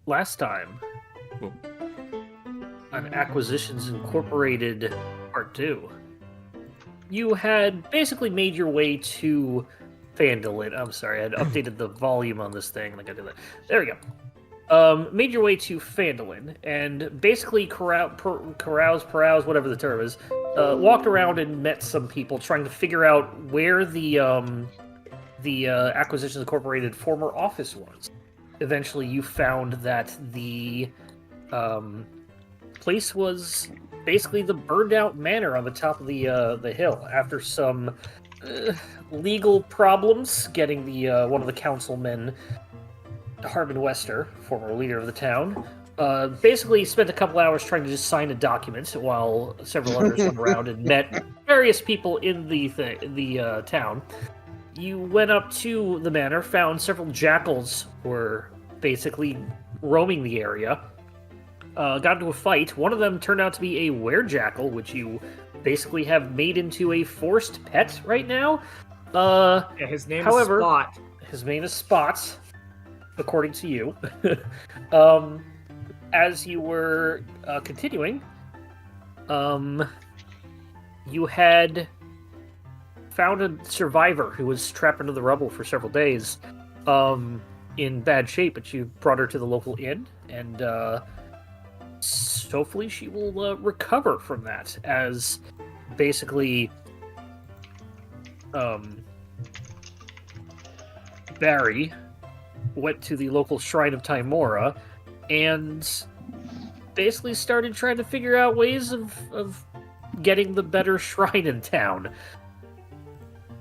last time Oh. on Acquisitions Incorporated Part 2, you had basically made your way to Phandalin. I'm sorry, I had updated the volume on this thing. Like I did that. There we go. Made your way to Phandalin and basically carouse, whatever the term is, walked around and met some people trying to figure out where the Acquisitions Incorporated former office was. Eventually, you found that the place was basically the burned-out manor on the top of the hill. After some legal problems getting the one of the councilmen, Harbin Wester, former leader of the town, basically spent a couple hours trying to just sign a document while several others went around and met various people in the town. You went up to the manor, found several jackals were basically roaming the area, got into a fight. One of them turned out to be a werejackal, which you basically have made into a forced pet right now. His name is Spot. His name is Spot, according to you. As you were continuing, you had found a survivor who was trapped under the rubble for several days, in bad shape, but you brought her to the local inn, and hopefully she will recover from that, as basically Barry went to the local shrine of Tymora and basically started trying to figure out ways of getting the better shrine in town.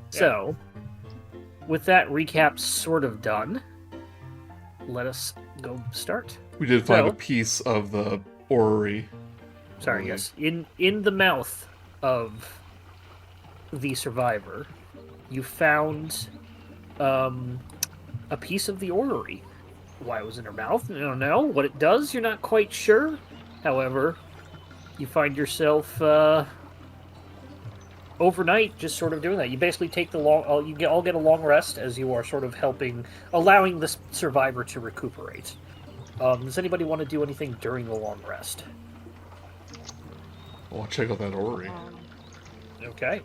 So, with that recap sort of done, let us go start. We did find a piece of the orrery. Sorry, yes. In the mouth of the survivor, you found a piece of the orrery. Why it was in her mouth, I don't know. What it does, you're not quite sure. However, you find yourself overnight just sort of doing that. You basically take the all get a long rest as you are sort of allowing the survivor to recuperate. Does anybody want to do anything during the long rest? I'll check out that orrery. Okay.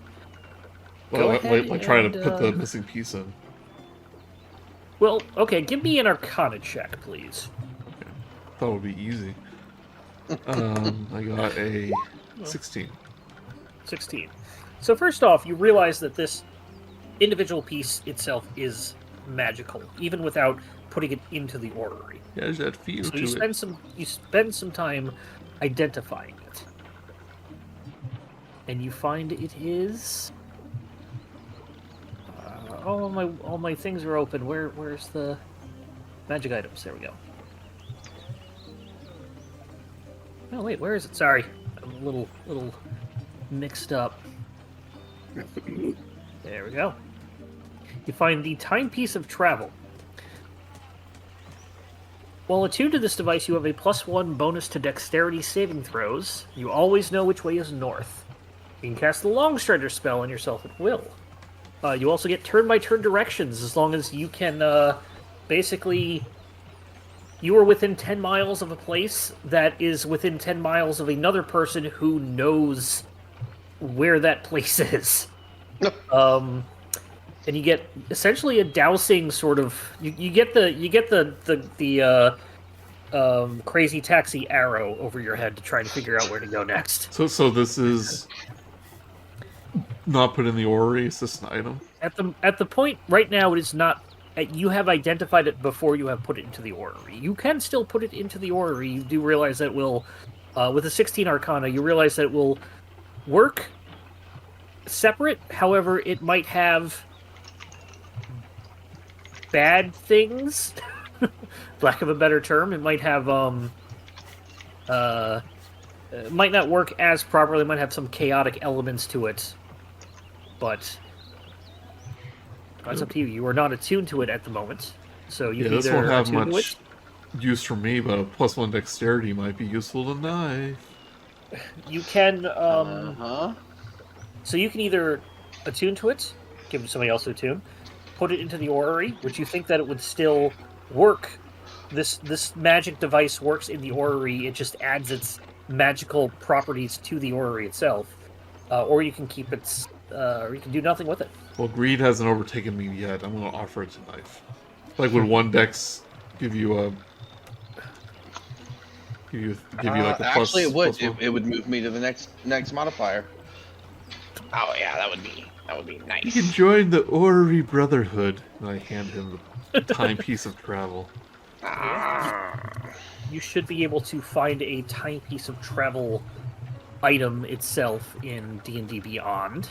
Well, trying to put the missing piece in. Well, okay, give me an Arcana check, please. Okay. Thought it would be easy. I got a 16. 16. So first off, you realize that this individual piece itself is magical, even without putting it into the orrery. Yeah, there's that feel so to you spend some time identifying it. And you find it is... all my things are open. Where's the magic items? There we go. Oh wait, where is it? Sorry, I'm a little mixed up. There we go. You find the timepiece of travel. While attuned to this device, you have a +1 bonus to dexterity saving throws. You always know which way is north. You can cast the Long Strider spell on yourself at will. You also get turn-by-turn directions as long as you can, basically... You are within 10 miles of a place that is within 10 miles of another person who knows where that place is. And you get essentially a dowsing sort of... You get the crazy taxi arrow over your head to try to figure out where to go next. So this is not put in the orrery. It's just an item. At the point right now, it is not. You have identified it before you have put it into the orrery. You can still put it into the orrery. You do realize that it will, with a 16 Arcana, you realize that it will work separate. However, it might have bad things, lack of a better term. It might have it might not work as properly. It might have some chaotic elements to it, but it's up to you. You are not attuned to it at the moment, so you this either won't have attune to much it. use for me, but a +1 dexterity might be useful to Knyf. You can so you can either attune to it, give somebody else to attune, put it into the orrery, which you think that it would still work this magic device works in the orrery. It just adds its magical properties to the orrery itself, or you can keep its, or you can do nothing with it. Well, greed hasn't overtaken me yet. I'm going to offer it to Knyf. Like, would one dex give you a... Give you like a plus... Actually, it would. +1? It would move me to the next modifier. Oh yeah, that would be You nice. can join the Orrery Brotherhood. And I hand him the timepiece of travel. You should be able to find a timepiece of travel item itself in D&D Beyond.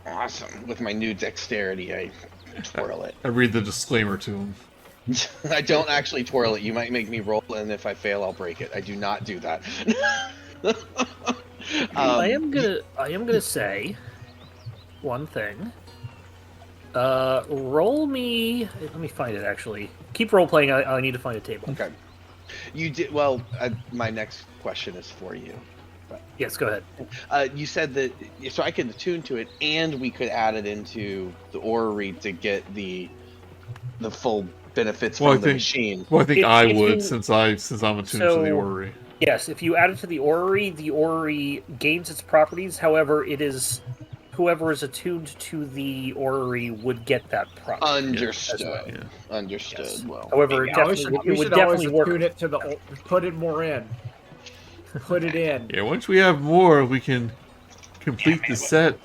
Awesome. With my new dexterity, I twirl it. I read the disclaimer to him. I don't actually twirl it. You might make me roll, and if I fail, I'll break it. I do not do that. I am gonna say one thing. Roll me. Let me find it. Actually, keep role playing. I need to find a table. Okay. You did well. My next question is for you. Yes, go ahead. You said that so I could attune to it, and we could add it into the orrery to get the full benefits from the machine. Well, I think I would, you, since I'm attuned to the orrery. Yes, if you add it to the orrery gains its properties. However, it is whoever is attuned to the orrery would get that property. Understood. Well. Yeah. Understood. Yes. Well, However, Yeah, it would definitely work. Attune it to the. Put it more in. Put it in. Yeah, once we have more, we can complete the set.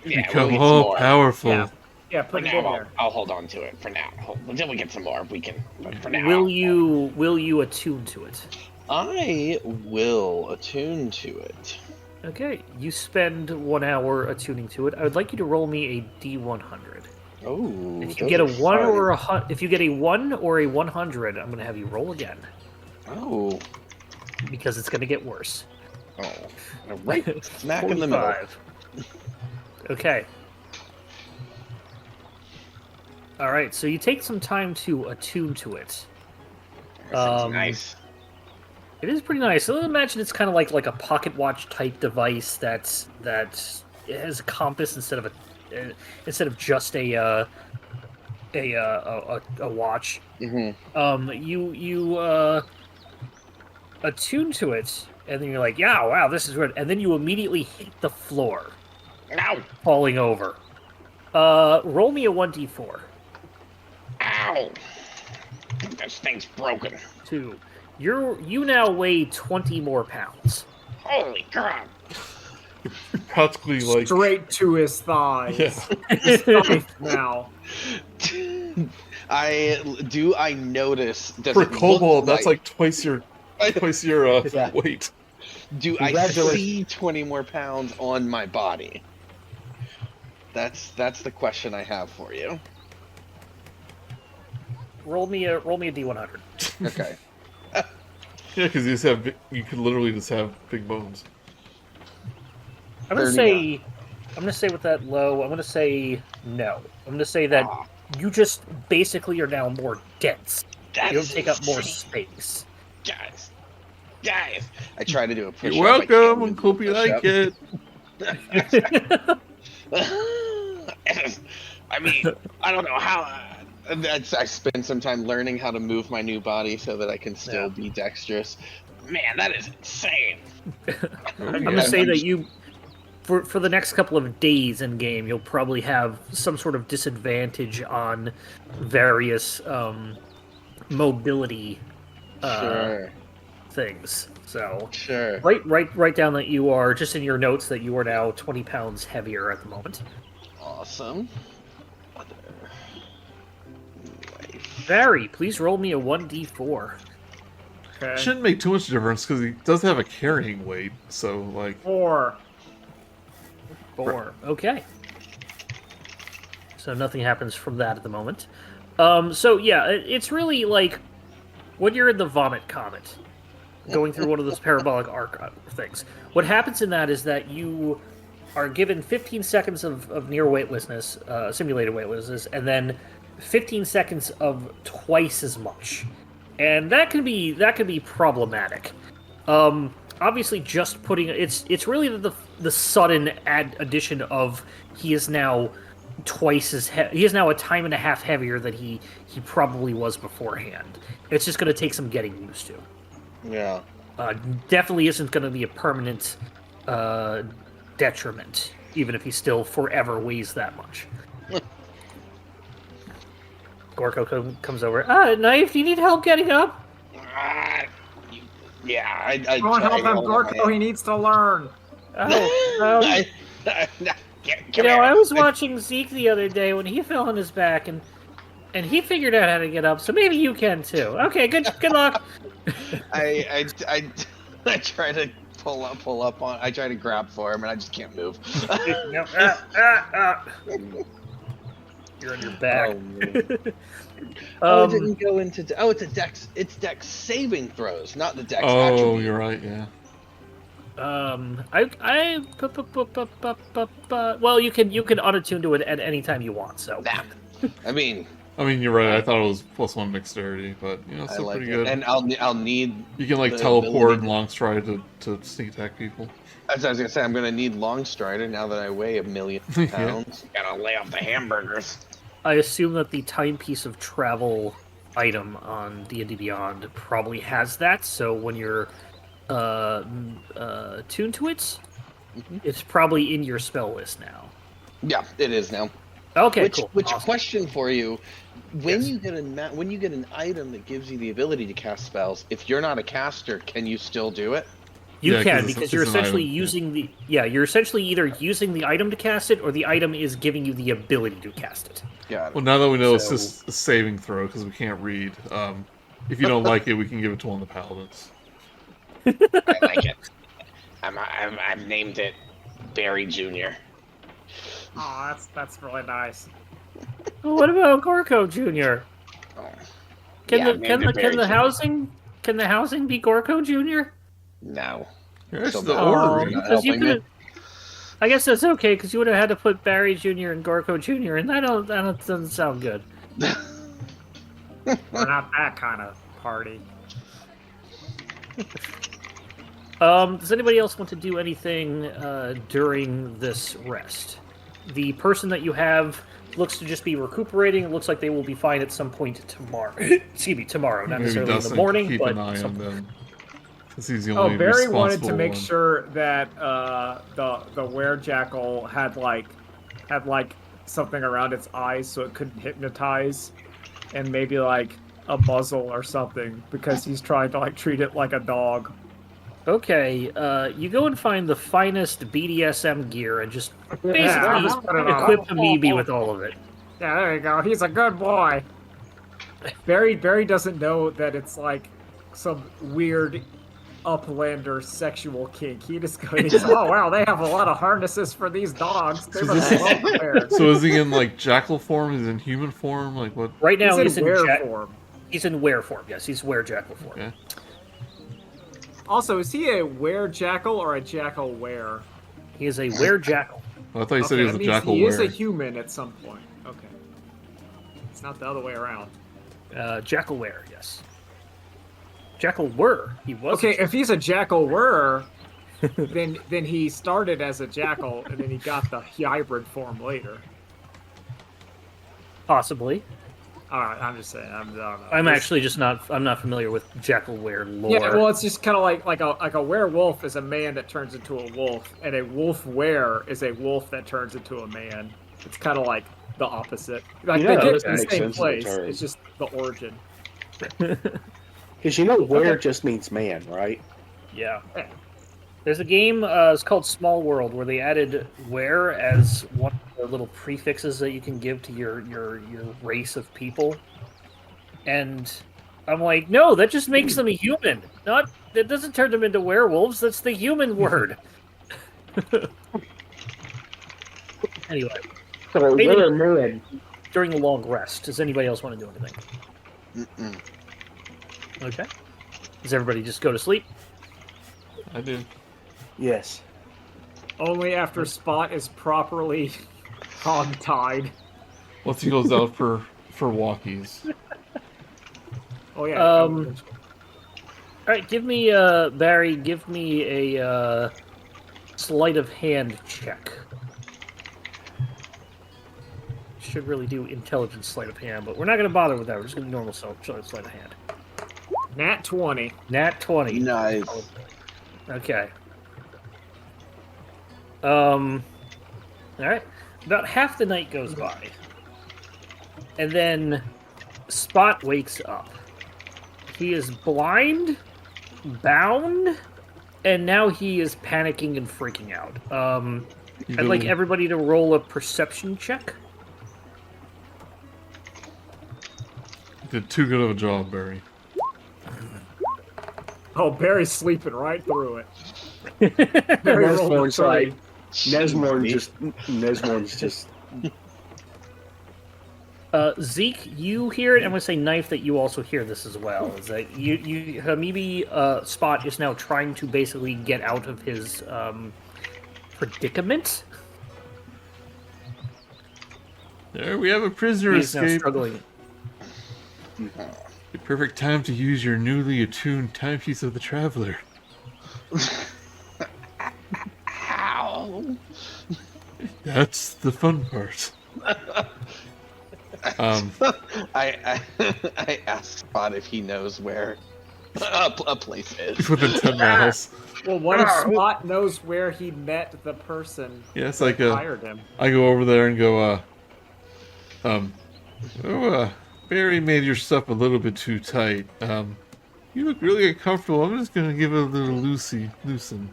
Yeah, Become we'll get all some more. powerful. Yeah. Yeah, For put it now, in there. I'll hold on to it for now. Until we get some more, we can. But for now, Will you attune to it? I will attune to it. Okay, you spend 1 hour attuning to it. I would like you to roll me a D100. Oh, If you get a 1 or a if you get a 1 or a 100, I'm going to have you roll again Oh, because it's going to get worse. oh, right smack in the middle. 45. Okay. All right, so you take some time to attune to it. Sounds nice. It is pretty nice. So imagine it's kind of like a pocket watch type device that has a compass instead of just a watch. Mm-hmm. You attune to it, and then you're like, yeah, wow, this is weird, and then you immediately hit the floor, Ow! falling over. Roll me a 1d4. Ow! This thing's broken. 2. You now weigh 20 more pounds. Holy crap! Practically like Straight to his thighs. Yeah. His thighs now. I notice? Does for it Kobold, look that's like twice your Yeah. weight. Do I Congratulations. see 20 more pounds on my body? That's the question I have for you. Roll me a d100. Okay. Yeah, because you could literally just have big bones. I'm gonna 39. say with that low, I'm gonna say no. I'm gonna say that you just basically are now more dense. That's You don't take up more insane. space. Guys. I try to do a push-up. You're I welcome, can't and do hope a you like push-up. it. I mean, I don't know how. I spend some time learning how to move my new body so that I can still be dexterous. Man, that is insane. I'm gonna say that you, for the next couple of days in game, you'll probably have some sort of disadvantage on various mobility Sure. things. So Sure. write down that you are just in your notes that you are now 20 pounds heavier at the moment. Awesome. Barry, please roll me a 1d4. Okay. Shouldn't make too much difference because he does have a carrying weight. So like 4. 4. Okay. So nothing happens from that at the moment. So yeah, it's really like when you're in the vomit comet, going through one of those parabolic arc things. What happens in that is that you are given 15 seconds of near weightlessness, simulated weightlessness, and then 15 seconds of twice as much, and that can be problematic. Obviously, just putting it's really the sudden addition of he is now twice as he is now a time and a half heavier than he probably was beforehand. It's just going to take some getting used to. Yeah. Definitely isn't going to be a permanent detriment, even if he still forever weighs that much. Gorko comes over. Knyf, do you need help getting up? Yeah, I Go and help him, Gorko. He needs to learn. Oh, I was watching Zeke the other day when he fell on his back, and he figured out how to get up. So maybe you can too. Okay, good luck. I try to pull up on. I try to grab for him, and I just can't move. You're on your back. It didn't go into. It's a dex. It's dex saving throws, not the dex. Oh, attribute. you're right. Yeah. Well, you can unattune to it at any time you want. So. I mean, you're right. I thought it was +1 dexterity, but still like pretty it. good. And I'll need. You can like the teleport ability and long stride to sneak attack people. As I was gonna say, I'm gonna need long strider now that I weigh 1,000,000 pounds. Gotta lay off the hamburgers. I assume that the timepiece of travel item on D&D Beyond probably has that. So when you're tuned to it, it's probably in your spell list now. Yeah, it is now. Okay, cool. Which Awesome. question for you? When Yes. you get when you get an item that gives you the ability to cast spells, if you're not a caster, can you still do it? You Yeah, can, 'cause because it's you're an essentially item, using you're essentially either using the item to cast it, or the item is giving you the ability to cast it. Yeah. Well, now that we know it's So- just a saving throw because we can't read. If you don't like it, we can give it to one of the paladins. I like it. I've named it Barry Jr. Oh, that's really nice. Well, what about Gorko Jr.? Oh. Can Yeah, the named it Barry Jr. housing be Gorko Jr.? No. You're actually So the the- orrery. Not Because you helping me. could. I guess that's okay, because you would have had to put Barry Jr. and Gorko Jr. and that doesn't sound good. We're not that kind of party. Does anybody else want to do anything during this rest? The person that you have looks to just be recuperating. It looks like they will be fine at some point tomorrow. Excuse me, tomorrow, not Maybe necessarily in Dustin the can morning, keep but an eye some on them. Because he's the Oh, only Barry wanted to responsible make one. sure that the werejackal had like something around its eyes so it couldn't hypnotize, and maybe like a muzzle or something, because he's trying to like treat it like a dog. Okay, you go and find the finest BDSM gear and just basically Yeah, put it on. equip Amoebi with all of it. Yeah, there you go. He's a good boy. Barry doesn't know that it's like some weird uplander sexual kink. He just goes, oh wow, they have a lot of harnesses for these dogs. They must love bears. So is he in like jackal form? Is he in human form? Like what? Right now, He's in were ja- form. He's in were form. Yes, he's were-jackal form. Okay. Also, is he a were-jackal or a jackal were? He is a were-jackal. Well, I thought you said he was that a means jackal he is a were. human at some point. Okay. It's not the other way around. Jackal were, yes. Jackal were. He was. Okay, if he's a jackal were, then he started as a jackal and then he got the hybrid form later. Possibly. All right, I'm just saying. I don't know. I'm actually just not. I'm not familiar with jackal were lore. Yeah, well, it's just kind of like a werewolf is a man that turns into a wolf, and a wolf were is a wolf that turns into a man. It's kind of like the opposite. Like Yeah, they get that to the makes same sense in place. terms. It's just the origin. Because where just means man, right? Yeah. There's a game. It's called Small World, where they added "where" as one of the little prefixes that you can give to your race of people. And I'm like, no, that just makes them a human. Not that doesn't turn them into werewolves. That's the human word. Anyway, So Maybe- they're ruined. during the long rest, does anybody else want to do anything? Mm-mm. Okay. Does everybody just go to sleep? I do. Yes. Only after Spot is properly hog-tied. Once he goes out for walkies. Oh yeah. All right, give me Barry. Give me a sleight of hand check. should really do intelligence sleight of hand, but we're not going to bother with that. We're just going to do normal sleight of hand. Nat 20. Nat 20. Nice. Okay. All right. About half the night goes by, and then Spot wakes up. He is blind, bound, and now he is panicking and freaking out. I'd like everybody to roll a perception check. Did too good of a job, Barry. Oh, Barry's sleeping right through it. Barry rolled a Nesmorn's 30. like, Nesmorn's just. Zeke, you hear it. I'm going to say Knyf that you also hear this as well. Is that maybe Spot is now trying to basically get out of his predicament. There, we have a prisoner He's now escape. struggling. The perfect time to use your newly attuned timepiece of the traveler. Ow. That's the fun part. I asked Spot if he knows where a place is. Within 10 miles. Well, what if Spot knows where he met the person Yes, that hired him? I go over there and go, Barry made your stuff a little bit too tight. You look really uncomfortable. I'm just gonna give it a little loosen.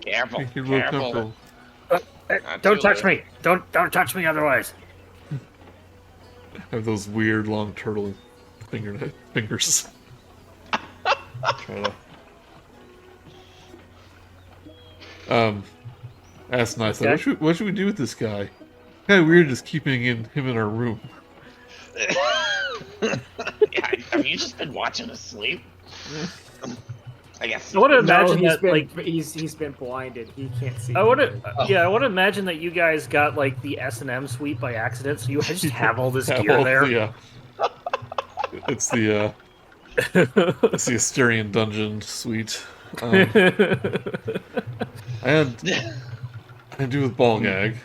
Careful, Make you a little careful. comfortable. Don't touch me. Don't touch me otherwise. I have those weird long turtle fingers. Try to. That's nice. Okay. What should we do with this guy? Kind of weird just keeping him in our room. Yeah, have you just been watching us sleep? I guess. I want to imagine he's that, been, like, he's been blinded. He can't see. I want to imagine that you guys got like the S&M suite by accident, so you just have all this gear there. It's the Asterian dungeon suite. I do with ball gag,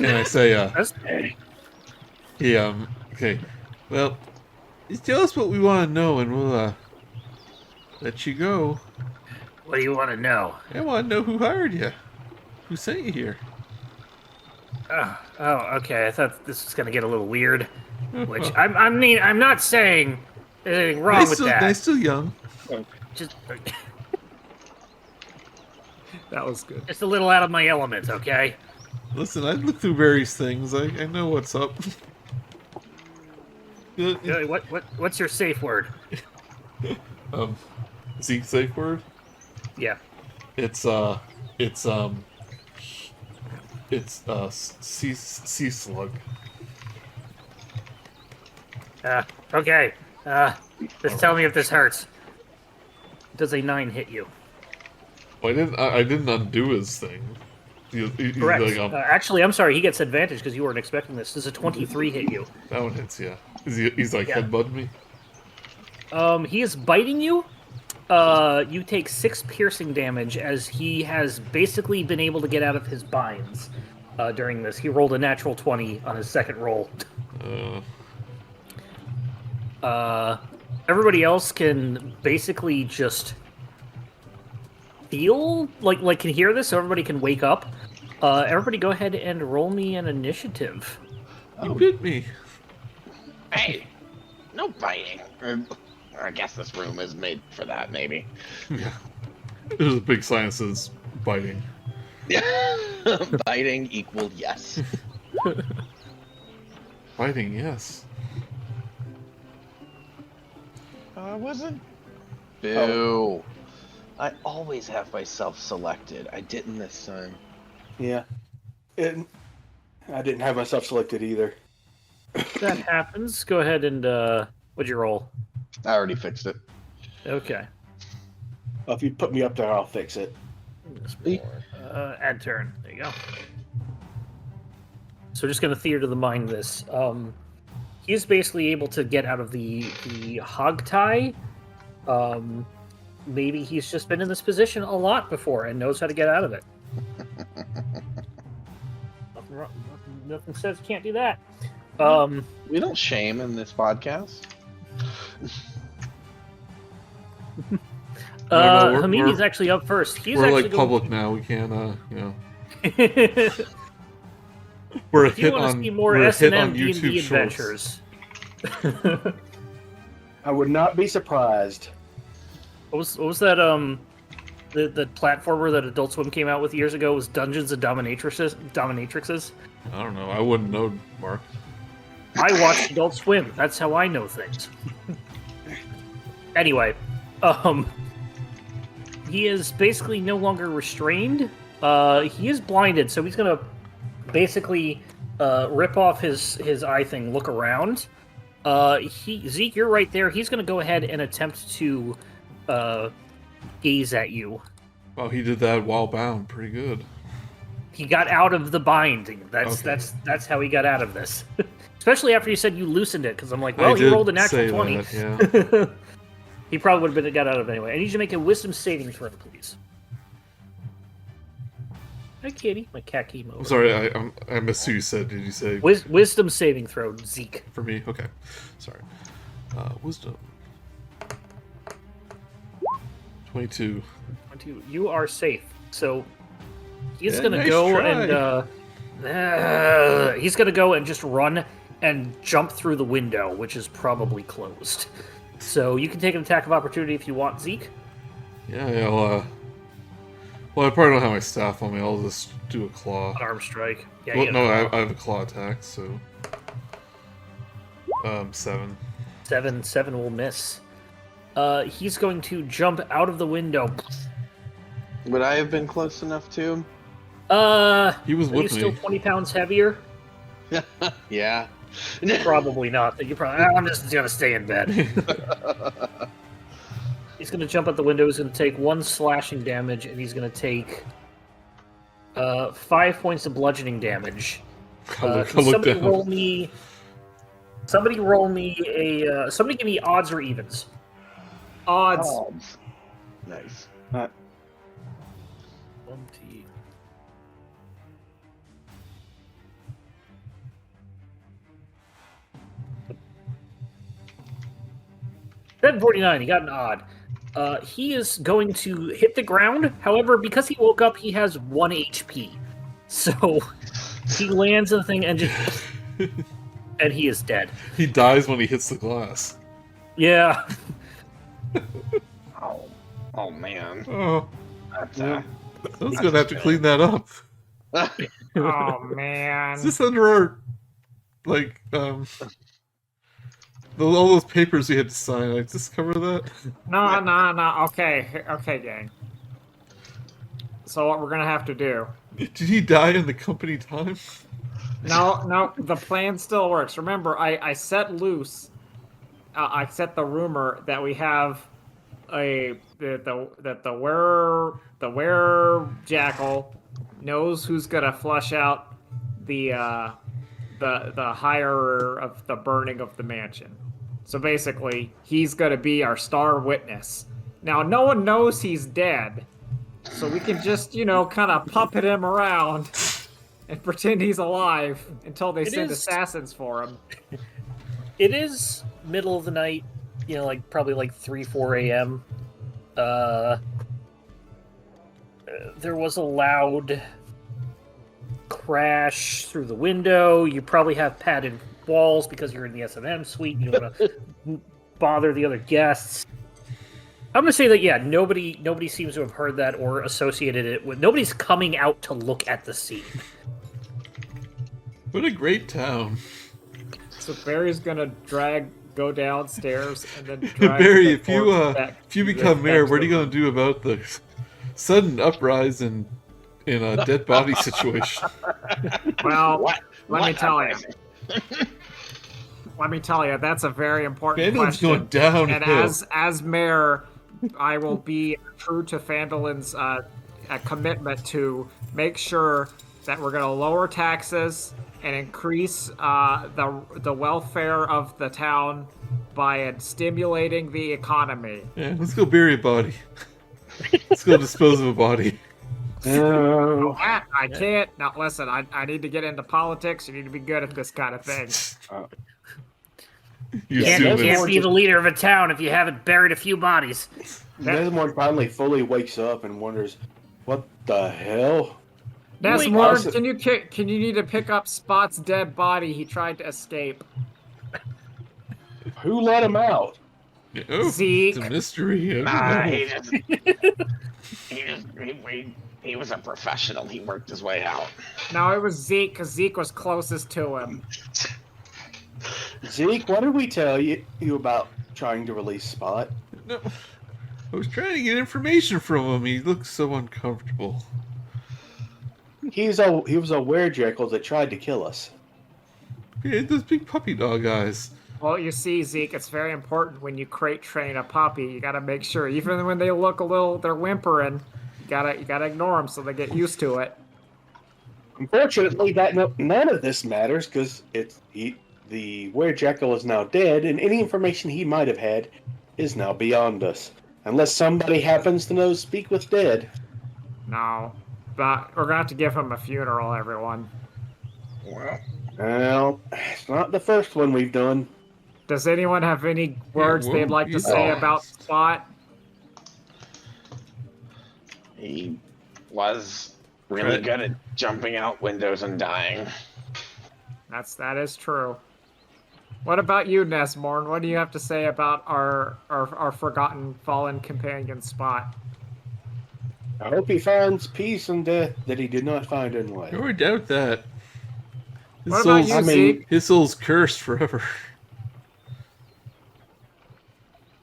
and I say, okay, well, just tell us what we want to know, and we'll let you go. What do you want to know? I want to know who hired you, who sent you here. Oh, okay. I thought this was gonna get a little weird. Which I'm not saying there's anything wrong with that. They're still young. Just That was good. a little out of my element, okay? Listen, I look through various things. I know what's up. What's your safe word? Zeke safe word? Yeah. It's sea slug. Okay. Just tell me if this hurts. Does a 9 hit you? Well, I didn't undo his thing. He's Correct. like, Actually, I'm sorry. He gets advantage because you weren't expecting this. Does a 23 hit you? that one hits, yeah. He's like Yeah. headbutting me. He is biting you. You take 6 piercing damage as he has basically been able to get out of his binds during this. He rolled a natural 20 on his second roll. Everybody else can basically just feel like can hear this, so everybody can wake up. Everybody, go ahead and roll me an initiative. You bit me. Hey, no biting. Or I guess this room is made for that, maybe. Yeah. There's a big sign that says biting. Biting equal yes. Biting, yes. I wasn't. Boo. I always have myself selected. I didn't this time. Yeah. I didn't have myself selected either. That happens. Go ahead and what'd you roll? I already fixed it. Okay. Well, if you put me up there, I'll fix it. Add turn. There you go. So just going to theater the mind this. He's basically able to get out of the hog tie. Maybe he's just been in this position a lot before and knows how to get out of it. Nothing Nothing says you can't do that. We don't shame in this podcast. No, Hamini's actually up first. He's we're actually like going... public now. We can't, we're a If you hit want to on see more we're a hit S&M on D&D YouTube adventures, I would not be surprised. what was that? The platformer that Adult Swim came out with years ago was Dungeons and Dominatrixes. I don't know. I wouldn't know, Mark. I watched Adult Swim. That's how I know things. Anyway, he is basically no longer restrained. He is blinded, so he's gonna basically rip off his eye thing, look around. Zeke, you're right there. He's gonna go ahead and attempt to gaze at you. Well, he did that while bound. Pretty good. He got out of the binding. Okay. That's how he got out of this. Especially after you said you loosened it, because I'm like, I well, he did rolled a natural say 20. that, yeah. He probably would have got out of it anyway. I need you to make a wisdom saving throw, please. Hi, kitty. My cat came over. I'm sorry, I missed who you said. Did you say Wisdom saving throw, Zeke. for me? Okay, sorry. Wisdom. 22. You are safe. So he's Yeah, gonna nice go try. and he's gonna go and just run and jump through the window, which is probably closed. So you can take an attack of opportunity if you want, Zeke. Yeah, I'll, well, I probably don't have my staff on me. I'll just do a claw. An arm strike. Yeah, Well, you no, know. I have a claw attack, so 7. Seven will miss. He's going to jump out of the window. Would I have been close enough to him? He was Are you with still me. 20 pounds heavier? Yeah. Probably not. I'm just gonna stay in bed. He's gonna jump out the window. He's gonna take 1 slashing damage, and he's gonna take 5 points of bludgeoning damage. I'll Can look somebody down. roll me? Somebody roll me a. Somebody give me odds or evens. Odds. Odds. Nice. 20. $7.49. He got an odd. He is going to hit the ground. However, because he woke up, he has 1 HP. So he lands on the thing and just and he is dead. He dies when he hits the glass. Yeah. Oh man. Oh, That's, I was gonna have to clean that up. Oh man. Is this under our, like, all those papers we had to sign? I just cover that. No. Okay, gang. So what we're gonna have to do? Did he die in the company time? No. The plan still works. Remember, I set loose. I set the rumor that we have that the were jackal knows who's gonna flush out the hire of the burning of the mansion. So basically, he's gonna be our star witness. Now, no one knows he's dead, so we can just kind of puppet him around and pretend he's alive until they send assassins for him. It is middle of the night, like probably like 3-4 a.m. There was a loud crash through the window. You probably have padded walls because you're in the S&M suite. You don't want to bother the other guests. I'm going to say that, yeah, nobody seems to have heard that or associated it with... Nobody's coming out to look at the scene. What a great town. So Barry's gonna go downstairs and then drag Barry, the if you corpse back if you to become the- mayor, back what are to you gonna do about the sudden uprising in a dead body situation? Well, let me What tell you. uprising? Let me tell you, that's a very important Phandalin's question. going downhill. And as mayor, I will be true to Phandalin's commitment to make sure that we're going to lower taxes and increase the welfare of the town by stimulating the economy. Yeah, let's go bury a body. Let's go dispose of a body. No. I can't. Now, listen, I need to get into politics. You need to be good at this kind of thing. You Yeah, assume that's it's- more Can't be the leader of a town if you haven't buried a few bodies. Nesmorn finally fully wakes up and wonders, what the hell? Nesmorn, Wait, can you need to pick up Spot's dead body? He tried to escape. Who let him out? Oh, Zeke. it's a mystery. Nah, I he don't know. he was a professional. He worked his way out. No, it was Zeke, because Zeke was closest to him. Zeke, what did we tell you about trying to release Spot? No. I was trying to get information from him. He looks so uncomfortable. He was a werejackal that tried to kill us. Yeah, those big puppy dog eyes. Well, you see, Zeke, it's very important when you crate train a puppy. You gotta make sure, even when they look a little, they're whimpering, you gotta ignore them so they get used to it. Unfortunately, none of this matters because the werejackal is now dead, and any information he might have had is now beyond us. Unless somebody happens to know Speak with Dead. No, but we're gonna have to give him a funeral, everyone. Well, it's not the first one we've done. Does anyone have any words they'd like to say about Spot? He was really good at jumping out windows and dying. That is true. What about you, Nesmorn? What do you have to say about our forgotten fallen companion Spot? I hope he finds peace and death that he did not find in life. I doubt that. What about you, Zeke? His soul's cursed forever.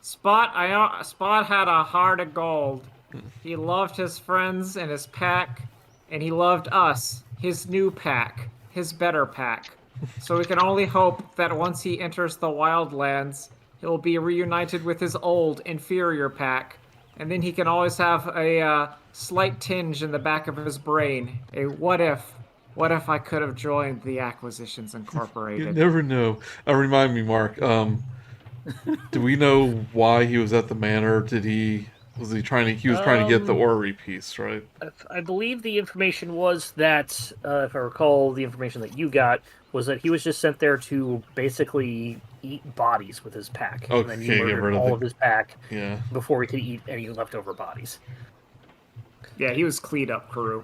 Spot had a heart of gold. He loved his friends and his pack, and he loved us, his new pack, his better pack. So we can only hope that once he enters the wildlands, he'll be reunited with his old, inferior pack, and then he can always have a slight tinge in the back of his brain. A what if I could have joined the Acquisitions Incorporated? You never know. Remind me, Mark. Do we know why he was at the manor? He was trying to get the orrery piece, right? I believe the information was that, if I recall, the information that you got was that he was just sent there to basically eat bodies with his pack. Okay, and then you murdered all of his pack before he could eat any leftover bodies. Yeah, he was cleaned up crew.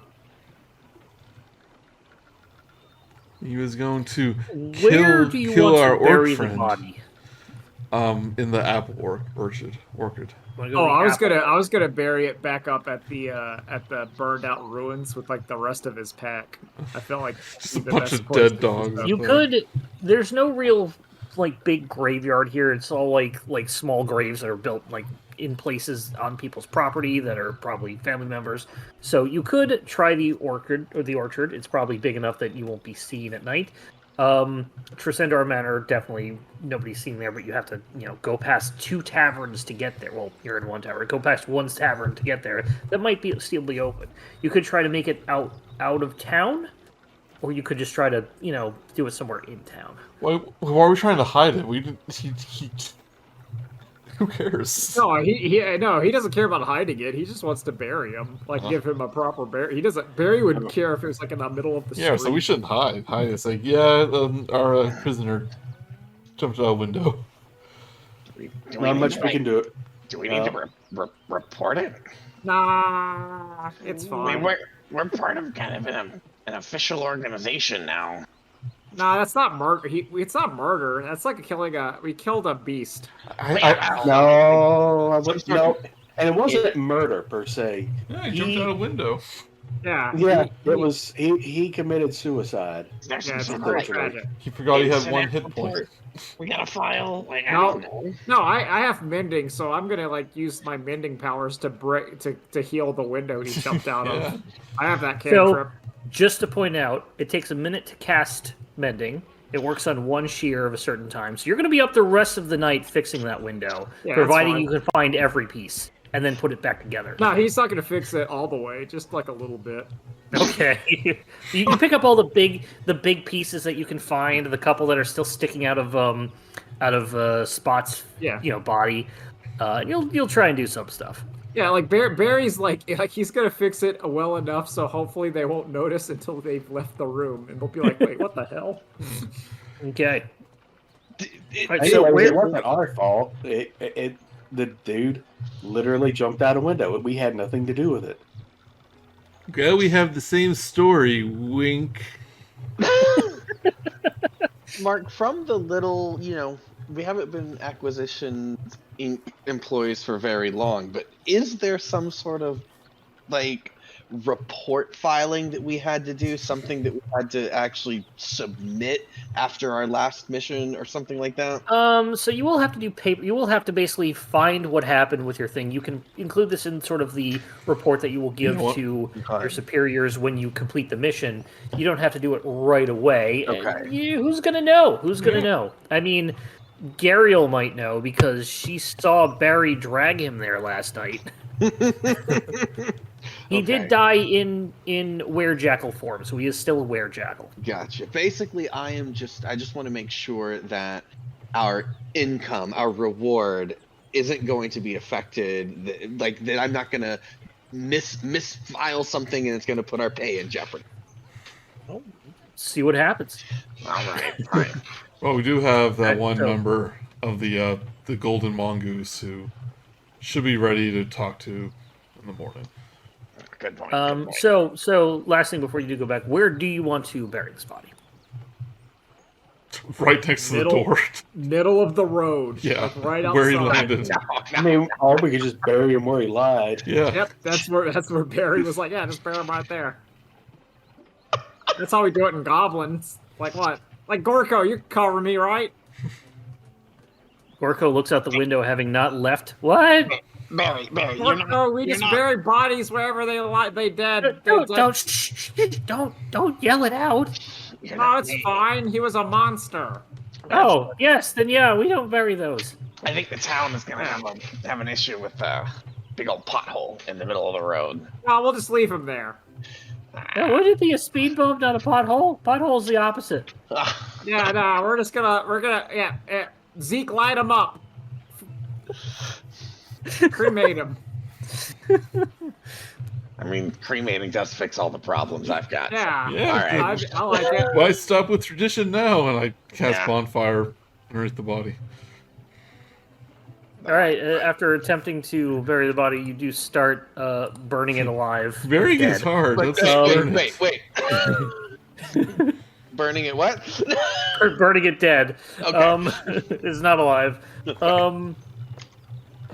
He was going to Where do you kill want our to bury orc the friend. body? In the apple orchard. Wanna go Oh, to the I was gonna bury it back up at the burned out ruins with like the rest of his pack. I feel like Just a the bunch best of place dead to do dogs. so. You could. There's no real big graveyard here. It's all like small graves that are built in places on people's property that are probably family members. So you could try the orchard. It's probably big enough that you won't be seen at night. Tresendar Manor, definitely nobody's seen there, but you have to go past 2 taverns to get there. Well, you're in one tavern. Go past one tavern to get there. That might still be open. You could try to make it out of town, or you could just try to do it somewhere in town. Why are we trying to hide it? We didn't. Who cares? No, he doesn't care about hiding it. He just wants to bury him, give him a proper bury. He doesn't. Barry would care if it was in the middle of the street. Yeah, so we shouldn't hide. Hide. It's our prisoner jumped out a window. Not much we can do. Do we need to report it? Nah, it's I fine. mean, we're part of kind of an official organization now. Nah, that's not murder. It's not murder. That's like we killed a beast. No, and it wasn't murder per se. Yeah, he jumped out a window. Yeah. Yeah, it was he committed suicide. Yeah, it's very tragic. He forgot he had Incident one hit point. report. We got a file. I No. don't know. No, I have mending, so I'm gonna use my mending powers to heal the window he jumped out of. I have that cantrip. Just to point out, it takes a minute to cast Mending. It works on one shear of a certain time. So you're going to be up the rest of the night fixing that window, providing you can find every piece and then put it back together. No, he's not going to fix it all the way, just a little bit. Okay. You can pick up all the big pieces that you can find, the couple that are still sticking out of Spot's body. You'll try and do some stuff. Yeah, like Barry's like he's gonna fix it well enough so hopefully they won't notice until they've left the room and they'll be like, wait, what the hell? Okay. Right, Anyways, so it where, wasn't our fault. The dude literally jumped out a window. We had nothing to do with it. Okay, we have the same story. Wink. Mark, from the little, we haven't been acquisition employees for very long, but is there some sort of like report filing that we had to do, something that we had to actually submit after our last mission or something like that? So you will have to do paper. You will have to basically find what happened with your thing. You can include this in sort of the report that you will give to your superiors when you complete the mission. You don't have to do it right away. Okay. Who's gonna know? Who's gonna know? I mean, Gariel might know because she saw Barry drag him there last night. He did die in werejackal form, so he is still a werejackal. Gotcha. Basically, I just want to make sure that our income, our reward, isn't going to be affected. That I'm not going to misfile something and it's going to put our pay in jeopardy. Well, see what happens. All right, fine. Well, we do have that Okay, one so- member of the Golden Mongoose who should be ready to talk to in the morning. Good point. Good point. So last thing before you do go back, where do you want to bury this body? Right next to the door. Middle of the road. Yeah, like right outside. where he landed. I mean, or we could just bury him where he lied. Yeah. Yep, that's where Barry was like, yeah, just bury him right there. That's how we do it in Goblins. Like what? Like Gorko, you cover me, right? Gorko looks out the window, having not left. What? Barry, you're not. Gorko, we you're just not- bury bodies wherever they lie. They dead. Don't yell it out. You're No, not it's me. fine. He was a monster. Oh, yes, then yeah, we don't bury those. I think the town is gonna have an issue with a big old pothole in the middle of the road. Well, we'll just leave him there. Yeah, would it be a speed bump, not a pothole? Pothole's the opposite. Yeah, no, we're gonna, Zeke, light him up. Cremate him. I mean, cremating does fix all the problems I've got. Yeah. Yeah. All right. I like it. Why stop with tradition now? And I cast Yeah. bonfire underneath the body. All right, after attempting to bury the body, you do start burning it alive. Burying is Dead. hard. Let's wait, burn it. Wait. Burning it what? Or burning it dead. Okay. Is not alive.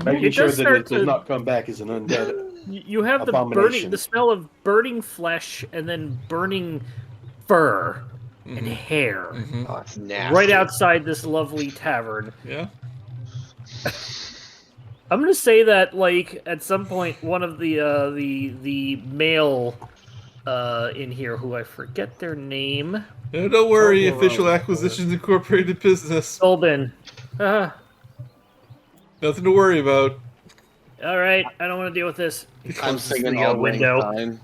Making It sure does that start it does to- not come back as an undead. You have Abomination. the smell of burning flesh and then burning fur and hair Oh, it's nasty. right outside this lovely tavern. Yeah. I'm gonna say that, like, at some point, one of the male in here, who I forget their name, No, don't worry. Tortle Official Road. Acquisitions Incorporated business. Solbin. Nothing to worry about. All right, I don't want to deal with this. He I'm closes singing the all window, fine.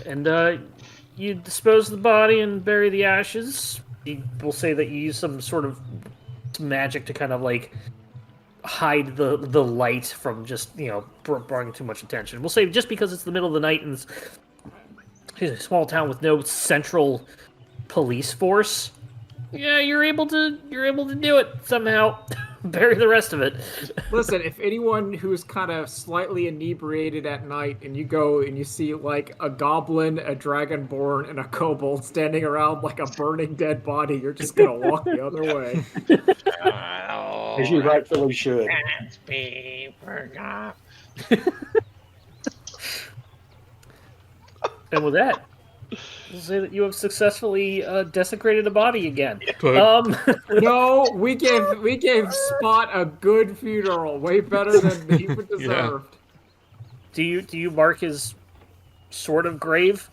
and you dispose of the body and bury the ashes. We'll say that you use some sort of magic to kind of like hide the light from just drawing too much attention. We'll say just because it's the middle of the night and it's a small town with no central police force. Yeah, you're able to do it somehow. Bury the rest of it. Listen, if anyone who's kind of slightly inebriated at night and you go and you see like a goblin, a dragonborn, and a kobold standing around like a burning dead body, you're just gonna walk the other way. As you rightfully should. Can't be forgot. And with that, we'll say that you have successfully desecrated a body again. But No, we gave Spot a good funeral, way better than he would deserved. Do you mark his sort of grave?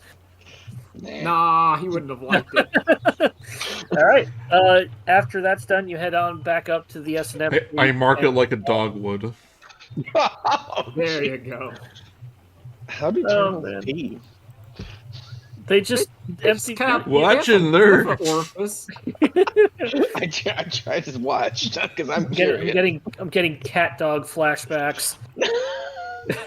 Nah, he wouldn't have liked it. All right. After that's done, you head on back up to the S&M. I mark it like a dog would. There you go. How do Oh, turtles man. pee? They just It's empty. kind of Watch and learn. orifice. I try to watch because I'm I'm curious. getting cat dog flashbacks.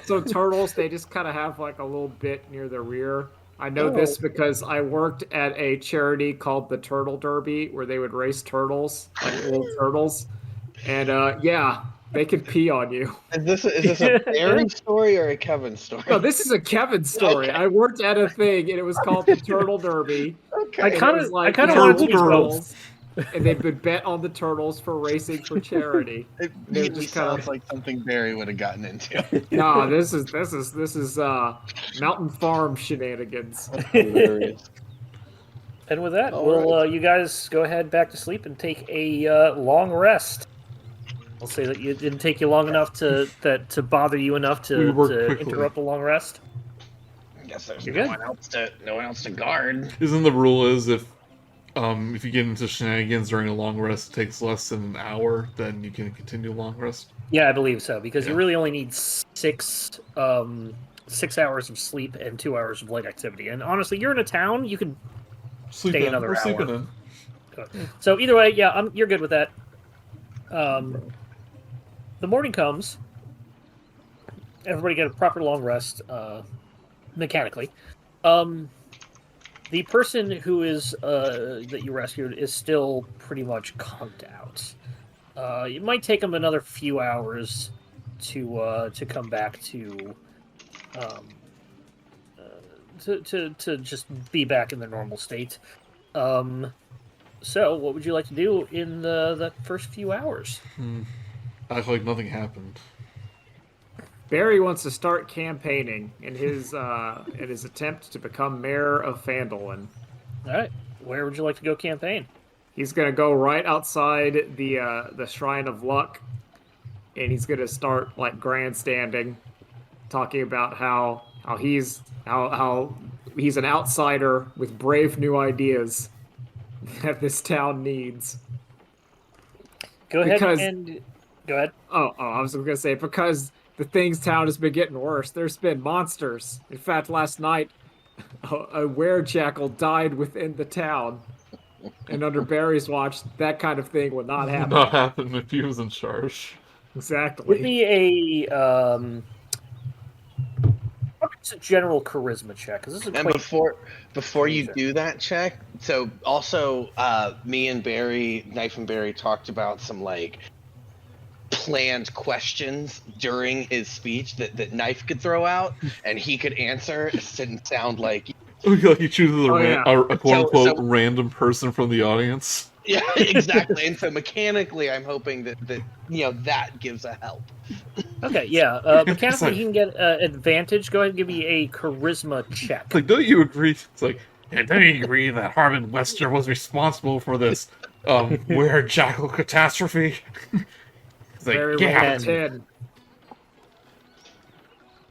So turtles, they just kind of have like a little bit near the rear. I know this because I worked at a charity called the Turtle Derby, where they would race turtles, like little turtles, and yeah, they could pee on you. Is this a Barry story or a Kevin story? No, this is a Kevin story. Okay. I worked at a thing, and it was called the Turtle Derby. Okay. I And it kind was of like want it to be turtles, and they would bet on the turtles for racing for charity. It They really just kinda- sounds like something Barry would have gotten into. No, this is Mountain Farm shenanigans. Hilarious. And with that, All we'll you guys go ahead back to sleep and take a long rest. I'll say that it didn't take you long enough to bother you enough We to worked quickly. interrupt a long rest. I guess there's You're no good. one else to guard. Isn't the rule is if you get into shenanigans during a long rest, it takes less than an hour, then you can continue a long rest? Yeah, I believe so because you Yeah. really only need 6 hours of sleep and 2 hours of light activity. And honestly, you're in a town, you could. Sleep Stay in. another We're sleeping hour. in. So either way, yeah, you're good with that. The morning comes. Everybody get a proper long rest, mechanically. The person who is that you rescued is still pretty much conked out. It might take them another few hours to come back to just be back in the normal state. So, what would you like to do in that first few hours? Act like nothing happened. Barry wants to start campaigning in his attempt to become mayor of Phandalin. All right, where would you like to go campaign? He's gonna go right outside the Shrine of Luck, and he's gonna start like grandstanding, talking about how he's an outsider with brave new ideas that this town needs. Go ahead Because- and go ahead. Oh, I was gonna say because the things town has been getting worse. There's been monsters. In fact, last night, a werejackal died within the town. And under Barry's watch, that kind of thing would not happen. Not happen if he was in charge. Exactly. Give me it's a general charisma check because this is And quite before you do that check, so also me and Barry, Knyf and Barry talked about some like planned questions during his speech that Knyf could throw out and he could answer. It didn't sound like Like you choose yeah. a quote-unquote So- random person from the audience. yeah, exactly. And so mechanically, I'm hoping that that gives a help. Okay, yeah. Mechanically, like- he can get advantage. Go ahead and give me a charisma check. It's like, don't you agree? It's like, and don't you agree that Harbin Wester was responsible for this were-jackal catastrophe? It's like, Barry yeah. rolled a 10.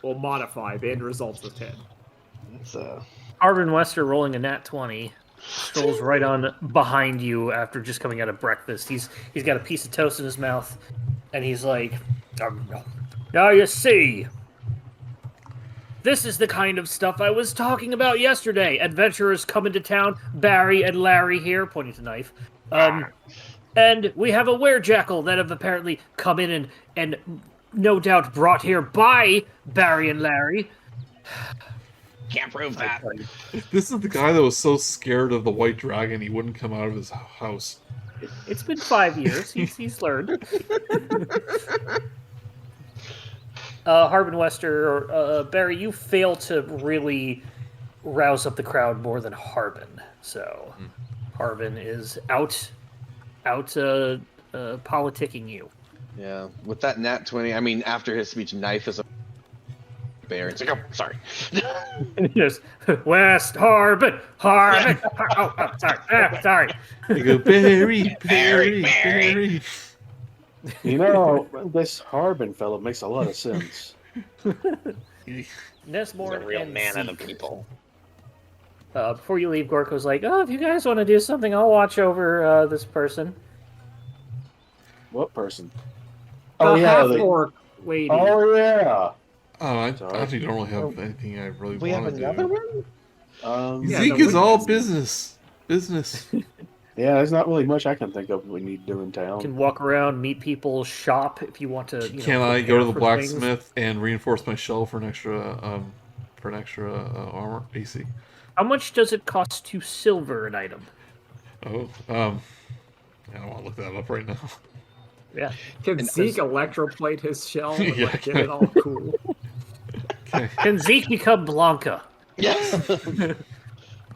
We'll modify the end results of 10. It's Arvin Wester rolling a nat 20 strolls right on behind you after just coming out of breakfast. He's got a piece of toast in his mouth, and he's like, now you see, this is the kind of stuff I was talking about yesterday. Adventurers come into town, Barry and Larry here, pointing to Knyf. And we have a werejackal that have apparently come in and no doubt brought here by Barry and Larry. Can't prove that. This is the guy that was so scared of the white dragon he wouldn't come out of his house. It's been 5 years. He's learned. Harbin Wester, Barry, you fail to really rouse up the crowd more than Harbin. So Harbin is out politicking you. yeah. With that nat 20, I mean, after his speech, Knyf is a bear. It's like, oh, sorry. Yes, West Harbin. Oh, sorry. They go, Barry, Barry, Barry, Barry." Barry. You know, this Harbin fellow makes a lot of sense. He's Nesmorn a real and man of the Zeke. people. Before you leave, Gorko's like, "Oh, if you guys want to do something, I'll watch over this person." What person? The Oh yeah, half-orc lady. oh yeah. I Sorry. actually don't really have anything I really We have want to another do. one? Yeah, Zeke no, is all business. Business. Yeah, there's not really much I can think of we need to do in town. You can walk around, meet people, shop if you want to. Can I go to the prepare for things. blacksmith and reinforce my shell for an extra armor AC? How much does it cost to silver an item? Oh, I don't want to look that up right now. Yeah. Can And Zeke as- electroplate his shell and Yeah. like, get it all cool? Okay. Can Zeke become Blanca? Yes. The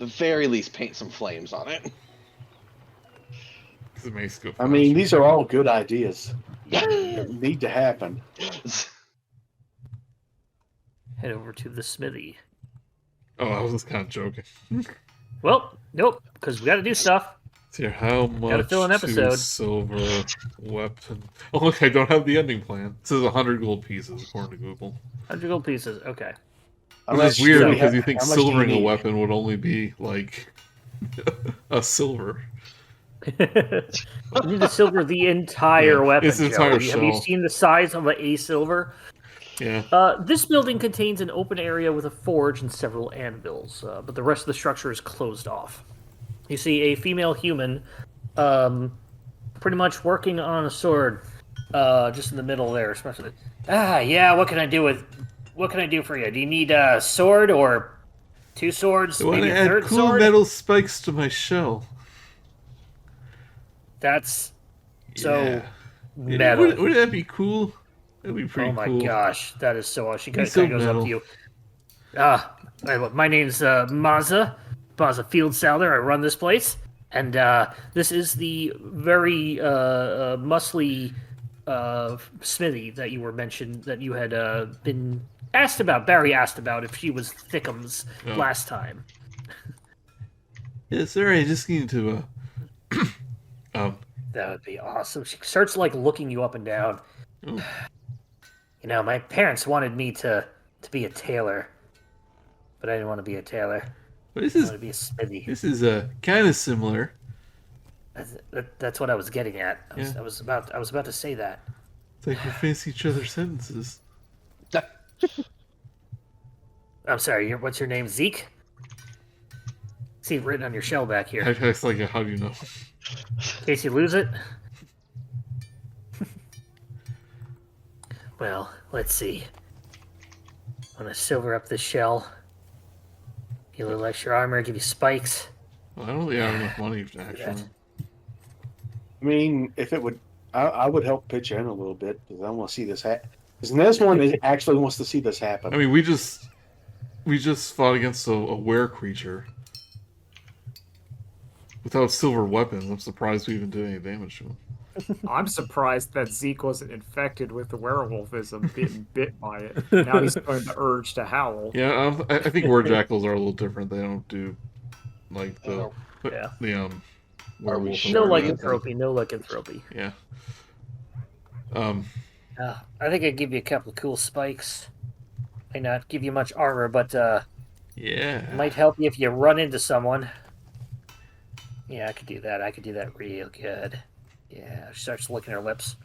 very least, paint some flames on it. 'Cause it makes go I mean, faster. these are all good ideas. Yeah. That need to happen. Head over to the smithy. Oh, I was just kind of joking. Well, nope, because we got to do stuff. So here, how much fill an to episode. silver weapon? Oh, look, I don't have the ending plan. It says 100 gold pieces, according to Google. 100 gold pieces. Okay. Which Unless is weird you because have- you think how much do you silvering a need? weapon would only be, like, a silver. You need to silver the entire Yeah, weapon. it's the entire Joe. Have you shell. seen the size of a silver? Yeah. This building contains an open area with a forge and several anvils, but the rest of the structure is closed off. You see a female human, pretty much working on a sword, just in the middle there. Especially, yeah. What can I do for you? Do you need a sword or two swords? I want Maybe to a add third cool sword? metal spikes to my shell. That's so Yeah. metal. Wouldn't that be cool? That'd be pretty Oh my cool. gosh, that is so awesome. She kind He's of so goes metal. up to you. My name's Maza Field Salder. I run this place, and this is the very muscly smithy that you were mentioned that you had been asked about. Barry asked about if she was Thickums Oh. last time. Yeah, sorry, I just need to, That would be awesome. She starts like looking you up and down. Oh. You know, my parents wanted me to be a tailor, but I didn't want to be a tailor. But this I is wanted to be a smithy. kind of similar. That's what I was getting at. Yeah. I was about to say that. It's like we face each other's sentences. I'm sorry. What's your name? Zeke? See it written on your shell back here. It's like, how do you know? In case you lose it. Well, let's see. I'm gonna silver up this shell. Give you a little extra armor. Give you spikes. Well, I don't really have enough money to actually. I mean, if it would, I would help pitch in a little bit because I want to see this happen. Because Nesmorn actually wants to see this happen. I mean, we just fought against a were creature without silver weapons. I'm surprised we even did any damage to him. I'm surprised that Zeke wasn't infected with the werewolfism, getting bit by it. Now he's going the urge to howl. Yeah, I think were jackals are a little different. They don't do like the Oh, yeah. werewolf. sure? No Sure, lycanthropy. No lycanthropy. Yeah. I think I'd give you a couple of cool spikes. May not give you much armor, but Yeah. it might help you if you run into someone. Yeah, I could do that. I could do that real good. Yeah, she starts licking her lips.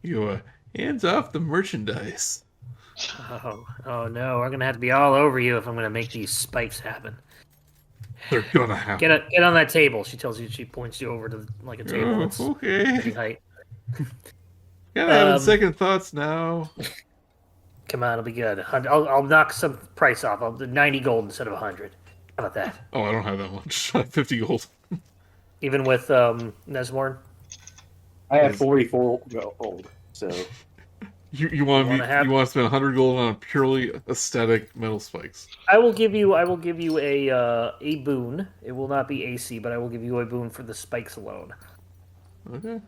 You hands off the merchandise. Oh no, we're gonna have to be all over you if I'm gonna make these spikes happen. They're gonna happen. Get on that table. She tells you. She points you over to like a table that's Oh, pretty okay. height. Kind of having Um, second thoughts now. Come on, it'll be good. I'll knock some price off. I'll do 90 gold instead of 100. How about that? Oh, I don't have that much. I have 50 gold. Even with Nesmorn? I have 44 gold, so You want Wanna have- to spend 100 gold on purely aesthetic metal spikes. I will give you a boon. It will not be AC, but I will give you a boon for the spikes alone. Okay.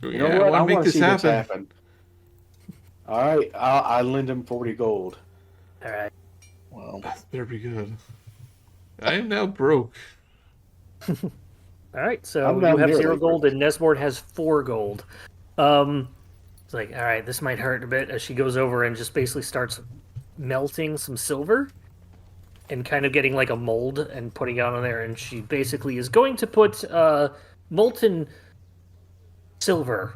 you Yeah, know I what? I want to make want to this see this happen. happen. All right, I lend him 40 gold. All right. Well, That better be good. I am now broke. All right, so I'm you not have nearly 0 gold, and Nesmorn has 4 gold. It's like, all right, this might hurt a bit as she goes over and just basically starts melting some silver and kind of getting like a mold and putting it on there. And she basically is going to put molten silver,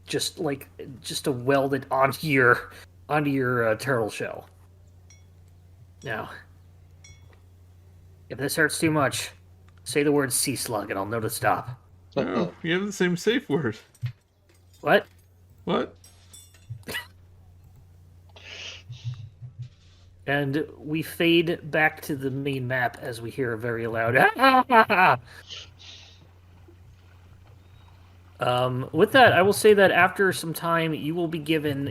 just to weld it onto your turtle shell. Now, if this hurts too much, say the word sea slug and I'll know to stop. Oh, you have the same safe word. What? What? And we fade back to the main map as we hear a very loud with that, I will say that after some time, you will be given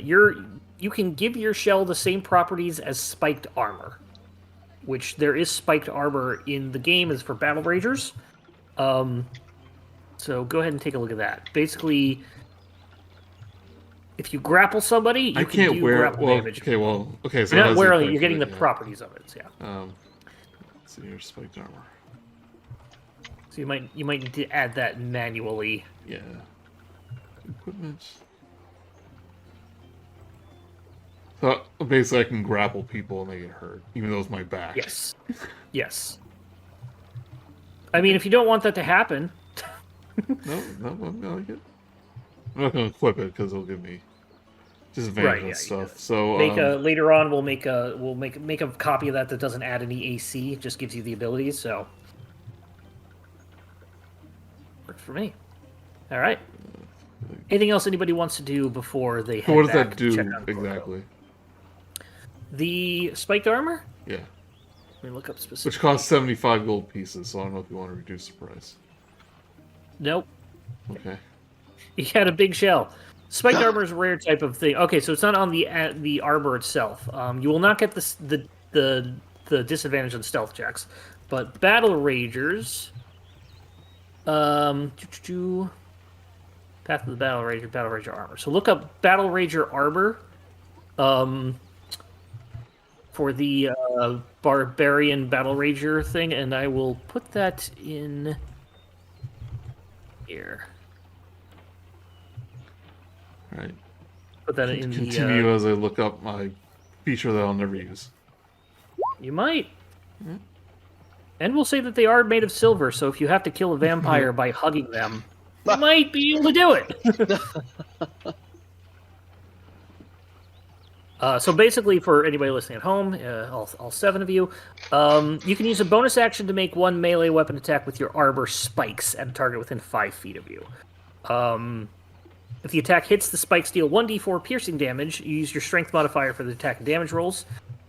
you can give your shell the same properties as spiked armor, which there is spiked armor in the game as for battle ragers. So go ahead and take a look at that. Basically, if you grapple somebody, you can do grapple damage. Okay, so You're not that's wearing it, you're getting the yeah. properties of it. Yeah. Let's see here, spiked armor. So you might need to add that manually. Yeah. Equipment. So basically, I can grapple people and they get hurt, even though it's my back. Yes. Yes. I mean, if you don't want that to happen. No, I like it. I'm not going to equip it because it'll give me disadvantage and stuff. So later on, we'll make a copy of that doesn't add any AC. It just gives you the abilities. So works for me. All right. Anything else anybody wants to do before they head what does back that to do check out exactly? The spiked armor? Yeah. Let me look up specific. Which costs 75 gold pieces, so I don't know if you want to reduce the price. Nope. Okay. You had a big shell. Spiked armor is a rare type of thing. Okay, so it's not on the armor itself. You will not get the disadvantage on stealth checks, but battle ragers. Path of the battle rager armor. So look up battle rager armor. For the barbarian battle rager thing, and I will put that in here. All right. Put that in Continue as I look up my feature that I'll never use. You might. And we'll say that they are made of silver, so if you have to kill a vampire by hugging them, you might be able to do it. So basically, for anybody listening at home, all 7 of you, you can use a bonus action to make one melee weapon attack with your armor spikes at a target within 5 feet of you. If the attack hits, the spikes deal 1d4 piercing damage. You use your strength modifier for the attack and damage rolls.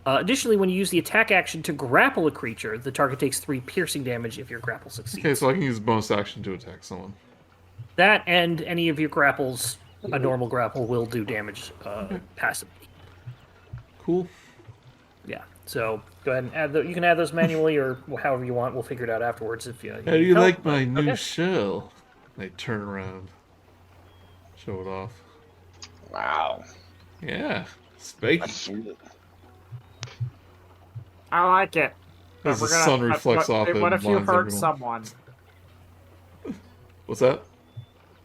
Additionally, when you use the attack action to grapple a creature, the target takes 3 piercing damage if your grapple succeeds. Okay, so I can use bonus action to attack someone. That and any of your grapples, a normal grapple, will do damage passively. Cool. Yeah, so go ahead and add you can add those manually or however you want. We'll figure it out afterwards if you. How do you like my new shell? They turn around, show it off. Wow. Yeah, spiky. I like it. As the sun reflects off it. What if you blinds hurt everyone. someone? What's that?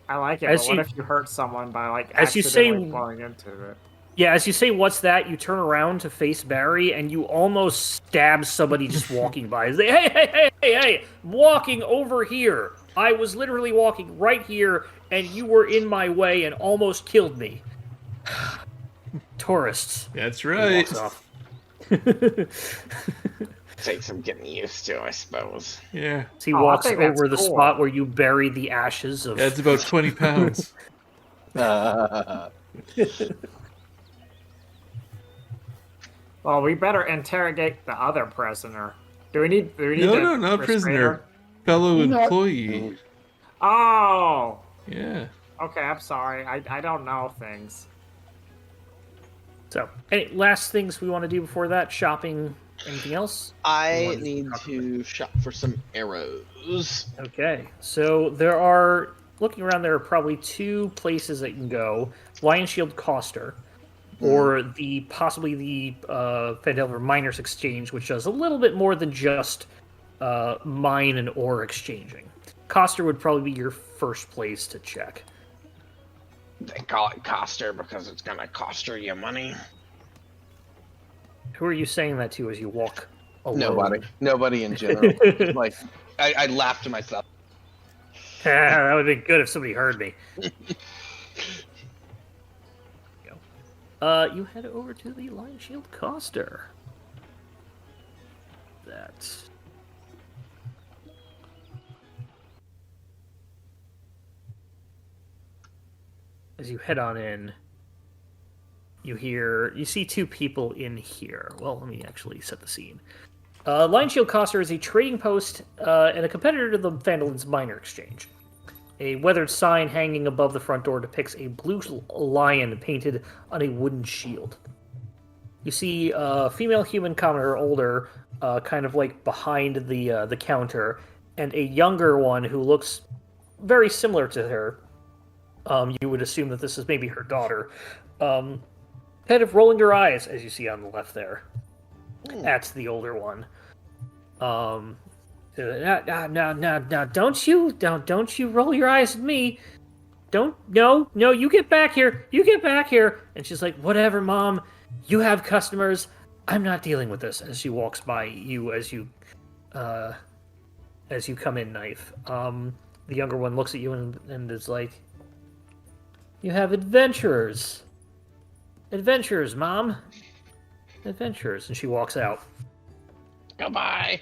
I like it, As but what you- if you hurt someone by like as you say- accidentally falling into it? Yeah, as you say, what's that? You turn around to face Barry, and you almost stab somebody just walking by. Say, hey, walking over here. I was literally walking right here, and you were in my way and almost killed me. Tourists. That's He right. walks off. Takes some getting used to, I suppose. Yeah. He Oh, I walks think that's over the cool. spot where you bury the ashes of. That's about 20 pounds. Well, we better interrogate the other prisoner. Do we need No, to not restrain prisoner. her? Fellow Not- employee. Oh, Yeah. okay. I'm sorry. I don't know things. So, any last things we want to do before that? Shopping? Anything else? I need to shop for some arrows. Okay, so there are, looking around, there are probably 2 places that you can go. Lion Shield Coster, or possibly the Phandalin Miners Exchange, which does a little bit more than just mine and ore exchanging. Coster would probably be your first place to check. They call it coster because it's gonna cost her you money. Who are you saying that to as you walk alone? Nobody in general. Like, I laughed to myself. That would be good if somebody heard me. You head over to the Lion Shield Coster. that. As you head on in, you see two people in here. Well, let me actually set the scene. Lion Shield Coster is a trading post and a competitor to the Phandalin's Minor Exchange. A weathered sign hanging above the front door depicts a blue lion painted on a wooden shield. You see a female human commoner, older, kind of like behind the counter, and a younger one who looks very similar to her. You would assume that this is maybe her daughter. Kind of rolling her eyes, as you see on the left there. That's the older one. Now, don't you roll your eyes at me. No, you get back here. You get back here. And she's like, whatever, Mom. You have customers. I'm not dealing with this. As she walks by you, as you come in, Knyf. The younger one looks at you and is like, you have adventurers. Adventurers, Mom. Adventurers. And she walks out. Goodbye.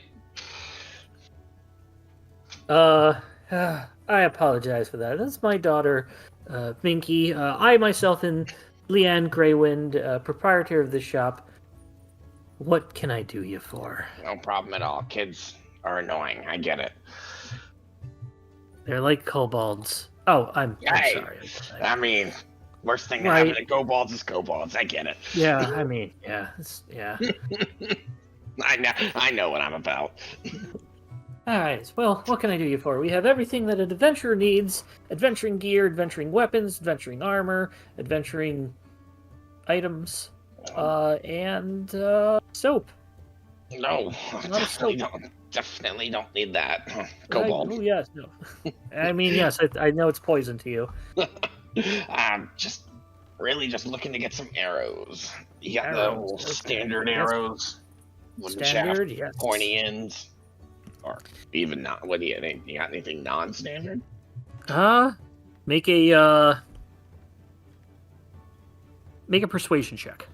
I apologize for that. That's my daughter, Minky. I myself am Leanne Greywind, proprietor of this shop. What can I do you for? No problem at all. Kids are annoying. I get it. They're like kobolds. Oh, I'm Hey, sorry. I mean, worst thing Right. that happened to kobolds is kobolds. I get it. Yeah, I mean, yeah. I know what I'm about. Alright, well, what can I do you for? We have everything that an adventurer needs. Adventuring gear, adventuring weapons, adventuring armor, adventuring items, and soap. No, definitely don't need that. Kobold. Oh, yes, no. I mean, yes, I know it's poison to you. I'm just looking to get some arrows. You got Arrows, the okay. standard Yes. arrows, wooden Standard, shaft, yes. pointy ends, or even not. What do you think? You got anything non-standard? Make a persuasion check.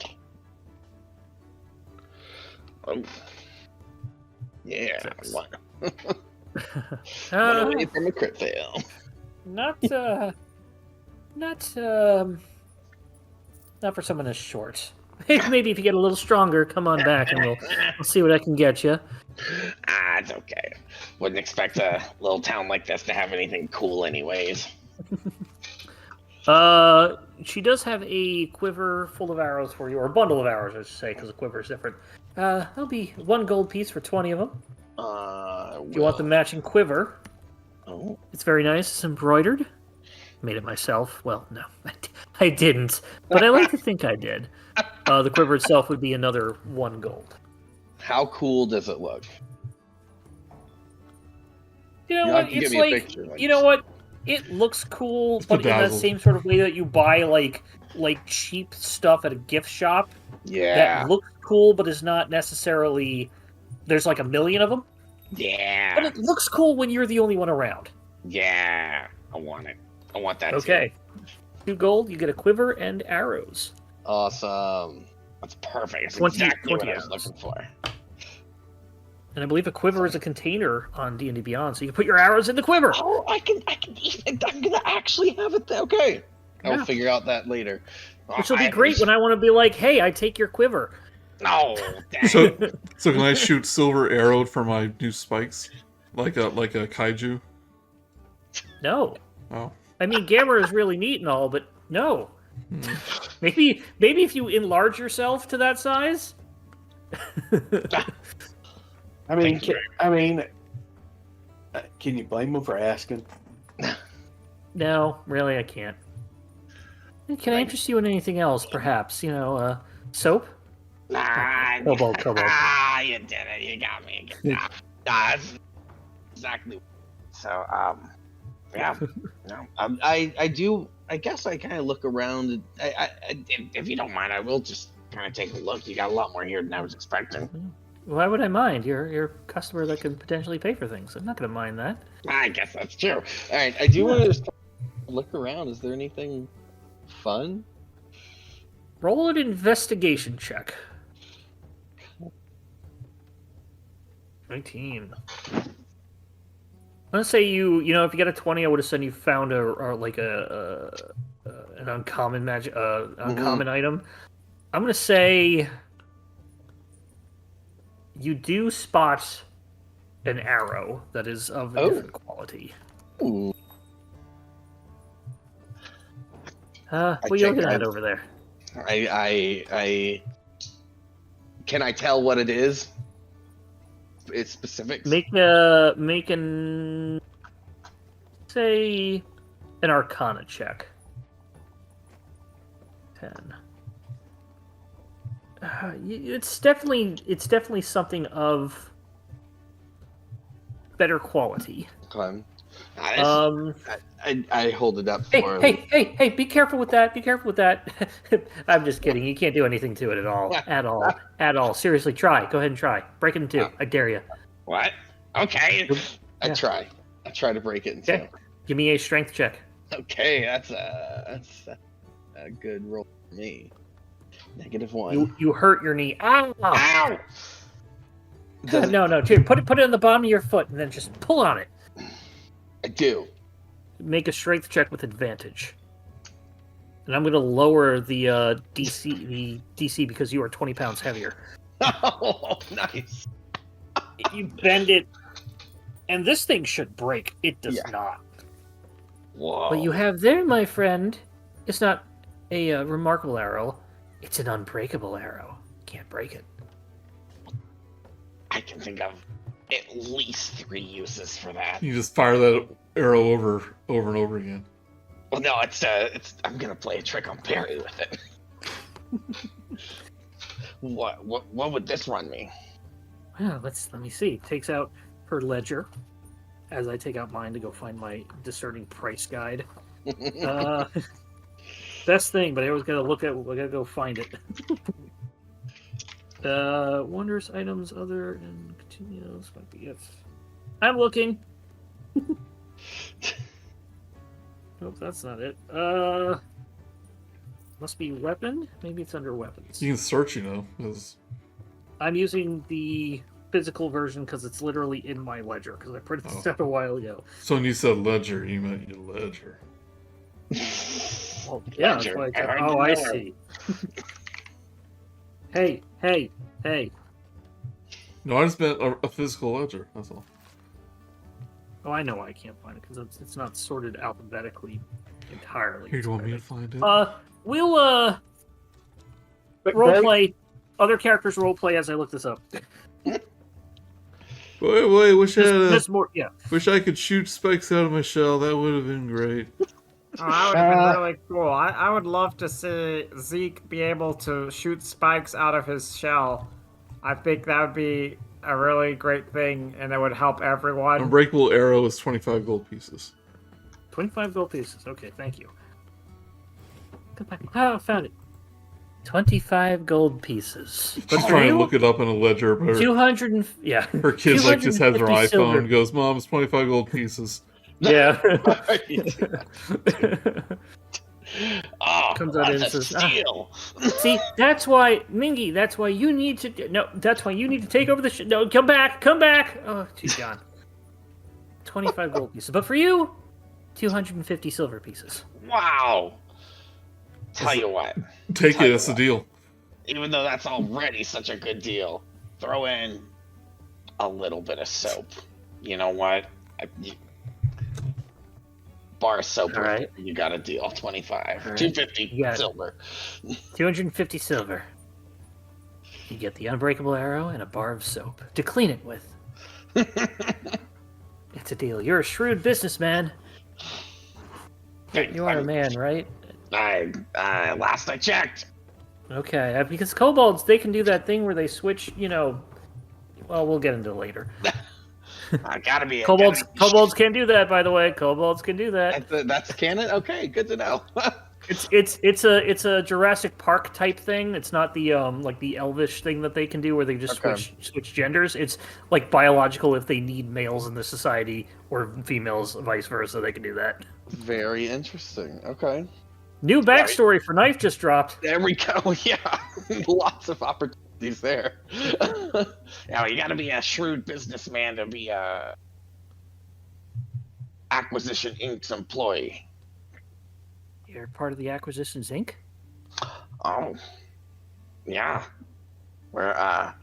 Oh. Yeah. Six. What? Uh, Away from a crit fail. not for someone as short. Maybe if you get a little stronger, come on back and we'll see what I can get you. It's okay. Wouldn't expect a little town like this to have anything cool, anyways. She does have a quiver full of arrows for you, or a bundle of arrows, I should say, because a quiver is different. That'll be 1 gold piece for 20 of them. If you want the matching quiver, Oh, it's very nice. It's embroidered. Made it myself. Well, no, I didn't, but I like to think I did. The quiver itself would be another 1 gold. How cool does it look? You know You'll what? have to give It's me a like, picture, like- you know what? It looks cool, It's but in that bedazzled. same sort of way that you buy like cheap stuff at a gift shop yeah. that looks cool, but is not necessarily. There's like a million of them, but Yeah. it looks cool when you're the only one around. Yeah. I want it. I want that Okay, 2 gold, you get a quiver and arrows. Awesome. too. That's perfect. That's 20 exactly what 20 I was arrows. looking for. And I believe a quiver is a container on D&D Beyond, so you can put your arrows in the quiver. Oh, I'm gonna actually have it there. Okay. Yeah. I'll figure out that later. Which will be great when I want to be like, hey, I take your quiver. No, dang. So can I shoot silver arrowed for my new spikes, like a kaiju? No. Oh, I mean, Gamma is really neat and all, but no. Maybe if you enlarge yourself to that size. I mean, Thank you. Can you blame him for asking? No, really, I can't. Can I interest you in anything else, perhaps? Soap? Kobold. You did it. You got me. That's exactly. So, yeah. No. I do. I guess I kind of look around. And If you don't mind, I will just kind of take a look. You got a lot more here than I was expecting. Why would I mind? You're a customer that can potentially pay for things. I'm not going to mind that. I guess that's true. All right. I do want to just look around. Is there anything fun? Roll an investigation check. 19. I'm gonna say if you got a 20, I would have said you found an uncommon magic, uncommon item. I'm gonna say you do spot an arrow that is of a different quality. Ooh. What are you looking at over there? I can I tell what it is? It's specifics. Say an Arcana check. 10. It's definitely something of better quality. Okay. I hold it up for. Hey! Be careful with that. Be careful with that. I'm just kidding. You can't do anything to it at all. At all. Seriously, try. Go ahead and try. Break it in two. I dare you. What? Okay. I try to break it in two. Okay. Give me a strength check. Okay, that's a good roll for me. -1. You hurt your knee. Ow! Ow! No. Dude, put it on the bottom of your foot and then just pull on it. I do. Make a strength check with advantage. And I'm going to lower the DC because you are 20 pounds heavier. Oh, nice. You bend it, and this thing should break. It does not. Whoa. What you have there, my friend, it's not a remarkable arrow. It's an unbreakable arrow. Can't break it. I can think of at least 3 uses for that. You just fire that arrow over and over again. Well, no, it's I'm gonna play a trick on Barry with it. What would this run me? Well, let me see. Takes out her ledger as I take out mine to go find my discerning price guide. Best thing, but I always gotta go find it. Wondrous items other and continuous might be it. I'm looking. Nope, that's not it. Must be weapon. Maybe it's under weapons. You can search, 'cause I'm using the physical version because it's literally in my ledger because I printed this out a while ago. So when you said ledger, you meant your ledger. Well, yeah, that's why I see. Hey. No, I just meant a physical ledger. That's all. Oh, I know why I can't find it because it's not sorted alphabetically entirely. Here, do you want me to find it? We'll roleplay. Other characters roleplay as I look this up. Wait, wish I could shoot spikes out of my shell. That would have been great. Oh, that would have been really cool. I would love to see Zeke be able to shoot spikes out of his shell. I think that would be a really great thing, and it would help everyone. Unbreakable arrow is 25 gold pieces. 25 gold pieces. Okay, thank you. Oh, found it. 25 gold pieces. She's trying to look it up in a ledger, but 200 her kid just has her iPhone silver. and goes, "Mom, it's 25 gold pieces." Yeah. Oh, Comes out and that's a says, steal. See, that's why, Mingy, that's why you need to take over the no, come back. Oh, she's gone. 25 gold pieces. But for you, 250 silver pieces. Wow. Tell you what. Take it, that's the deal. Even though that's already such a good deal, throw in a little bit of soap. You know what? Bar of soap. All right. You got a deal. 25. Right. 250 silver. 250 silver. You get the unbreakable arrow and a bar of soap to clean it with. It's a deal. You're a shrewd businessman. You are a man, right? Last I checked. Okay, because kobolds, they can do that thing where they switch, well, we'll get into it later. I gotta be. Kobolds can do that, by the way. Kobolds can do that. That's canon? Okay, good to know. It's a Jurassic Park type thing. It's not the like the elvish thing that they can do where they just switch genders. It's like biological if they need males in the society or females, vice versa, they can do that. Very interesting. Okay. New backstory for Knyf just dropped. There we go. Yeah. Lots of opportunity. He's there. Now, you gotta be a shrewd businessman to be a Acquisition Inc.'s employee. You're part of the Acquisitions Inc.? Oh, yeah. We're,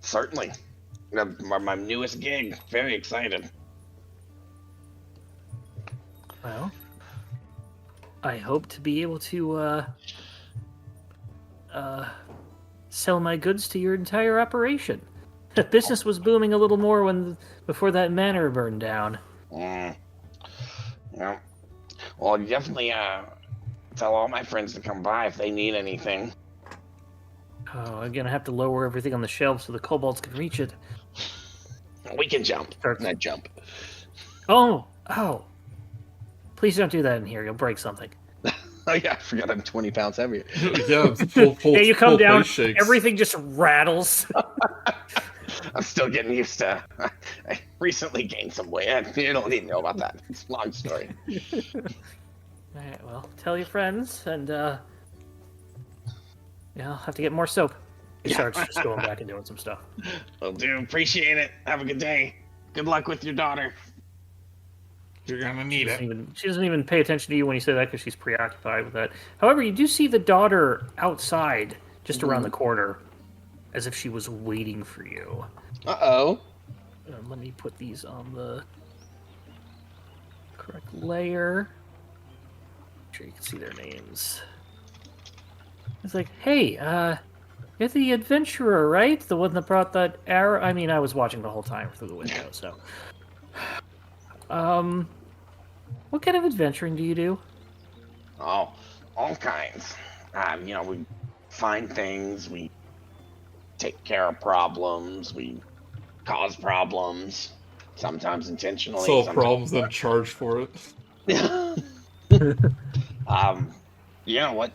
certainly. My newest gig. Very excited. Well, I hope to be able to, sell my goods to your entire operation. Business was booming a little more before that manor burned down. Yeah. Well, definitely, tell all my friends to come by if they need anything. Oh, I'm gonna have to lower everything on the shelves so the kobolds can reach it. We can jump. Not jump. Oh! Please don't do that in here. You'll break something. Oh yeah, I forgot I'm 20 pounds heavier. Yeah, it's full. Yeah, you come down, face shakes. everything just rattles. I'm still getting used to. I recently gained some weight. You don't need to know about that. It's a long story. Alright, well, tell your friends, and, yeah, I'll have to get more soap. He starts just going back and doing some stuff. Will do. Appreciate it. Have a good day. Good luck with your daughter. You're gonna need it. She doesn't even pay attention to you when you say that because she's preoccupied with that. However, you do see the daughter outside, just around the corner, as if she was waiting for you. Uh-oh. Let me put these on the correct layer. Make sure you can see their names. It's like, hey, you're the adventurer, right? The one that brought that arrow. I mean, I was watching the whole time through the window, so. What kind of adventuring do you do? Oh, all kinds. We find things, we take care of problems, we cause problems, sometimes intentionally. Solve sometimes problems, then charge for it. What?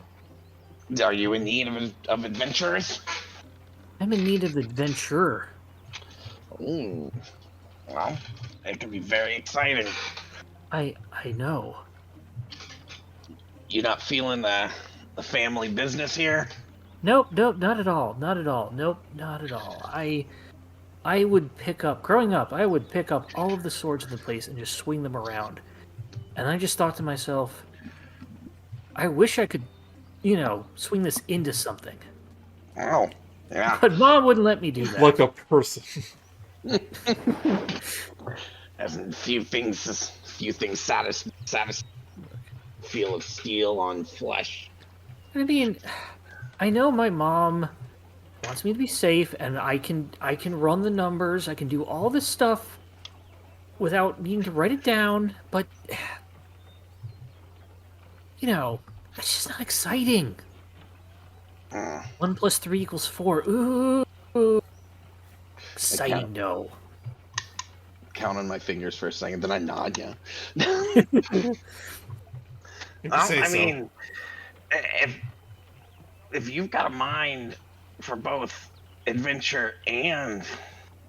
Are you in need of adventurers? I'm in need of adventure. Ooh. Well, it can be very exciting. I know. You not feeling the family business here? Nope, not at all. Not at all. Nope, not at all. I would pick up, growing up, I would pick up all of the swords in the place and just swing them around. And I just thought to myself, I wish I could, swing this into something. Oh, yeah. But Mom wouldn't let me do that. Like a person. As in few things satisfy feel of steel on flesh. I mean, I know my mom wants me to be safe, and I can run the numbers. I can do all this stuff without needing to write it down. But it's just not exciting. 1 + 3 = 4. Ooh, exciting, no. Count on my fingers for a second, then I nod, yeah. I mean, if you've got a mind for both adventure and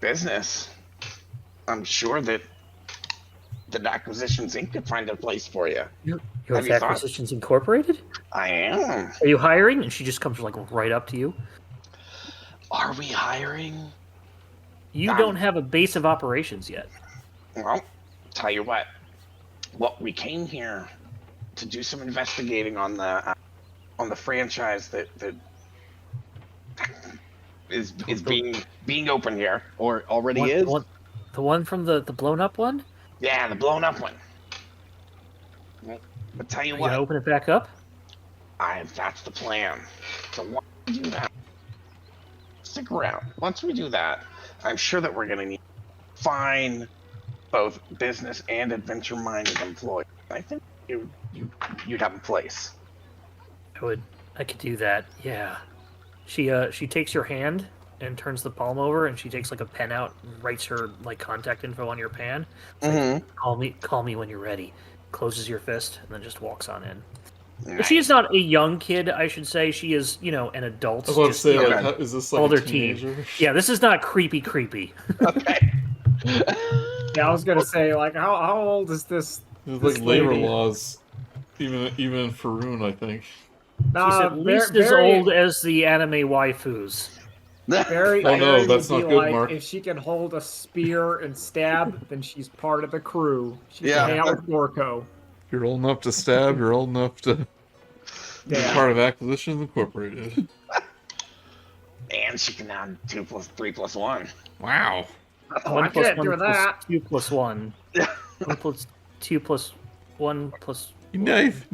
business, I'm sure that Acquisitions Inc. could find a place for you. You're Have with you thought- Acquisitions Incorporated? I am. Are you hiring? And she just comes right up to you. Are we hiring? You don't have a base of operations yet. Well, tell you what. We came here to do some investigating on the franchise that is being open here. Or already is? The one from the blown up one? Yeah, the blown up one. But tell you You what, gonna open it back up? that's the plan. So once we do that, stick around. Once we do that, I'm sure that we're gonna need to find both business and adventure-minded employees. I think you'd have a place. I could do that. Yeah. She takes your hand and turns the palm over, and she takes a pen out and writes her contact info on your pan. It's call me when you're ready. Closes your fist and then just walks on in. Nice. She is not a young kid, I should say. She is, an adult. I was about to say, okay. is this older a teenager? Yeah, this is not creepy. Okay. Yeah, I was gonna say, how old is this? It's This labor lady. laws, even in Faroon, I think. She's at least as old as the anime waifus. Barry, Oh, no, Barry that's would not be good, like, Mark. if she can hold a spear and stab, then she's part of the crew. She can Yeah. hang out with Gorko. You're old enough to stab. You're old enough to be Yeah. part of Acquisitions Incorporated. And she can now 2 + 3 + 1. Wow. Oh, One I plus can't one do plus that. 2 plus 1. 1 plus 2 plus 1 plus... Knife,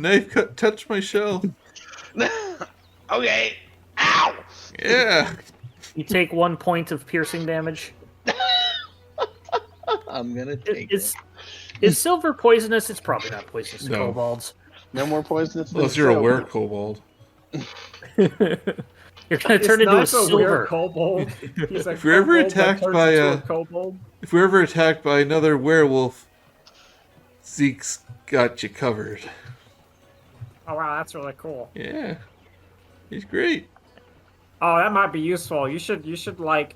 touch my shell. Okay. Ow! Yeah. You take 1 point of piercing damage. I'm gonna take Is silver poisonous? It's probably not poisonous to No. kobolds. no more poisonous. than Unless you're a soap. were-kobold. You're gonna turn into a It's not silver. kobold. He's a If you're ever kobold that attacked turns by into a- kobold. If we're ever attacked by another werewolf, Zeke's got you covered. Oh wow, that's really cool. Yeah. He's great. Oh, that might be useful. You should like.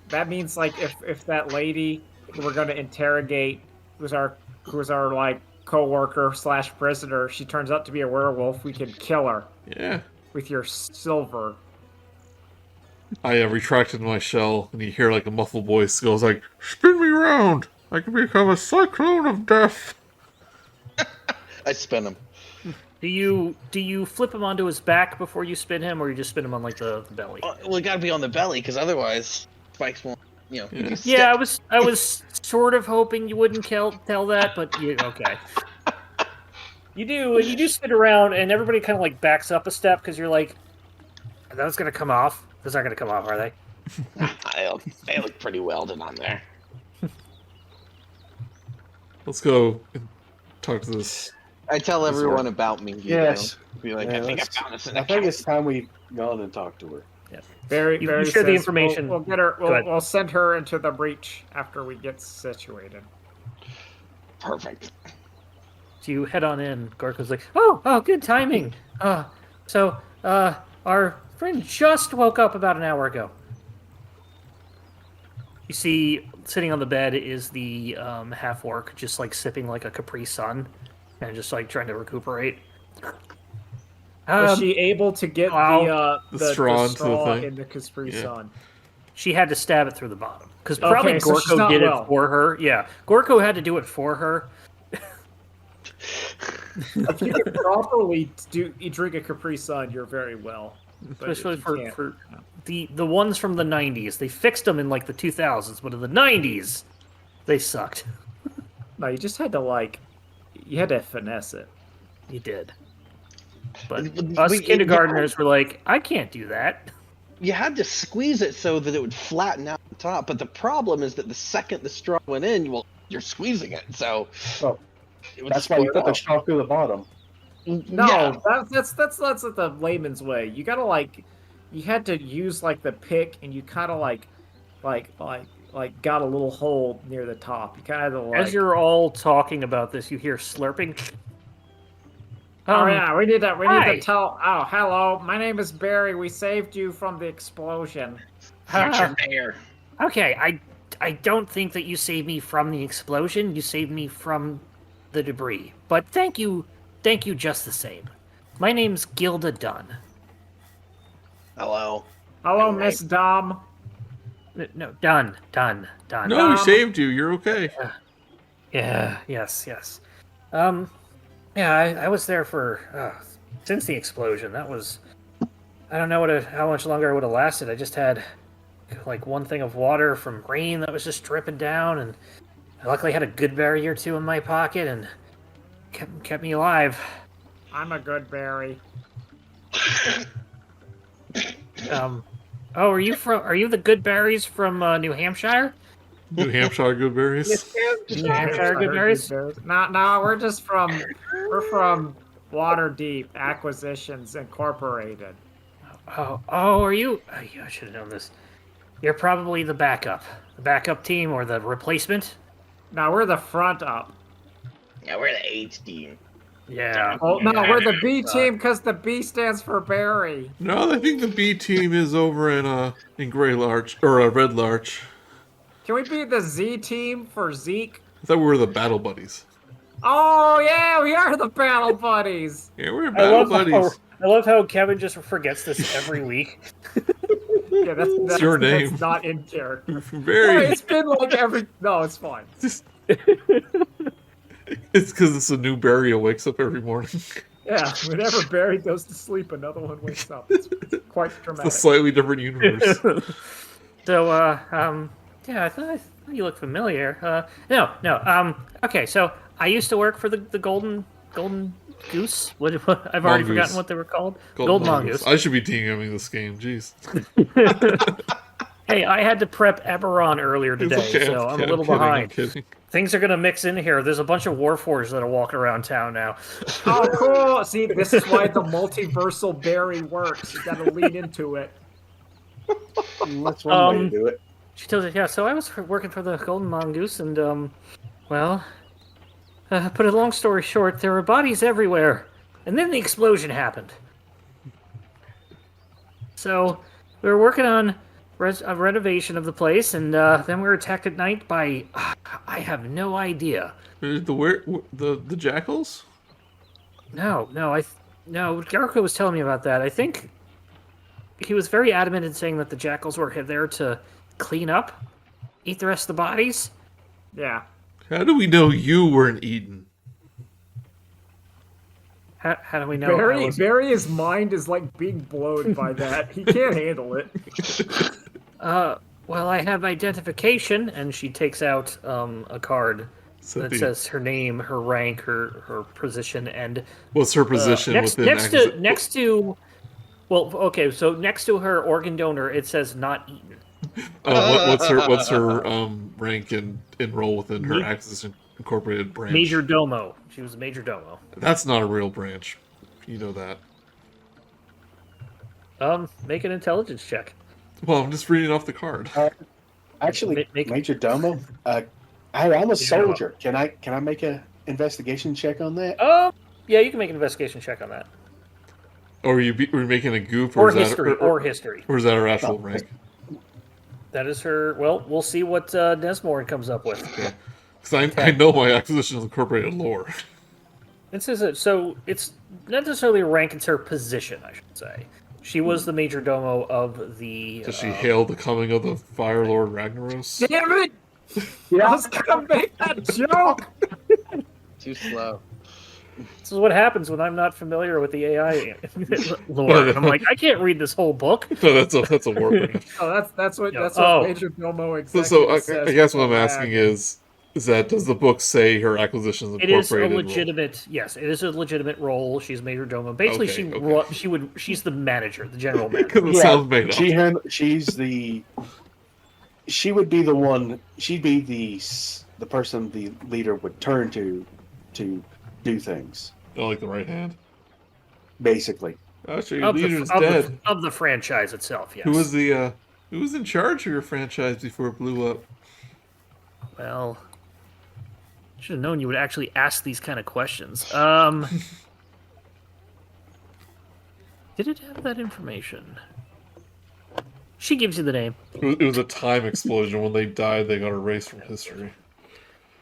That means like if that lady who we're gonna interrogate, who's our like co-worker / prisoner, she turns out to be a werewolf, we can kill her Yeah. with your silver. I retracted my shell, and you hear like a muffled voice goes like, "Spin me round! I can become a cyclone of death." I spin him. Do you flip him onto his back before you spin him, or you just spin him on like the belly? Well, it gotta be on the belly, because otherwise spikes won't. You know. if you step- Yeah, I was sort of hoping you wouldn't tell that, but okay. You do spin around, and everybody kind of like backs up a step because you're like, "Are those gonna come off? Those aren't gonna come off, are they?" They look pretty welded on there. Let's go and talk to this. I tell everyone about me. You Yes. know? Be like, Yeah, I think I let's- found this in I a think it's time we go on and talk to her. Very, You very. share the says, information. We'll get her. Go ahead. We'll send her into the breach after we get situated. perfect. So you head on in. Gorko's like, oh, good timing. So our friend just woke up about an hour ago. You see, sitting on the bed is the half-orc, just like sipping like a Capri Sun, and just like trying to recuperate. Was she able to get wow. the straw into the straw thing? in the Capri Yeah. Sun? She had to stab it through the bottom because probably Okay, so she's Gorko not did well. it for her. Yeah, Gorko had to do it for her. If you can properly drink a Capri Sun, you're very well. But if Especially you for can't- the ones from the 90s. They fixed them in like the 2000s, but in the 90s, they sucked. No, you just had to you had to finesse it. You did. But But- us but- kindergartners were like, I can't do that. You had to squeeze it so that it would flatten out the top. But the problem is that the second the straw went in, you're squeezing it. So Oh, it would That's why you squirt put the out. straw through the bottom. No, Yeah. that's the layman's way. You gotta you had to use the pick, and you kind of like got a little hole near the top. You kind of As you're all talking about this, you hear slurping. Oh yeah, we need hi. to tell. Oh, hello. My name is Barry. We saved you from the explosion. Future mayor. Okay, I don't think that you saved me from the explosion. You saved me from the debris. But thank you just the same. My name's Gilda Dunn. Hello. Hello, Miss Dom. No, Dunn. No, we saved you. You're okay. Yeah, yes. Yeah, I was there for since the explosion. That was, I don't know how much longer I would have lasted. I just had one thing of water from rain that was just dripping down, and I luckily had a good berry or two in my pocket, and kept me alive. I'm a good Barry. Are you the good berries from New Hampshire? New Hampshire good berries. New Hampshire good berries? No, we're from Waterdeep Acquisitions Incorporated. Oh, are you? I should have known this. You're probably the backup team or the replacement. No, we're the front up. Yeah, we're the H team. Yeah. Oh no, we're the B team because the B stands for Barry. No, I think the B team is over in Grey Larch or Red Larch. Can we be the Z team for Zeke? I thought we were the battle buddies. Oh yeah, we are the battle buddies. Yeah, we're battle buddies. I love how Kevin just forgets this every week. Yeah, that's your name. That's not in character. No, Very. it's been like every. No, it's fine. It's because it's a new Barry who wakes up every morning. Yeah, whenever Barry goes to sleep, another one wakes up. It's quite It's a dramatic. slightly different universe. So, yeah, I thought you looked familiar. No. Okay, so I used to work for the Golden Goose. What I've already Mongoose. forgotten what they were called. Golden Gold Mongoose. I should be DMing this game. Jeez. Hey, I had to prep Eberron earlier It's today, okay, so I'm a kidding, little I'm behind. kidding. Things are gonna mix in here. There's a bunch of Warforged that are walking around town now. Oh, cool. See, this is why the multiversal Barry works. You gotta lean into it. That's one way to do it. She tells us, yeah, so I was working for the Golden Mongoose, and, well, put a long story short, there were bodies everywhere. And then the explosion happened. So, we were working on a renovation of the place, and then we were attacked at night by... I have no idea. The jackals? No, Garko was telling me about that. I think he was very adamant in saying that the jackals were there to clean up, eat the rest of the bodies. Yeah. How do we know you weren't eaten? How do we know? Barry's mind is like being blown by that. He can't handle it. Well, I have identification, and she takes out a card that says her name, her rank, her position, and What's her position next to well, okay, so next to her organ donor, it says not eaten. What's her rank and role within her Axis Incorporated branch? Major Domo. She was a Major Domo. That's not a real branch. You know that. Make an intelligence check. Well, I'm just reading off the card. Actually, Make- Major Domo, I'm a soldier. Can I make a investigation check on that? Yeah, you can make an investigation check on that. Or are you making a goof? Or is that history. Or history. Or is that her actual rank? That is her. Well, we'll see what Nesmorn comes up with. Because I know my Acquisitions Incorporated lore. This is it. So it's not necessarily a rank; it's her position, I should say. She was the major domo of the. Does she hail the coming of the Fire Lord Ragnaros? Damn it! I was gonna make that joke! Too slow. This is what happens when I'm not familiar with the AI lore. I'm like, I can't read this whole book. No, that's a war branch. Oh, that's what Oh. Major Domo So exactly says. I guess what I'm asking is that does the book say her Acquisitions It is a Incorporated role? legitimate. Yes, it is a legitimate role. She's major domo. Basically, Okay. she's the manager, the general manager. Because it sounds made up. She would be the one. She'd be the person the leader would turn to do things. Oh, like the right hand? Basically, Actually, your leader's dead. Of the franchise itself, yes. Who was in charge of your franchise before it blew up? Well, should have known you would actually ask these kind of questions. Did it have that information? She gives you the name. It was a time explosion. When they died, they got erased from history.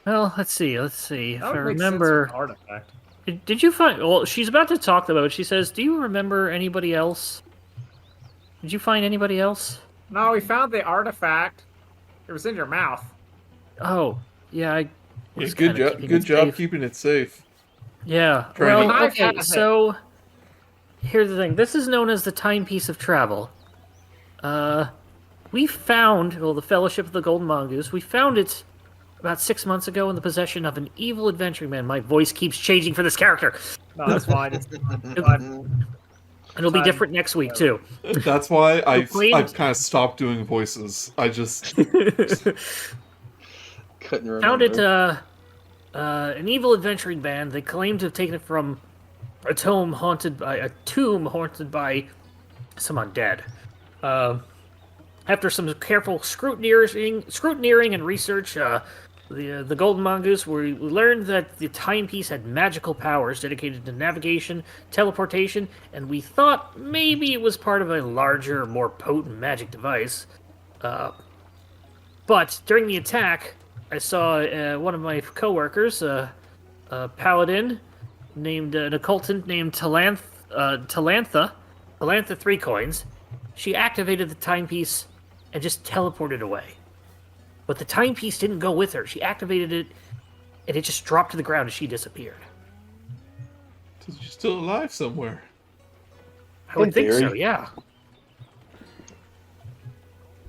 Well, let's see. If That I would make sense remember. with an artifact. Did you find... Well, she's about to talk about it. She says, do you remember anybody else? Did you find anybody else? No, we found the artifact. It was in your mouth. Oh, yeah, I was Good kinda job. keeping Good it job safe. keeping it safe. Yeah. Trying Well, to- okay, so here's the thing. This is known as the timepiece of travel. We found, the Fellowship of the Golden Mongoose, we found it about 6 months ago in the possession of an evil adventuring man. My voice keeps changing for this character. No, that's fine. It's It'll be different next week, too. That's why I've claimed- kind of stopped doing voices. I just Couldn't remember. Found it, an evil adventuring band. They claim to have taken it from a tomb haunted by some undead. After some careful scrutineering and research, the Golden Mongoose, we learned that the timepiece had magical powers dedicated to navigation, teleportation, and we thought maybe it was part of a larger, more potent magic device. But during the attack, I saw one of my coworkers, a paladin, named an occultant named Talantha 3 coins. she activated the timepiece and just teleported away. But the timepiece didn't go with her. She activated it, and it just dropped to the ground as she disappeared. So she's still alive somewhere. I would In think so, theory. yeah.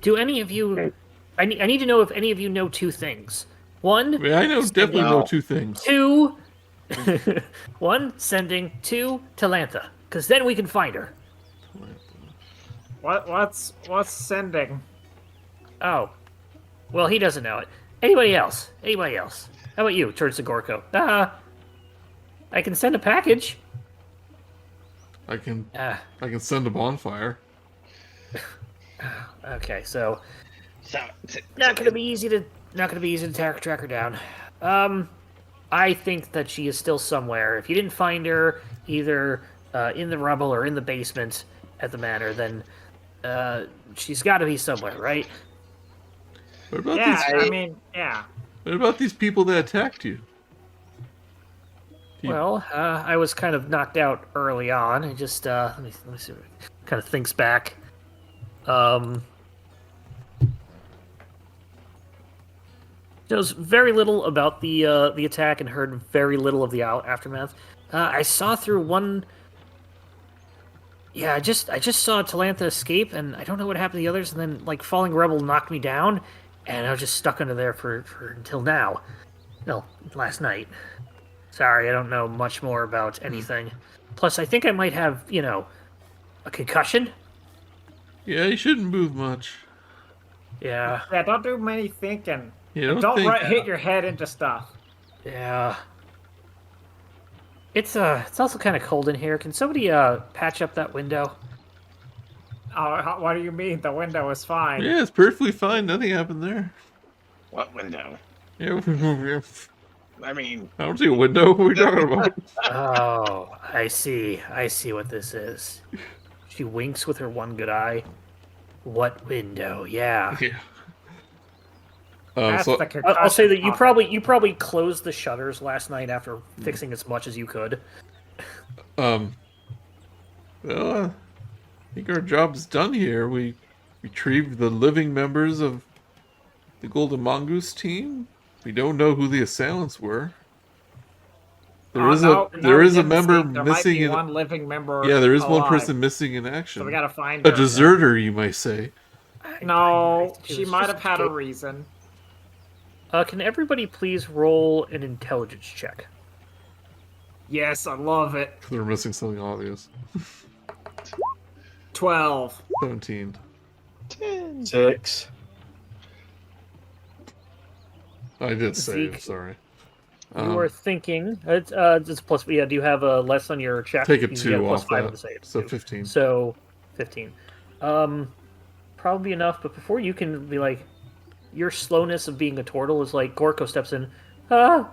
Do any of you... I need to know if any of you know two things. One, I mean, I know definitely know two things. two... One, sending. Two, Talantha. Because then we can find her. What's sending? Oh. Well, he doesn't know it. Anybody else? Anybody else? How about you, turns to Gorko? I can send a package. I can send a bonfire. Okay, so So, not gonna be easy to track her down. I think that she is still somewhere. If you didn't find her either in the rubble or in the basement at the manor, then she's got to be somewhere, right? What about Yeah, these? I mean, yeah. What about these people that attacked you? Well, I was kind of knocked out early on. I just let me see. Kind of thinks back. Knows very little about the attack and heard very little of the aftermath. I saw through one. Yeah, I just saw Talantha escape, and I don't know what happened to the others. And then, like, Falling Rebel knocked me down, and I was just stuck under there for until now. No, last night. Sorry, I don't know much more about anything. Plus, I think I might have, a concussion. Yeah, you shouldn't move much. Yeah, Yeah, don't do many thinking. You Don't think... hit your head into stuff. yeah. It's also kind of cold in here. Can somebody patch up that window? Oh, what do you mean? The window is fine. Yeah, it's perfectly fine. Nothing happened there. what window? Yeah, I mean, I don't see a window. What are we talking about? Oh, I see. I see what this is. She winks with her one good eye. What window? Yeah. Yeah. That's So the I'll say that you concussion probably closed the shutters last night after fixing as much as you could. well, I think our job's done here. We retrieved the living members of the Golden Mongoose team. We don't know who the assailants were. There is a member There missing might be in. one living member. Yeah, there is one alive, person missing in action. So we gotta find A her. deserter, you might say. No, It she was might just have had a escape. reason. Can everybody please roll an intelligence check? Yes, I love it. They're missing something obvious. 12. 17. 6. I did save, Zeke, sorry. You are thinking it's a plus. Yeah, do you have a less on your check? Take a You 2 get a plus off 5 on that. the save. So too. 15. So 15. Probably enough. But before you can be like, your slowness of being a Tortle is like Gorko steps in. What?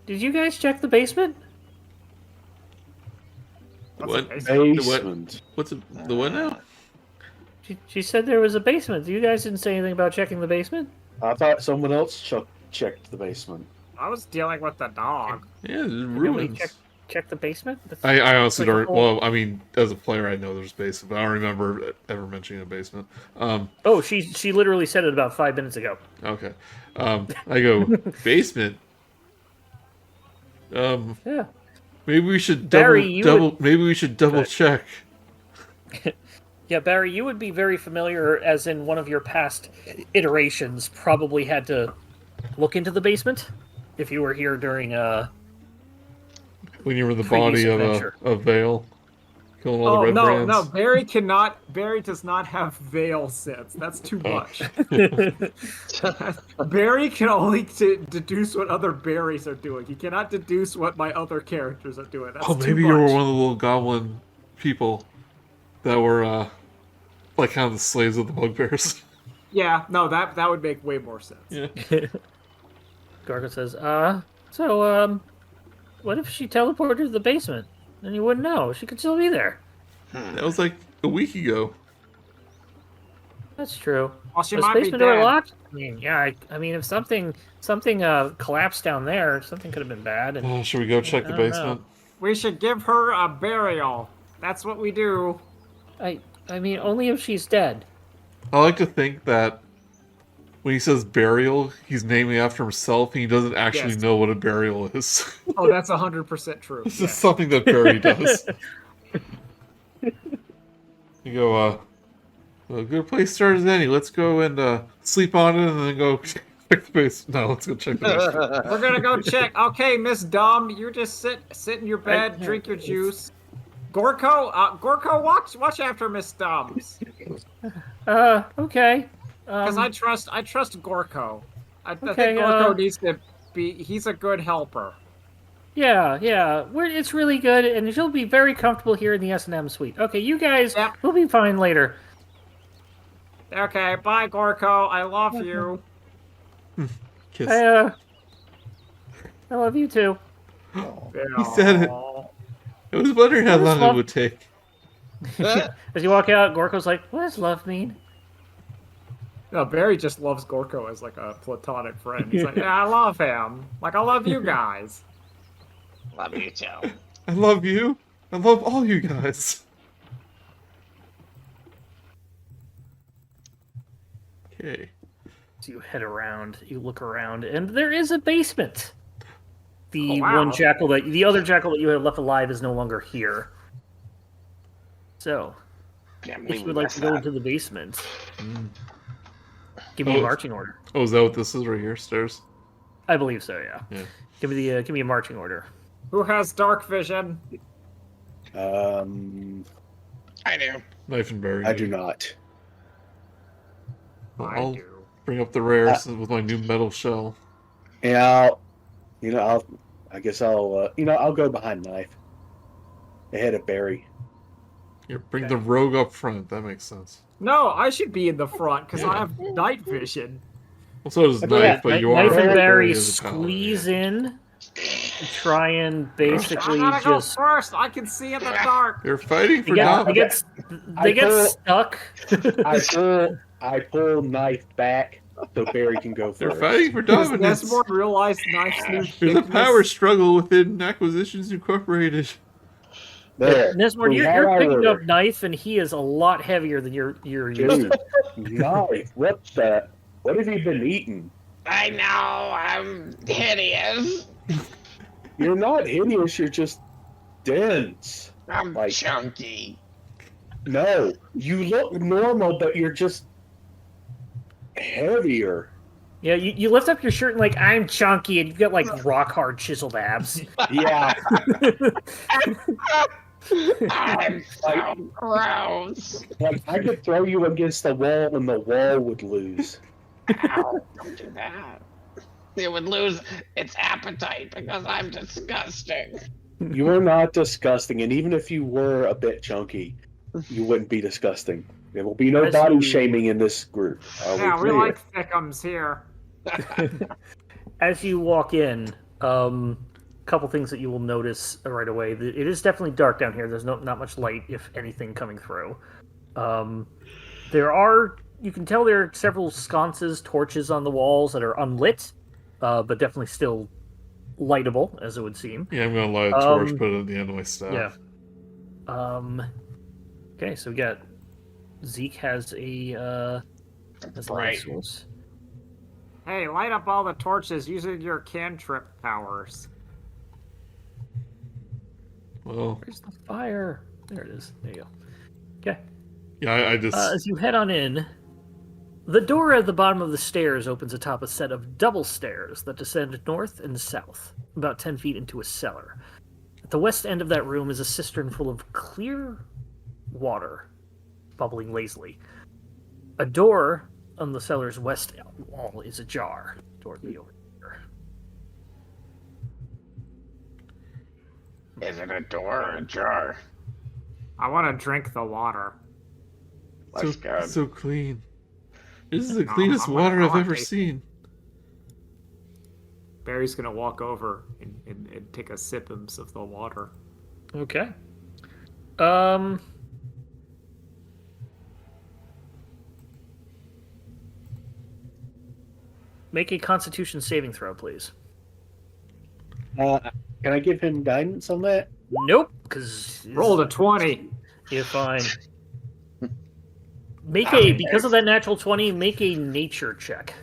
Did you guys check the basement? What? Basement. What's it? The what now? She said there was a basement. You guys didn't say anything about checking the basement? I thought someone else checked the basement. I was dealing with the dog. Yeah, there's Nobody ruins. check the basement? I honestly like a don't. whole- Well, I mean, as a player, I know there's basement, but I don't remember ever mentioning a basement. Oh, she literally said it about 5 minutes ago. Okay. I go basement. Yeah. Maybe we should Barry, you would- Maybe we should double check. Yeah, Barry, you would be very familiar, as in one of your past iterations, probably had to look into the basement if you were here during When you were the Previous body adventure. of Vale, killing all Oh the red no, brands. no, Barry does not have veil sense. That's too much. Barry can only deduce what other berries are doing. He cannot deduce what my other characters are doing. That's Oh, too maybe you were much. one of the little goblin people that were like kind of the slaves of the bugbears. Yeah, no, that would make way more sense. Yeah. Gorgo says, what if she teleported to the basement? Then you wouldn't know. She could still be there. That was like a week ago. That's true. Well, she Was might the be basement door dead. locked? I mean, yeah, I mean, if something collapsed down there, something could have been bad. And Should we go check the I don't basement? We should give her a burial. That's what we do. I mean, only if she's dead. I like to think that when he says burial, he's naming after himself, and he doesn't actually Yes. know what a burial is. Oh, that's 100% true. This is Yes. something that Barry does. You go, a good place to start as any. Let's go and sleep on it, and then go check the base. No, let's go check the base. We're gonna go check. Okay, Miss Dom, you just sit in your bed, drink your juice. Gorko, watch after Miss Doms, Okay. because I trust Gorko. I Okay, think Gorko needs to be. He's a good helper. Yeah. It's really good, and she'll be very comfortable here in the S&M suite. Okay, you guys, Yep. we'll be fine later. Okay, bye, Gorko. I love you. Kiss. I love you too. He said it. I was wondering how What is long it love? would take. As you walk out, Gorko's like, "What does love mean?" No, Barry just loves Gorko as like a platonic friend. He's like, yeah, I love him. Like I love you guys. Love you too. I love you. I love all you guys. Okay. So you head around, you look around, and there is a basement. The Oh, wow. the other jackal that you had left alive is no longer here. So, Can't if believe you we would like missed to go that. into the basement, give me a Oh. marching order. Oh, is that what this is right here? Stairs? I believe so. Yeah. Yeah. Give me a marching order. Who has dark vision? I do. Knife and Barry. I do not. Well, I I'll do. bring up the rares with my new metal shell. And I guess I'll go behind Knife. Ahead of Barry. Here, bring the rogue up front. That makes sense. No, I should be in the front because I have night vision. Well, so does Okay, Knife, but you are Knife and Barry Barry as a paladin, squeeze yeah. in, and try and basically I gotta go just first. I can see in the dark. They're fighting for they dominance. get pull- stuck. I pull Knife back so Barry can go They're first. fighting for Does dominance. Nesmorn realize Knife's new There's a thickness? power struggle within Acquisitions Incorporated. There. Nesmorn, We have you're our picking up order. Knife, and he is a lot heavier than you're used Dude, to. Knife, what have you been eating? I know. I'm hideous. You're not hideous, you're just dense. I'm Like- chunky. No, you look normal, but you're just heavier. Yeah, you lift up your shirt and like I'm chunky, and you've got like rock hard chiseled abs. Yeah, I'm so gross. like I could throw you against the wall and the wall would lose. Ow, don't do that. It would lose its appetite because I'm disgusting. You are not disgusting, and even if you were a bit chunky, you wouldn't be disgusting. There will be no As body you- shaming in this group. Are Yeah, we clear? like thickums here. As you walk in, a couple things that you will notice right away. It is definitely dark down here. There's not much light, if anything, coming through. You can tell there are several sconces, torches on the walls that are unlit, but definitely still lightable, as it would seem. Yeah, I'm gonna light a torch, Um, put it at the end of my staff. Yeah. Okay, so we got Zeke has a light Right. source. Hey, light up all the torches using your cantrip powers. Well, Where's the fire? There it is. There you go. Okay. yeah, I just As you head on in, the door at the bottom of the stairs opens atop a set of double stairs that descend north and south, about 10 feet into a cellar. At the west end of that room is a cistern full of clear water, bubbling lazily. A door on the cellar's west wall is ajar. Door to the over here. Is it a door or a jar? I want to drink the water. Let's go. so clean. This is the No, cleanest I'm water gonna I've ever taste- seen. Barry's gonna walk over and take a sip of the water. Okay. Make a Constitution saving throw, please. Can I give him guidance on that? Nope, because Rolled a 20. you're fine. Because of that natural 20, make a nature check.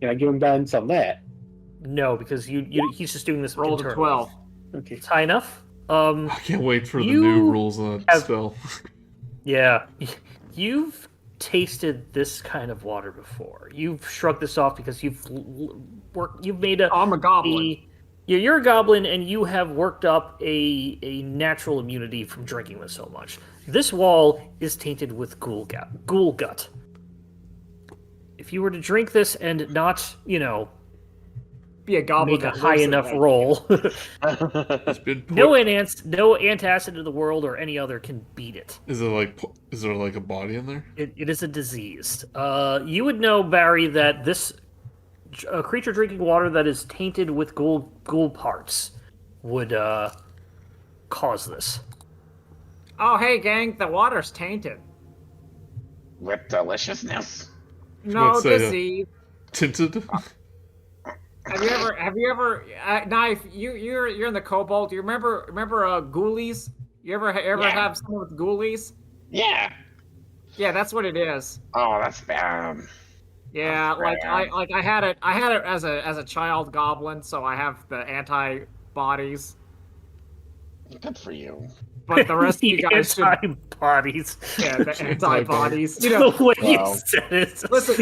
Can I give him guidance on that? No, because he's just doing this Rolled a internally. 12. Okay. It's high enough. I can't wait for the You new rules on that have- spell. Yeah, you've tasted this kind of water before. You've shrugged this off because you've made a. I'm a goblin. You're a goblin, and you have worked up a natural immunity from drinking this so much. This wall is tainted with ghoul gut. If you were to drink this and not, Be a goblin. make a that high lives in enough that. roll, It's been put, no antacid in the world or any other can beat it. is there like a body in there? It is a disease. You would know, Barry, that this creature drinking water that is tainted with ghoul parts would cause this. Oh, hey, gang, the water's tainted. With deliciousness. No Let's say, disease. Tinted? Have you ever, Knyf? You're in the Kobold. Do you remember ghoulies? You ever Yeah. have someone with ghoulies? Yeah. Yeah, that's what it is. Oh, that's bad. Yeah, That's bad. I had it as a child goblin, so I have the antibodies. Good for you. But the rest of you The guys should, antibodies. yeah, the antibodies. You know, The way Wow. you said it. listen,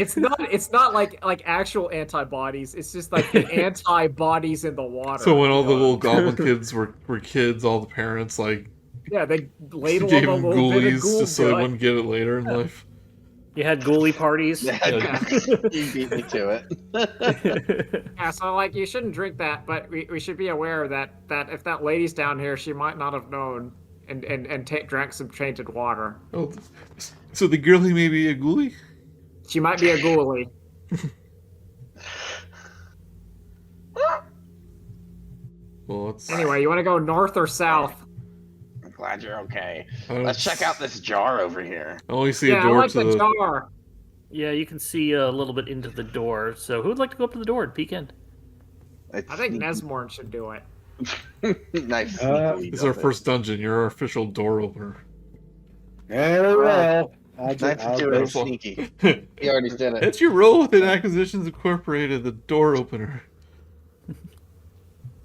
it's not like actual antibodies. It's just like the antibodies in the water. So when all the you know? little goblin kids were kids, all the parents Yeah, they ladle gave them a them little bit of ghoulies ghoul just so they gut. wouldn't get it later in life. You had ghoulie parties. You beat me to it. Yeah, so like you shouldn't drink that, but we should be aware that if that lady's down here, she might not have known and drank some tainted water. Oh, so the girlie may be a ghoulie? She might be a ghoulie. Well, let's. Anyway, you want to go north or south? I'm glad you're okay. I don't- Let's check out this jar over here. I only see Yeah, a I door like to the jar. Yeah, you can see a little bit into the door. So who would like to go up to the door and peek in? I think Nesmorn should do it. Nice. This is our first dungeon. You're our official door opener. Very well. Nice I'll to do it go. sneaky. He already did it. It's your role within Acquisitions Incorporated, the door opener. I'm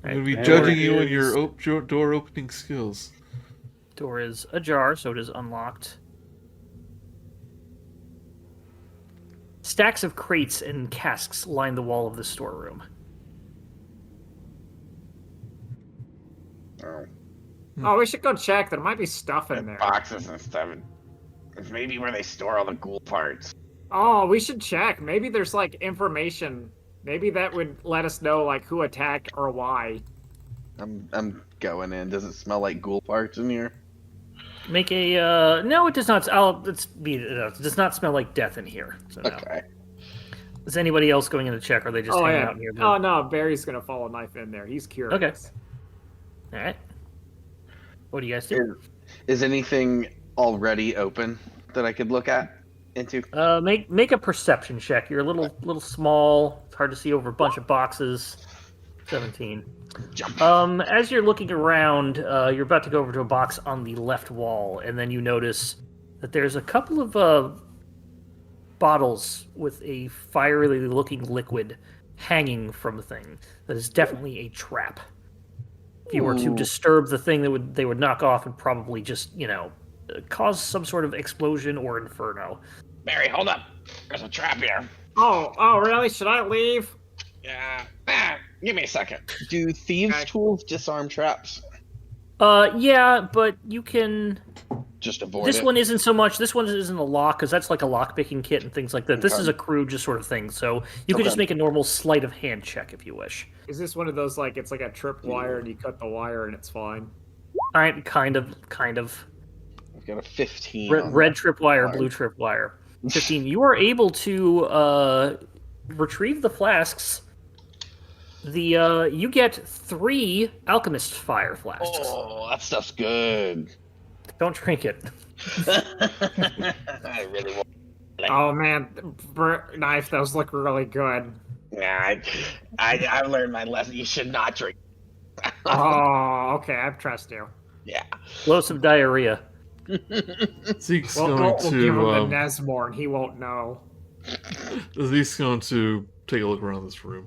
going to be Right, judging door you on is- your door opening skills. Door is ajar, so it is unlocked. Stacks of crates and casks line the wall of the storeroom. Oh, Oh, we should go check. There might be stuff in and there. boxes and stuff. It's maybe where they store all the ghoul parts. Oh, we should check. Maybe there's like information. Maybe that would let us know like who attacked or why. I'm going in. Does it smell like ghoul parts in here? Make a no, it does not. It does not smell like death in here. So no. Okay. Is anybody else going in to check? Or are they just Oh hanging yeah. out near the? Oh no, Barry's gonna follow a knife in there. He's curious. All right. What do you guys do? Is anything already open that I could look at into? Make a perception check. You're a little small. It's hard to see over a bunch of boxes. 17. Jump. As you're looking around, you're about to go over to a box on the left wall, and then you notice that there's a couple of bottles with a fiery looking liquid hanging from the thing. That is definitely a trap. If you were to Ooh. disturb the thing, they would knock off and probably just, cause some sort of explosion or inferno. Barry, hold up. There's a trap here. Oh, really? Should I leave? Yeah. Give me a second. Do thieves' Okay. tools disarm traps? Yeah, but you can. Just avoid This it. one isn't so much. This one isn't a lock because that's like a lock picking kit and things like that. This Okay. is a crude just sort of thing. So you could just Okay. make a normal sleight of hand check if you wish. Is this one of those like it's like a trip wire and you cut the wire and it's fine? Kind of. I've got a 15. on Red that. tripwire, Wire. blue tripwire. 15. You are able to retrieve the flasks. You get 3 alchemist fire flasks. Oh, that stuff's good. Don't drink it. I really want. Oh man, Knyf, those look really good. Yeah, I've learned my lesson. You should not drink. Oh, okay, I trust you. Yeah. Explosive diarrhea. Zeke's We'll going give him the to Nesmorn. He won't know. Zeke's going to take a look around this room.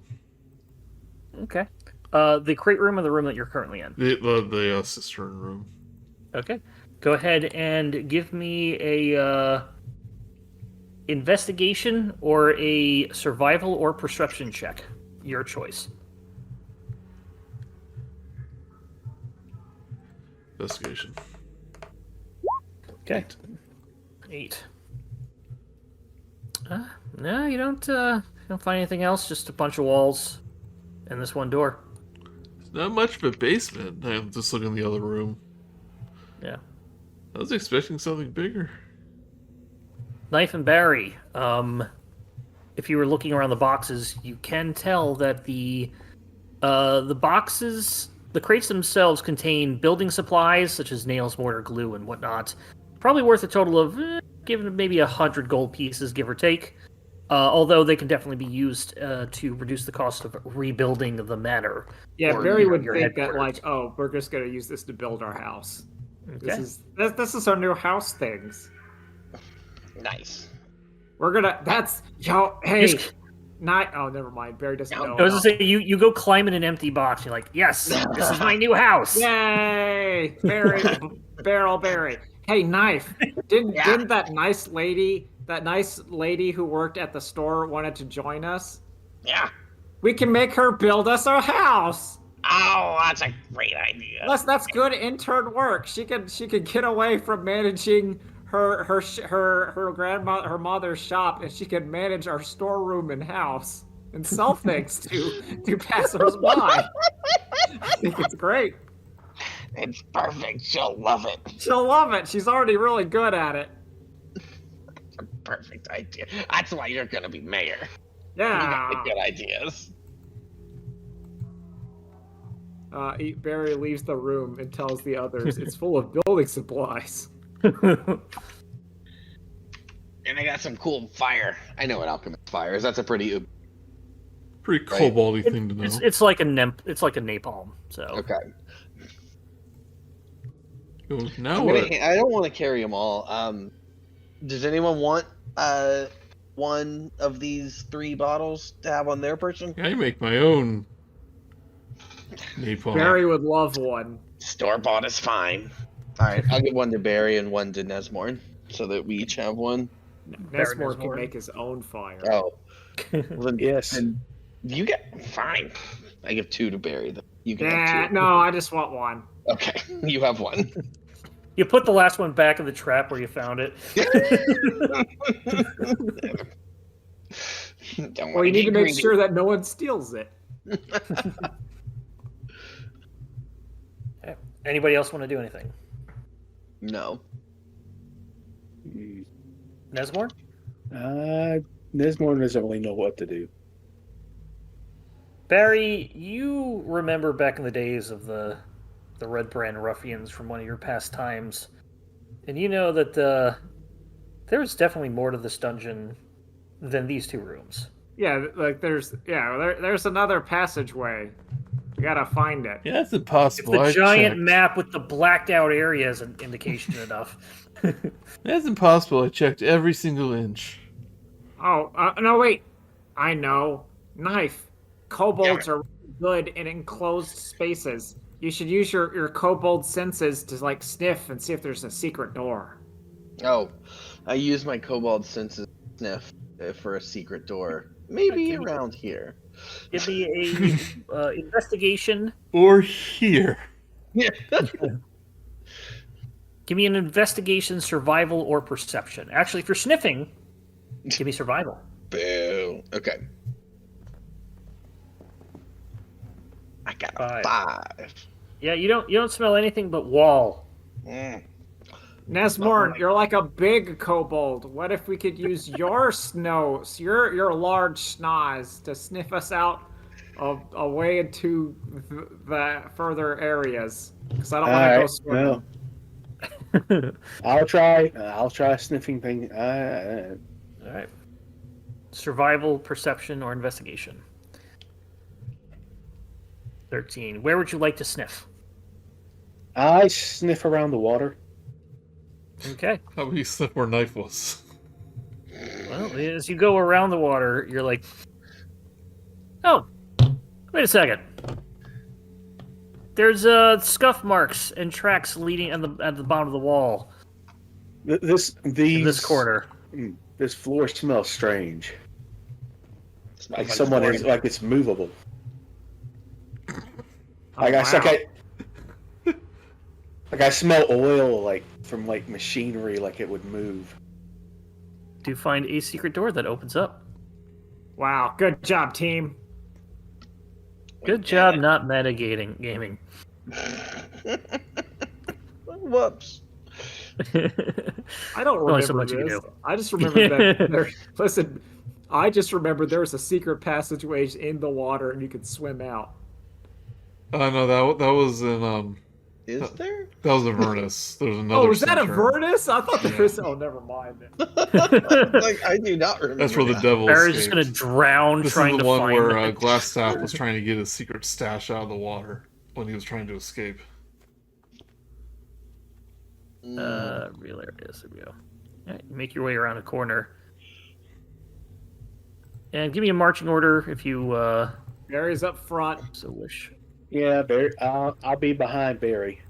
Okay. The crate room or the room that you're currently in? The cistern room. Okay. Go ahead and give me a investigation or a survival or perception check. Your choice. Investigation. Okay. 8. No, you don't find anything else. Just a bunch of walls and this one door. It's not much of a basement. I'm just looking in the other room. Yeah. I was expecting something bigger. Knyf and Barry. If you were looking around the boxes, you can tell that the boxes, the crates themselves contain building supplies such as nails, mortar, glue, and whatnot. Probably worth a total of, given maybe 100 gold pieces, give or take. Although they can definitely be used to reduce the cost of rebuilding the manor. Yeah, Or, Barry you know, would your think that, headquarters. like, oh, we're just gonna use this to build our house. Okay. This is our new house things. Nice. We're gonna. That's yo. Hey, Just- not. Oh, never mind. Barry doesn't know. I was gonna say you go climb in an empty box. You're like, yes, this is my new house. Yay, Barry, Barrel Barry. Hey, Knyf. Didn't that nice lady who worked at the store wanted to join us? Yeah. We can make her build us a house. Oh, that's a great idea. That's good intern work. She could get away from managing her mother's shop, and she can manage our storeroom and house and sell things to passersby. I think it's great. It's perfect. She'll love it. She'll love it. She's already really good at it. It's a perfect idea. That's why you're gonna be mayor. You Yeah. got the good ideas. Barry leaves the room and tells the others it's full of building supplies. And I got some cool fire. I know what alchemist fire is. That's a pretty Pretty Right. koboldy thing to know. It's like a napalm. So okay. Now what? I don't want to carry them all. Does anyone want one of these 3 bottles to have on their person? I make my own napalm. Barry would love one. Store bought is fine. All right, I'll give one to Barry and one to Nesmorn, so that we each have one. Nesmore can Nesmore. make his own fire. Oh, well, then, Yes. then You get fine. I give 2 to Barry. Then you can Yeah, have 2. no, I just want one. Okay, you have one. you put the last one back in the trap where you found it. Don't Well, you need to make greedy. sure that no one steals it. Anybody else want to do anything? No. Nesmorn? Nesmorn doesn't really know what to do. Barry, you remember back in the days of the Red Brand Ruffians from one of your past times, and you know that there's definitely more to this dungeon than these 2 rooms. Yeah, like there's another passageway. We gotta find it. Yeah, that's If impossible. the I giant checked. map with the blacked out area is an indication enough. That's impossible. I checked every single inch. Oh, no, wait. I know. Knyf. Kobolds are good in enclosed spaces. You should use your kobold senses to, like, sniff and see if there's a secret door. Oh, I use my kobold senses to sniff for a secret door. Maybe Okay. around here. Give me a investigation. Or here. Give me an investigation, survival, or perception. Actually, if you're sniffing, give me survival. Boo. Okay. I got a 5. Yeah, you don't smell anything but wall. Mm. Nesmorn, you're like a big kobold. What if we could use your your large schnoz to sniff us out away into the further areas? Because I don't want to go swimming. Well, I'll try a sniffing thing. All right. Survival, perception, or investigation. 13. Where would you like to sniff? I sniff around the water. Okay. How about you sniff where Knyf was? Well, as you go around the water, you're like, oh, wait a second. There's scuff marks and tracks leading at the bottom of the wall in this corner. This floor smells strange. Smells Like someone is, like it's movable. Like I smell oil, like from like machinery, like it would move. Do find a secret door that opens up. Wow, good job, team. Good job not gaming. Whoops. I don't Only remember so much this. you do. I just remember that. Listen, I just remember there was a secret passageway in the water, and you could swim out. No, that was in Is there? that was Avernus. There's another. Oh, is that center. Avernus? I thought there was. Oh, never mind. Then. Like, I do not remember. That's where the that. devil Barry's just escaped. gonna drown This trying is the to one find where it. Glassstaff was trying to get his secret stash out of the water when he was trying to escape. There it is. There we go. All right, make your way around a corner. And give me a marching order if you Barry's up front. so wish. Yeah, Barry. I'll be behind Barry.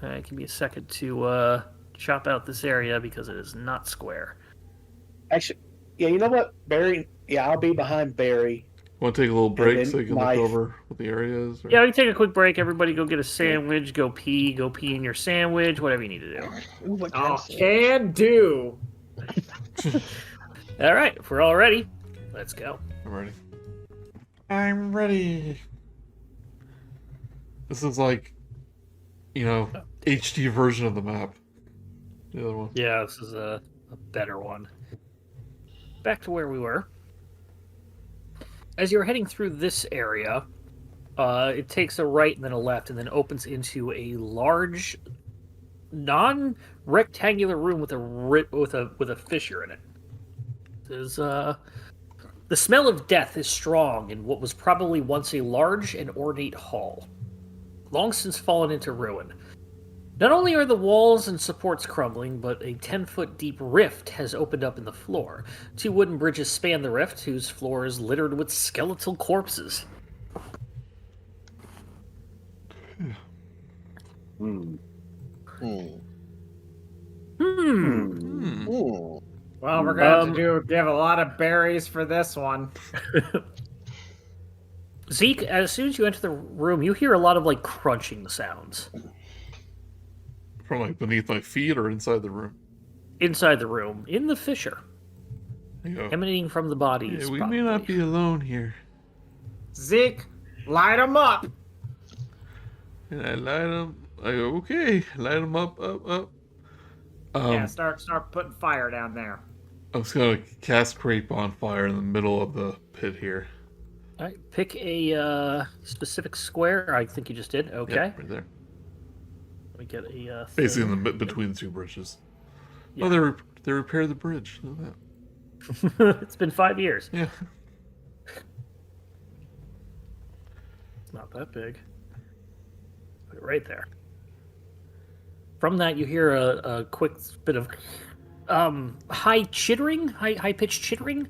All right, give me a second to chop out this area because it is not square. Actually, yeah, you know what, Barry? Yeah, I'll be behind Barry. Want to take a little break then so you can Knyf. look over what the area is? Or... Yeah, we can take a quick break. Everybody go get a sandwich, go pee in your sandwich, whatever you need to do. Ooh, what kind Oh, of sandwich? can do. All right, if we're all ready, let's go. I'm ready. I'm ready. This is like, HD version of the map. The other one. Yeah, this is a better one. Back to where we were. As you're heading through this area, it takes a right and then a left, and then opens into a large, non-rectangular room with a fissure in it. There's the smell of death is strong in what was probably once a large and ornate hall, long since fallen into ruin. Not only are the walls and supports crumbling, but a 10-foot deep rift has opened up in the floor. 2 wooden bridges span the rift, whose floor is littered with skeletal corpses. Hmm. Ooh. Well, we're going to give a lot of berries for this one. Zeke, as soon as you enter the room, you hear a lot of, crunching sounds. From, beneath my feet or inside the room? Inside the room, in the fissure, There you go. emanating from the bodies. Yeah, we probably. may not be alone here. Zeke, light them up. And I light them. I go, okay, light them up. Yeah, start putting fire down there. I'm just gonna cast Create Bonfire in the middle of the pit here. All right, pick a specific square. I think you just did. Okay. Yep, right there. Let me get a. Basically thing. in the between the 2 bridges. Yeah. Oh, they repaired the bridge. Look at that. It's been 5 years. Yeah. It's not that big. Put it right there. From that, you hear a quick bit of high-pitched chittering,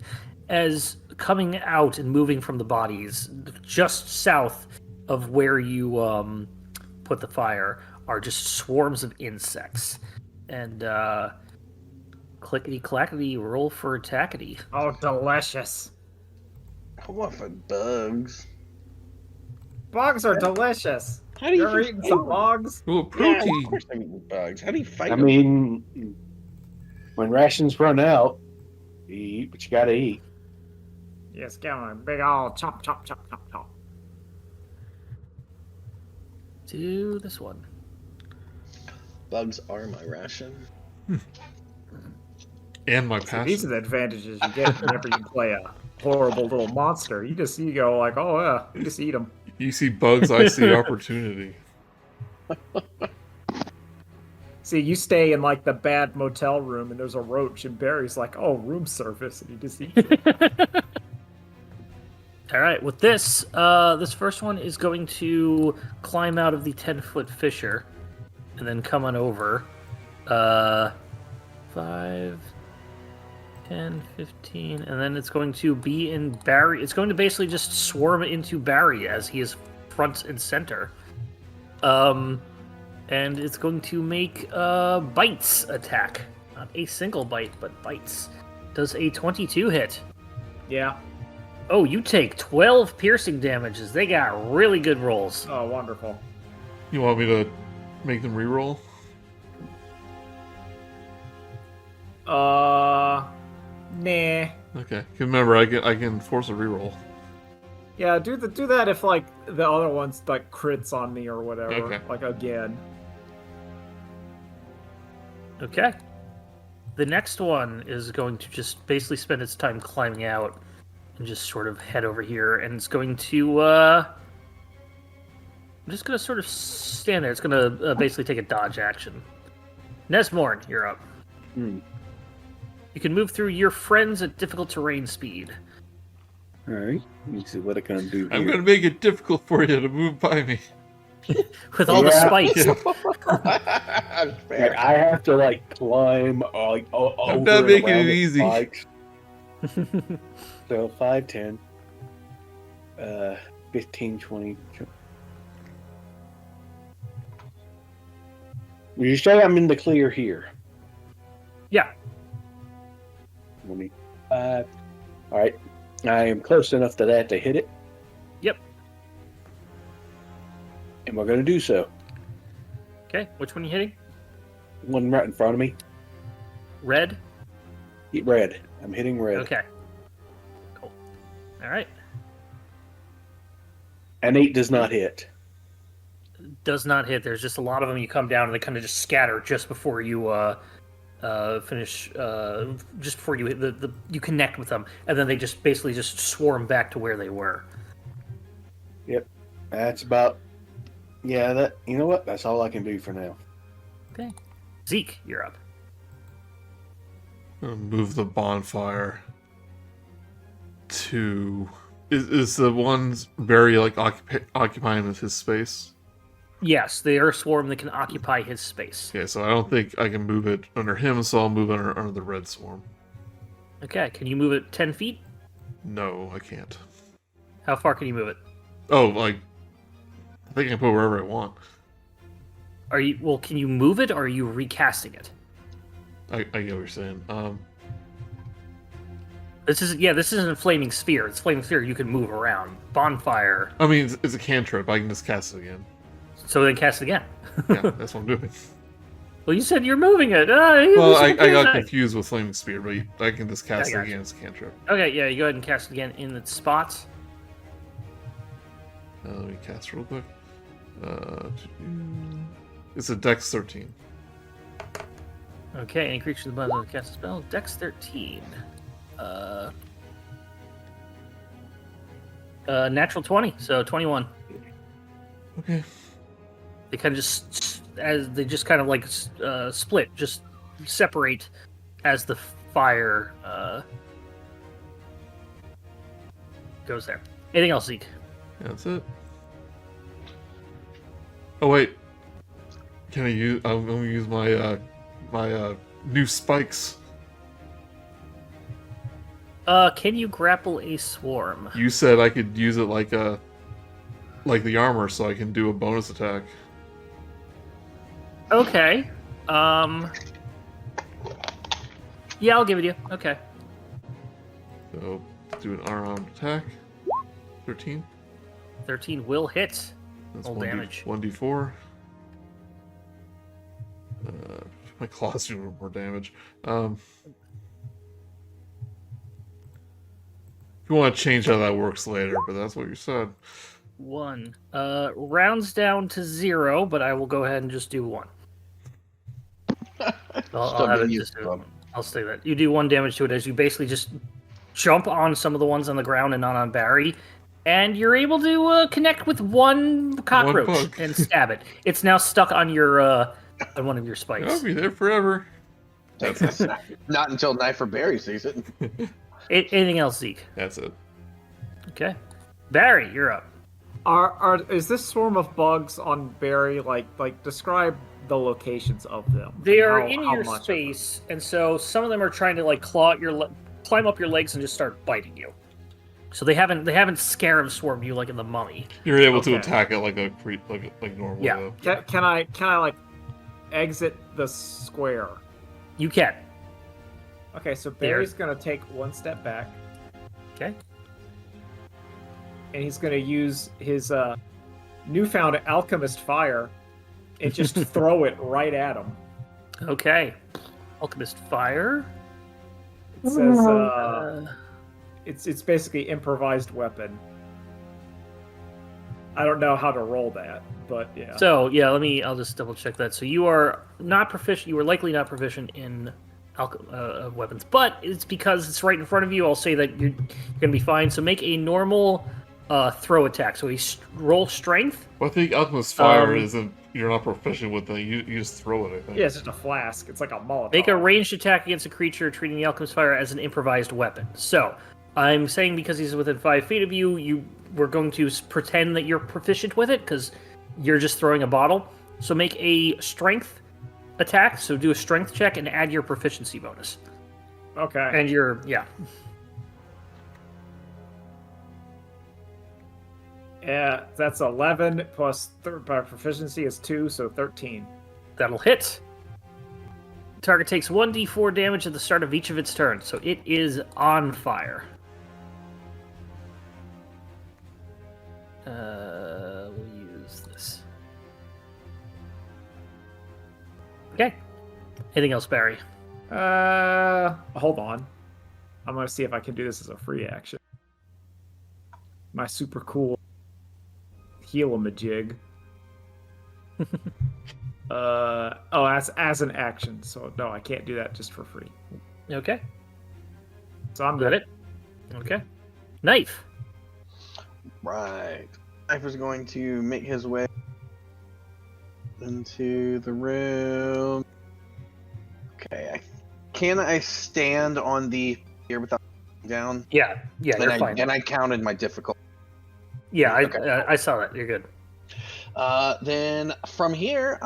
as coming out and moving from the bodies just south of where you put the fire are just swarms of insects. And clickety-clackety, roll for attackety. Oh, delicious. I want for bugs. Bugs are delicious. How do you You're eating some bugs? Oh, Yeah, protein. of course I'm eating bugs. How do you fight I them? mean, when rations run out, you eat what you gotta eat. Yes, go on. Big old chop, chop, chop, chop, chop. Do this one. Bugs are my ration. And my See, passion. these are the advantages you get whenever you play a horrible little monster. You go like, oh yeah, you just eat them. You see bugs, I see opportunity. See, you stay in like the bad motel room and there's a roach and Barry's like, oh, room service, and he just eats it. All right, with this, this first one is going to climb out of the 10-foot fissure and then come on over. 5, 10, 15, and then it's going to be in Barry. It's going to basically just swarm into Barry as he is front and center. And it's going to make bites attack. Not a single bite, but bites. Does a 22 hit? Yeah. Oh, you take 12 piercing damages. They got really good rolls. Oh, wonderful. You want me to make them reroll? Nah. Okay. 'Cause remember, I can force a reroll. Yeah, do that if like the other ones like crits on me or whatever. Okay. Like again. Okay. The next one is going to just basically spend its time climbing out and just sort of head over here, and it's going to, I'm just going to sort of stand there. It's going to basically take a dodge action. Nesmorn, you're up. You can move through your friends at difficult terrain speed. Alright, let me see what I can do here. I'm gonna make it difficult for you to move by me. With all the Yeah. spikes. Like, I have to like climb like over I'm not and making around it the easy. spikes. So 5, 10, 15, 20. You say I'm in the clear here. Yeah. 25. Alright. I am close enough to that to hit it. Yep. And we're going to do so. Okay, which one are you hitting? One right in front of me. Red? Hit red. I'm hitting red. Okay. Cool. All right. An 8 does not hit. Does not hit. There's just a lot of them. You come down and they kind of just scatter just before you finish. Just before you hit the you connect with them, and then they just basically just swarm back to where they were. Yep. That's about... Yeah, that... You know what? That's all I can do for now. Okay. Zeke, you're up. Move the bonfire to... Is the ones very like occupying his space? Yes, they are a swarm that can occupy his space. Okay, so I don't think I can move it under him, so I'll move it under the red swarm. Okay, can you move it 10 feet? No, I can't. How far can you move it? Oh, like I think I can put it wherever I want. Are you well? Can you move it, or are you recasting it? I get what you're saying. This isn't a flaming sphere. It's flaming sphere you can move around. Bonfire. I mean, it's a cantrip. I can just cast it again. So then cast it again. Yeah, that's what I'm doing. Well, you said you're moving it. Well, I got confused with flaming spear, but I can just cast it gotcha. again as a cantrip. Okay, yeah, you go ahead and cast it again in its spot. Let me cast real quick. It's a Dex 13. Okay, any creature in the bottom of the cast a spell. Dex 13. Natural 20, so 21. Okay. They kind of just kind of like split, just separate as the fire goes there. Anything else, Zeke? Yeah, that's it. Oh wait, can I use? I'm gonna use my my new spikes. Can you grapple a swarm? You said I could use it like the armor, so I can do a bonus attack. Okay. Yeah, I'll give it to you. Okay. So do an unarmed attack. 13. 13 will hit. That's Roll damage. 1d4. My claws do more damage. If you want to change how that works later, but that's what you said. 1. Rounds down to 0, but I will go ahead and just do 1. I'll have it just I'll say that. You do 1 damage to it as you basically just jump on some of the ones on the ground and not on Barry, and you're able to connect with one cockroach bug. and stab it. It's now stuck on your on one of your spikes. I'll be there forever. Not until Knyf or Barry sees it. Anything else, Zeke? That's it. Okay. Barry, you're up. Is this swarm of bugs on Barry like describe the locations of them? They are How- in how your much of space, and so some of them are trying to like climb up your legs and just start biting you. So they haven't scarab swarmed you like in the Mummy. You're able to Okay. attack it like like normal. Yeah. Though. Can I like exit the square? You can. Okay, so Barry's gonna take one step back, Okay. and he's gonna use his newfound alchemist fire and just throw it right at him. Okay. Alchemist fire. It says it's basically improvised weapon. I don't know how to roll that, but yeah. So yeah, I'll just double check that. So you are not proficient. You are likely not proficient in weapons, but it's because it's right in front of you. I'll say that you're gonna be fine. So make a normal throw attack. So roll strength. Well, I think Alchemist Fire isn't. You're not proficient with it. You just throw it. I think. Yeah, it's just a flask. It's like a Molotov. Make a ranged attack against a creature, treating the alchemist fire as an improvised weapon. So I'm saying because he's within 5 feet of you, we're going to pretend that you're proficient with it because you're just throwing a bottle. So make a strength attack. So do a strength check and add your proficiency bonus. Okay. And yeah. Yeah, that's 11 plus by proficiency is 2, so 13. That'll hit. Target takes 1d4 damage at the start of each of its turns, so it is on fire. We'll use this. Okay. Anything else, Barry? Hold on. I'm gonna see if I can do this as a free action. My super cool heal-a-majig. As an action. So no, I can't do that just for free. Okay. So I'm Is that good. it? Okay. Knyf. Right. Knyf is going to make his way into the room. Okay. Can I stand on the here without down? Yeah, you're fine. And I counted my difficulty. Yeah, Okay. I saw that. You're good. Then from here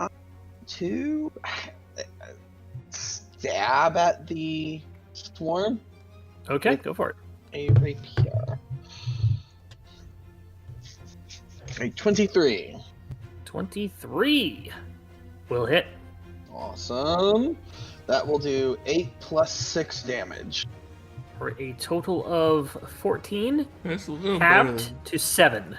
to stab at the swarm. Okay, go for it. A rapier. A 23. 23 will hit. Awesome. That will do 8 plus 6 damage. For a total of 14, That's a little better halved than- to 7.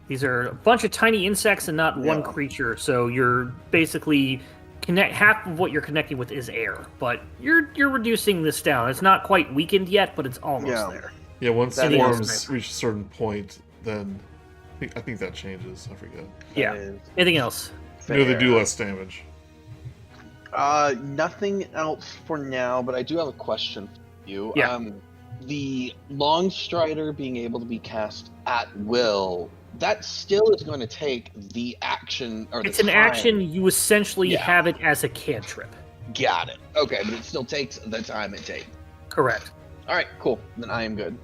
These are a bunch of tiny insects and not one Yeah. creature, so you're basically half of what you're connecting with is air, but you're reducing this down. It's not quite weakened yet, but it's almost Yeah. there. Yeah, once That is swarms nice. reach a certain point, then I think that changes. I forget. Yeah. That is Anything else? You know, they fair. do less damage. Nothing else for now, but I do have a question for you. Yeah. The Long Strider being able to be cast at will, that still is going to take the action or the It's an time. action. You essentially Yeah. have it as a cantrip. Got it. Okay, but it still takes the time it takes. Correct. All right, cool. Then I am good.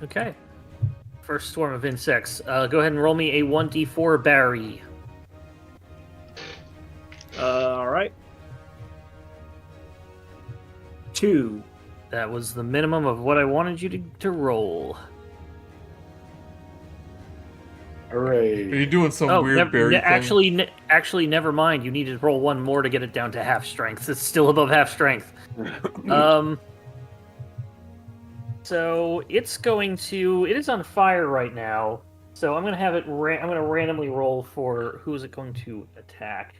Okay. First swarm of insects. Go ahead and roll me a 1d4 Barry. All right. 2. That was the minimum of what I wanted you to roll. Are Hooray. you doing some weird berry thing? Actually, never mind. You need to roll one more to get it down to half strength. It's still above half strength. So it's going to. It is on fire right now. So I'm going to have it. I'm going to randomly roll for who is it going to attack.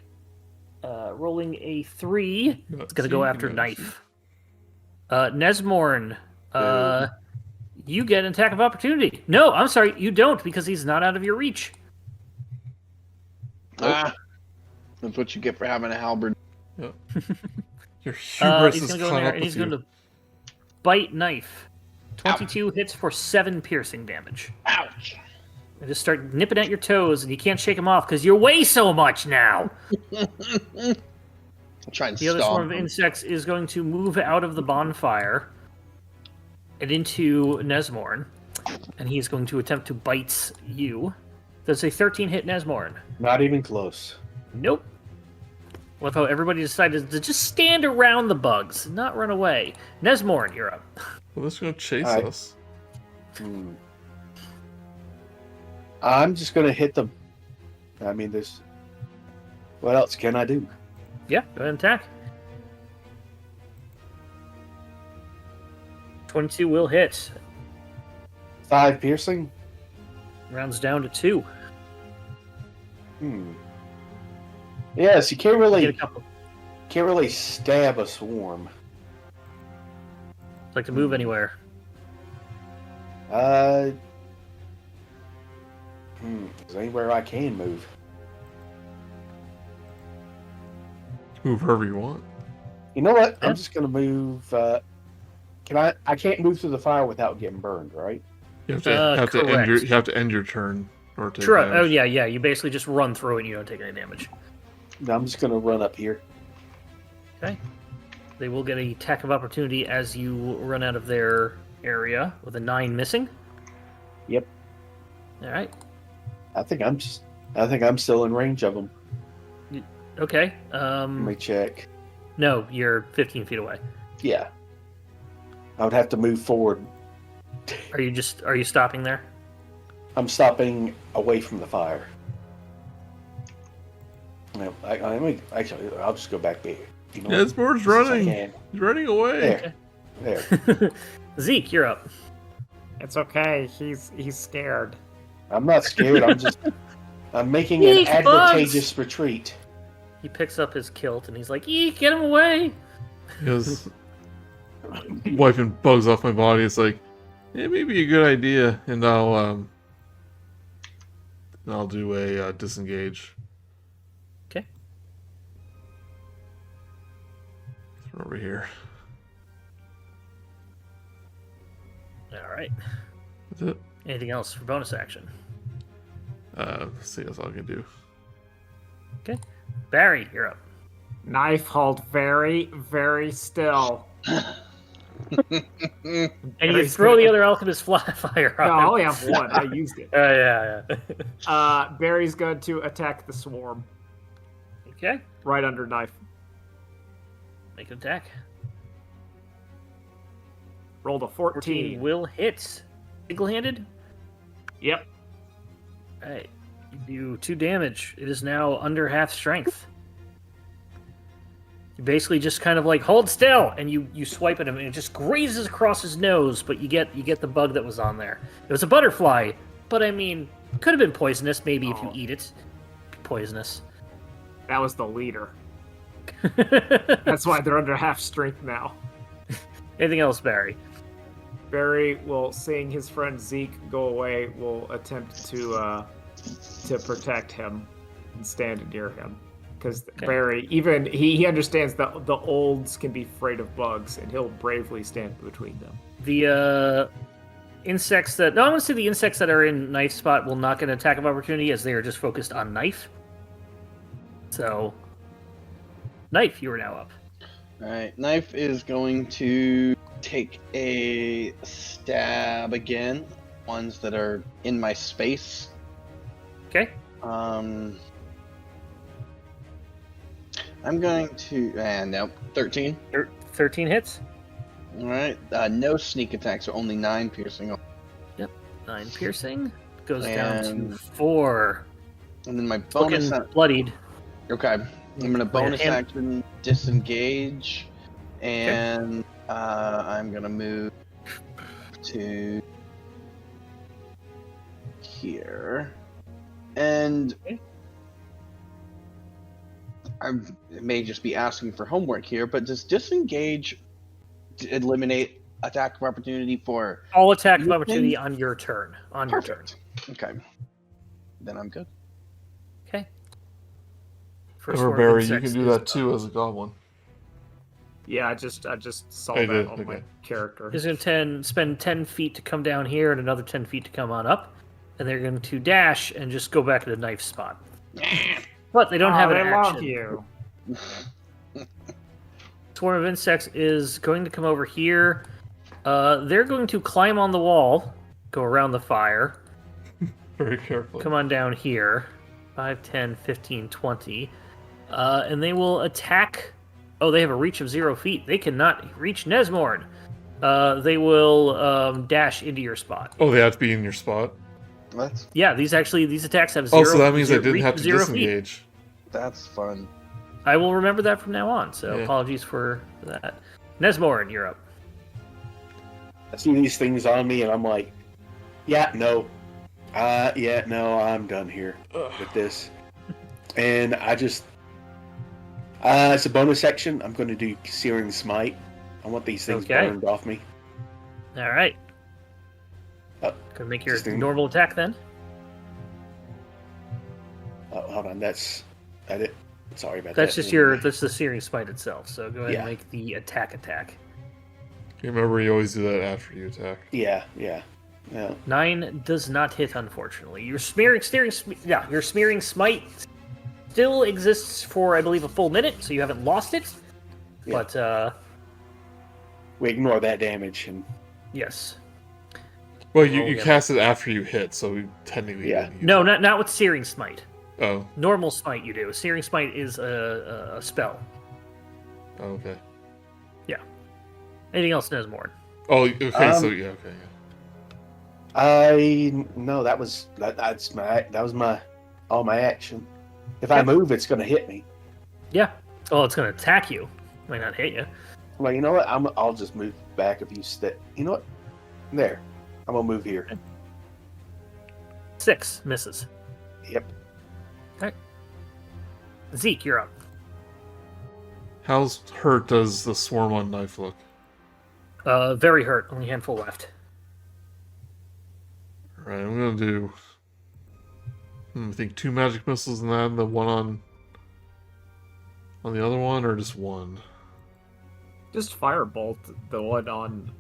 Rolling a 3. It's going to go after Knyf. Nesmorn. You get an attack of opportunity. No, I'm sorry, you don't, because he's not out of your reach. Ah, that's what you get for having a halberd. Your hubris He's is going to go in caught there up and he's with going you. to bite Knyf. 22 hits for 7 piercing damage. Ouch. And just start nipping at your toes, and you can't shake him off because you weigh so much now. I'll try and The other swarm stomp of him. insects is going to move out of the bonfire and into Nesmorn. and he's going to attempt to bite you. Does a 13 hit Nesmorn? Not even close. Nope. Love how everybody decided to just stand around the bugs, not run away. Nesmorn, you're up. Well, it's gonna chase Alright. us. I'm just gonna hit them. I mean, there's. What else can I do? Yeah, go ahead and attack. 22 will hit. 5 piercing. Rounds down to 2. Yes, you can't Get a really stab a swarm. like to move anywhere. Is there anywhere I can move? Move wherever you want. You know what? Yeah. I'm just gonna move. Can I? I can't move through the fire without getting burned, right? You have to end your turn or take True. damage. Oh yeah. You basically just run through it and you don't take any damage. No, I'm just gonna run up here. Okay. They will get a attack of opportunity as you run out of their area with a 9 missing. Yep. All right. I think I'm still in range of them. Okay. Let me check. No, you're 15 feet away. Yeah. I would have to move forward. Are you stopping there? I'm stopping away from the fire. No, I'll just go back there. You know, Nesmorn's as I running. can. He's running away. There. Zeke, you're up. It's okay. He's scared. I'm not scared. I'm making Eek, an advantageous retreat. He picks up his kilt and he's like, "Eek, get him away!" He goes, wiping bugs off my body. It's like, it may be a good idea, and I'll do a disengage. Okay. Over here. All right. That's it. Anything else for bonus action? Let's see what I can do. Okay. Barry, you're up. Knife hold very, very still. And you throw the other alchemist fire No, on I him. only have one. I used it. Yeah. Barry's going to attack the swarm Okay. right under knife. Make an attack. Rolled a 14 14. will hit. Single-handed? Yep. Alright. You do 2 damage. It is now under half strength. You basically just kind of like hold still, and you swipe at him, and it just grazes across his nose. But you get the bug that was on there. It was a butterfly, but I mean, could have been poisonous. Maybe if you eat it, poisonous. That was the leader. That's why they're under half strength now. Anything else, Barry? Barry will, seeing his friend Zeke go away, will attempt to protect him and stand near him. Because Barry, even he understands that the olds can be afraid of bugs, and he'll bravely stand between them. The insects that... No, I want to say the insects that are in Knife spot will not get an attack of opportunity as they are just focused on Knife. So, Knife, you are now up. Alright, Knife is going to take a stab again. Ones that are in my space. Okay. I'm going to... no, 13. 13 hits. Alright, no sneak attacks, so only 9 piercing. 9 piercing. Goes down And- to 4. And then my bonus... Looking bloodied. Okay, I'm going to bonus And- action disengage, and I'm going to move to here. And I may just be asking for homework here, but does disengage eliminate attack of opportunity for... All attack of You opportunity think- on your turn. Perfect. Okay. Then I'm good. Okay. First Or one of Barry, you insects can do is, that too as a goblin. Yeah, I just saw I that did, on my okay. character. He's going to spend 10 feet to come down here and another 10 feet to come on up. And they're going to dash and just go back to the Knife spot. But they don't have an I love action. you. Swarm of insects is going to come over here. They're going to climb on the wall, go around the fire. Very carefully. Come on down here. 5, 10, 15, 20. And they will attack... Oh, they have a reach of 0 feet. They cannot reach Nesmorn. They will dash into your spot. Oh, they have to be in your spot? That's Yeah, these attacks have 0 Oh, so that means I zero- didn't reach have of to 0 feet. disengage. that's fun. I will remember that from now on, so Yeah. apologies for that. Nesmorn, you're up. I see these things on me, and I'm like, yeah, no. No, I'm done here with this. And I just... it's a bonus action. I'm going to do Searing Smite. I want these things Okay. burned off me. All right. Gonna make your normal attack then. Hold on, that's it. Sorry about that. That's just that's the Searing Smite itself. So go ahead and make the attack. You remember you always do that after you attack. Yeah. 9 does not hit, unfortunately. Your smearing smite still exists for, I believe, a full minute, so you haven't lost it. Yeah. But We ignore that damage, and yes, Well, you yeah. cast it after you hit, so we technically Yeah. didn't use no, it. not with Searing Smite. Oh, Normal Smite you do. Searing Smite is a spell. okay. Anything else, Nesmorn? Oh, okay, so yeah, okay. no, that was all my action. If I move, it's going to hit me. Yeah. Oh, it's going to attack you. Might not hit you. Well, you know what? I'll just move back a few steps. You know what? There. I'm going to move here. 6 misses. Yep. Zeke, you're up. How hurt does the swarm on Knyf look? Very hurt. Only a handful left. Alright, I'm gonna do... I think 2 magic missiles and then the one on the other one, or just one? Just firebolt the one on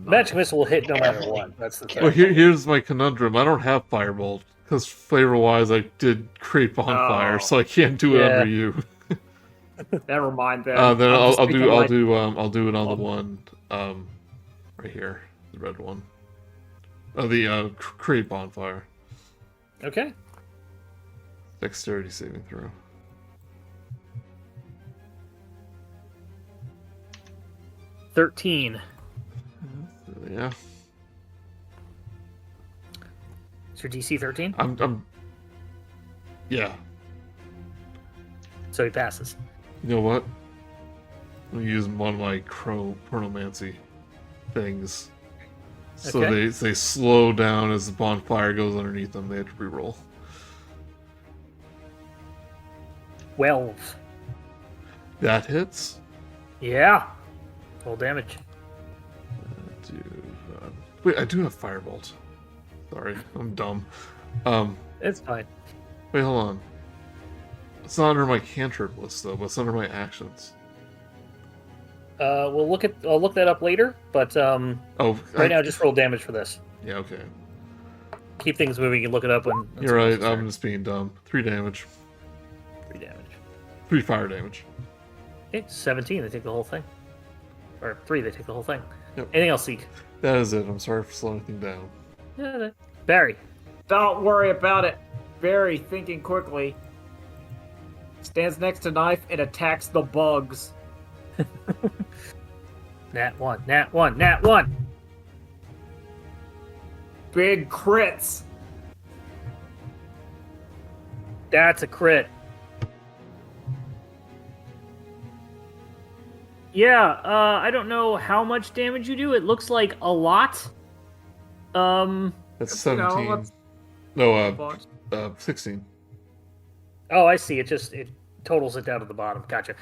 Magic Missile will hit no matter what. That's the Well, thing. here's my conundrum. I don't have Firebolt, because flavor-wise I did create Bonfire, Oh. so I can't do it Yeah. under you. Never mind then. Then I'm just I'll thinking, do like, it on the one right here, the red one. The create Bonfire. Okay. Dexterity saving throw. $13. Yeah, Is your DC 13? yeah. So he passes. You know what? I'm using one of my chronomancy things. So Okay. they slow down as the bonfire goes underneath them. They have to reroll. 12. That hits. Yeah. Full damage. Wait, I do have Firebolt. Sorry, I'm dumb. It's fine. Wait, hold on. It's not under my cantrip list though, but it's under my actions. I'll look that up later, but Oh, right now just roll damage for this. Yeah, okay. Keep things moving and look it up when You're right. I'm just being dumb. 3 damage. 3 damage. 3 fire damage. Okay, 17, they take the whole thing. Or 3, they take the whole thing. Yep. Anything else, Zeke? That is it. I'm sorry for slowing things down. Yeah, Barry. Don't worry about it. Barry, thinking quickly, stands next to Knyf and attacks the bugs. Nat 1, Nat 1, Nat 1! Big crits. That's a crit. Yeah, I don't know how much damage you do. It looks like a lot. That's You know, 17. let's- No, 16. Oh, I see. It totals it down to the bottom. Gotcha.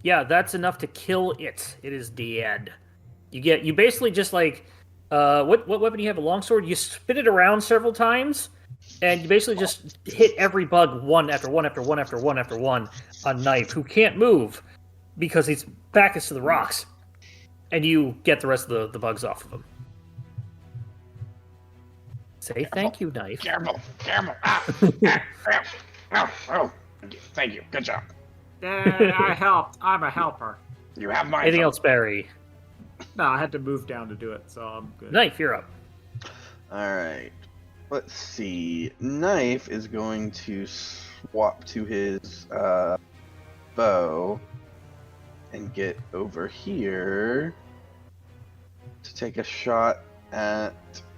Yeah, that's enough to kill it. It is dead. You basically just like what weapon do you have? A longsword? You spin it around several times, and you basically just hit every bug one after one after one after one after one on Knyf, who can't move because his back is to the rocks, and you get the rest of the bugs off of him. Say thank you, Knyf. Careful. Oh, thank you. Good job. I helped. I'm a helper. You have mine. Anything else, Barry? No, I had to move down to do it, so I'm good. Knife, you're up. All right. Let's see. Knife is going to swap to his bow and get over here to take a shot at.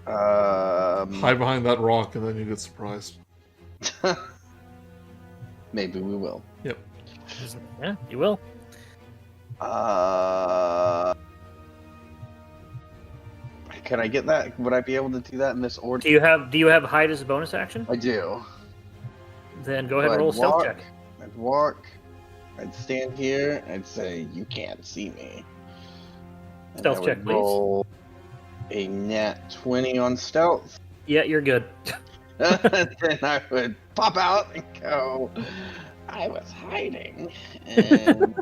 Hide behind that rock, and then you get surprised. Maybe we will. Yep. Yeah, you will. Can I get that? Would I be able to do that in this order? Do you have hide as a bonus action? I do. Then go ahead and I'd roll a stealth walk, check. I'd walk. I'd stand here. I'd say, "You can't see me." And Stealth I check, would please. roll a nat 20 on stealth. Yeah, you're good. Then I would pop out and go, "I was hiding," and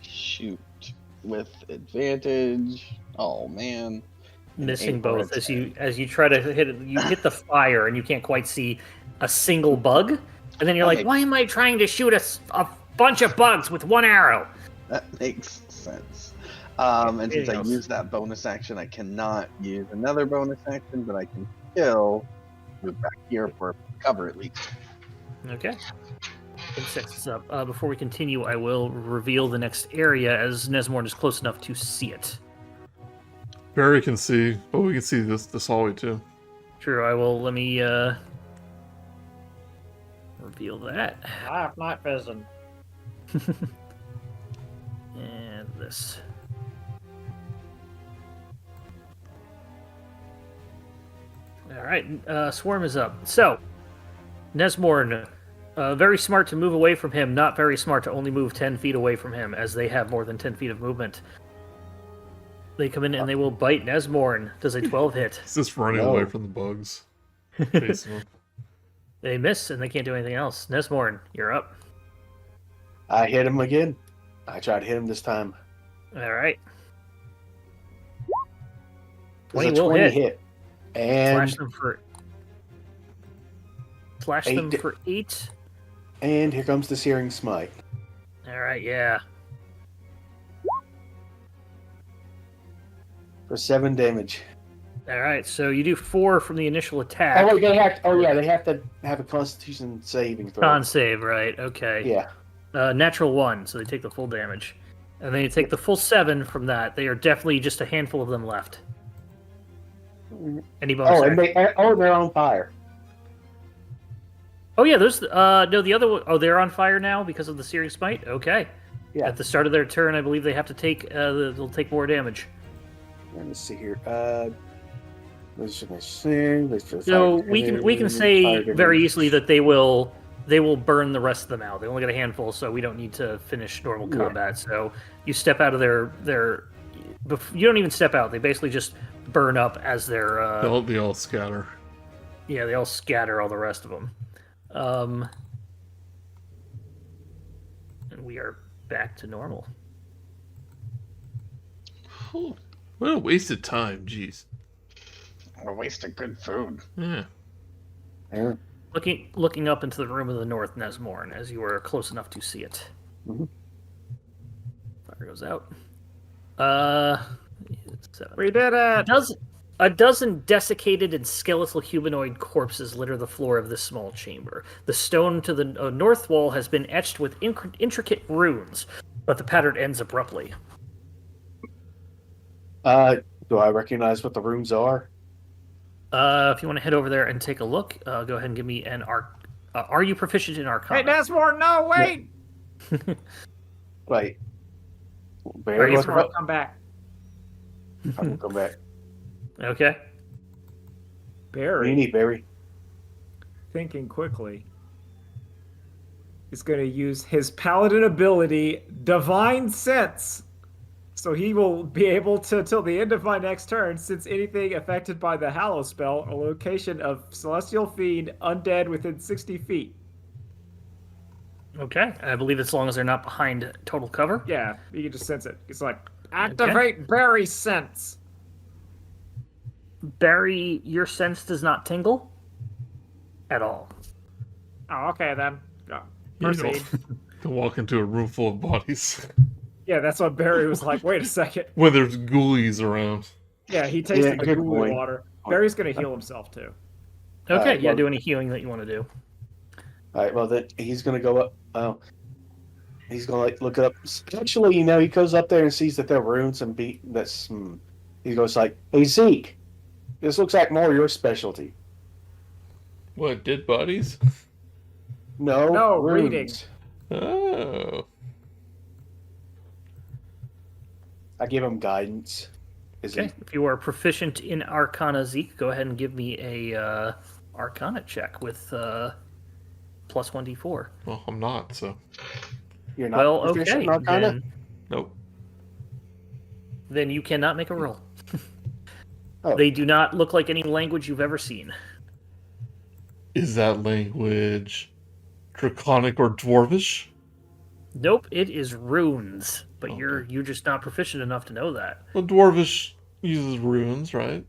shoot with advantage. Oh man. Missing Eight both bullets. as you try to hit it. You hit the fire and you can't quite see a single bug, and then you're like, Okay. "Why am I trying to shoot a bunch of bugs with one arrow?" That makes sense. And since I Anything else? used that bonus action, I cannot use another bonus action, but I can still move back here for cover at least. Okay. Insects is up. Before we continue, I will reveal the next area as Nesmorn is close enough to see it. Barry can see. Oh, we can see this hallway too. True. I will. Let me reveal that. I have night vision. And this. All right, Swarm is up. So, Nesmorn, very smart to move away from him, not very smart to only move 10 feet away from him, as they have more than 10 feet of movement. They come in and they will bite Nesmorn. Does a 12 hit? He's just running No. away from the bugs. Facing them. They miss, and they can't do anything else. Nesmorn, you're up. I hit him again. I tried to hit him this time. All right. It was 20 a will 20 hit. hit. And Slash them for... Slash them Eight. for 8. and here comes the Searing Smite. All right, yeah. For 7 damage. All right, so you do 4 from the initial attack. Oh wait, they have they have to have a Constitution saving throw. Con save, right? Okay. Yeah. Natural 1, so they take the full damage. And then you take the full 7 from that. They are definitely just a handful of them left. Any bonus? Oh, and action? they're on fire. Oh yeah, there's no the other one. Oh, they're on fire now because of the Searing Smite. Okay. Yeah. At the start of their turn, I believe they have to take. They'll take more damage. Let me see here. Let's see. So we can say very easily that they will burn the rest of them out. They only got a handful, so we don't need to finish normal Yeah. combat. So you step out of their. You don't even step out. They basically just burn up as their. They all scatter. Yeah, they all scatter all the rest of them. And we are back to normal. Whew, What a waste of time, jeez. what a waste of good food. Yeah. There. Looking up into the room of the north, Nesmorn, as you were close enough to see it. Mhm. Fire goes out. We did it! A dozen desiccated and skeletal humanoid corpses litter the floor of this small chamber. The stone to the north wall has been etched with intricate runes, but the pattern ends abruptly. Do I recognize what the runes are? If you want to head over there and take a look, go ahead and give me an arc. Are you proficient in Hey, Arcana? Nesmorn, no, wait! Wait. Are Barry, you what's Nesmorn, come back. I'm gonna come back. Okay. What do you need, Barry? Thinking quickly, is going to use his paladin ability, Divine Sense. So he will be able to, till the end of my next turn, sense anything affected by the Hallow spell or location of Celestial Fiend undead within 60 feet. Okay. I believe as long as they're not behind total cover. Yeah, you can just sense it. It's like, activate Berry Sense. Barry, your sense does not tingle at all. Oh, okay then. You Proceed. don't walk into a room full of bodies. Yeah, that's what Barry was like. Wait a second. When there's ghoulies around. Yeah, he tasted the good gooey point. water. Barry's gonna heal himself too. Okay, yeah, well- do any healing that you want to do. All right, well then he's gonna go up. He's gonna look it up. Actually, he goes up there and sees that there are runes and that's. He goes like, "Hey Zeke, this looks like more your specialty." What, dead bodies? No, runes. reading. Oh. I give him guidance. Okay, if you are proficient in Arcana, Zeke, go ahead and give me a Arcana check with plus 1d4. Well, I'm not, so. You're not Well, proficient okay, in Arcana? then, Nope. then you cannot make a roll. Oh. They do not look like any language you've ever seen. Is that language Draconic or Dwarvish? Nope, it is runes, but Okay. you're just not proficient enough to know that. Well, Dwarvish uses runes, right?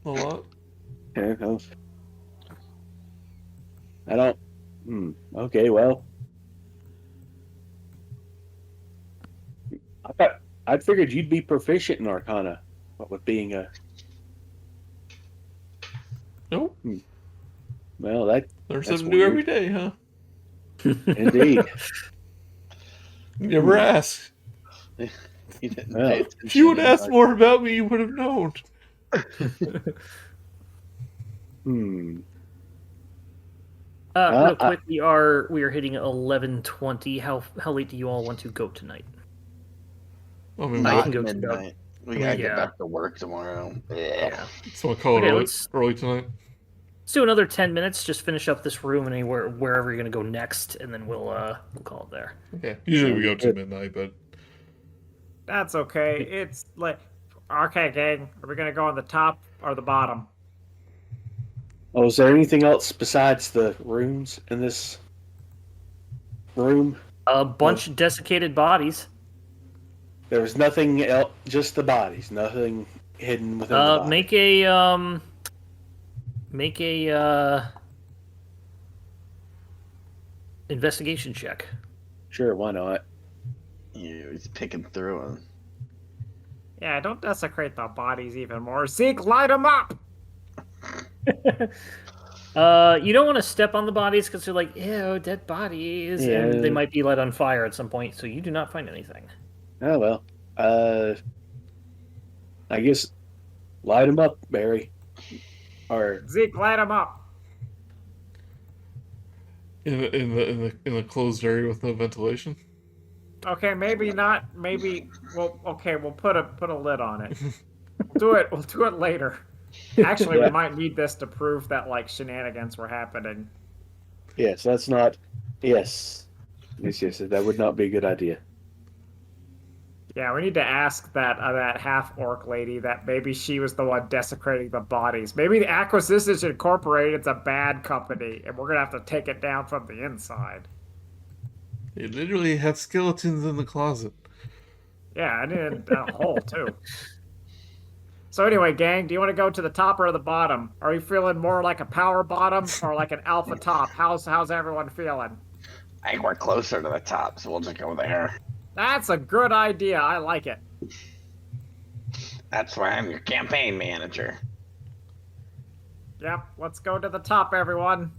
A lot. Yeah, no. I don't. Okay, well. I figured you'd be proficient in Arcana. What with being a. Nope. Well, Learn That's something new weird. every day, huh? indeed. You never ask. You didn't Well, pay If you would attention. ask more about me, you would have known. Real quick, we are hitting 11:20. How late do you all want to go tonight? I mean, I Not can go to midnight. We gotta Yeah. get back to work tomorrow. Yeah. so I'll call it Okay, early, let's- early tonight. Let's do another 10 minutes. Just finish up this room and wherever you're gonna go next, and then we'll call it there. Yeah. Usually we go to midnight, but That's okay. It's like, okay, gang. Are we gonna go on the top or the bottom? Oh, is there anything else besides the runes in this room? A bunch of desiccated bodies. There was nothing else, just the bodies, nothing hidden within the body. Make a investigation check. Sure, why not? Yeah, he's picking through them. Yeah, don't desecrate the bodies even more. Zeke, light them up! You don't want to step on the bodies because they're like, ew, dead bodies, Yeah. and they might be lit on fire at some point. So you do not find anything. Oh well. I guess light them up, Barry. Or Zeke, light them up! in the closed area with no ventilation. Okay, maybe not. Maybe. Well, okay, we'll put a lid on it. We'll do it later. Actually, Yeah. we might need this to prove that like shenanigans were happening. yes, that's not. Yes, that would not be a good idea. Yeah, we need to ask that half orc lady that maybe she was the one desecrating the bodies. Maybe the Acquisition Incorporated is a bad company, and we're gonna have to take it down from the inside. They literally have skeletons in the closet. Yeah, and in a hole too. So anyway, gang, do you want to go to the top or the bottom? Are you feeling more like a power bottom or like an alpha top? How's everyone feeling? I think we're closer to the top, so we'll just go there. That's a good idea. I like it. That's why I'm your campaign manager. Yep, let's go to the top, everyone.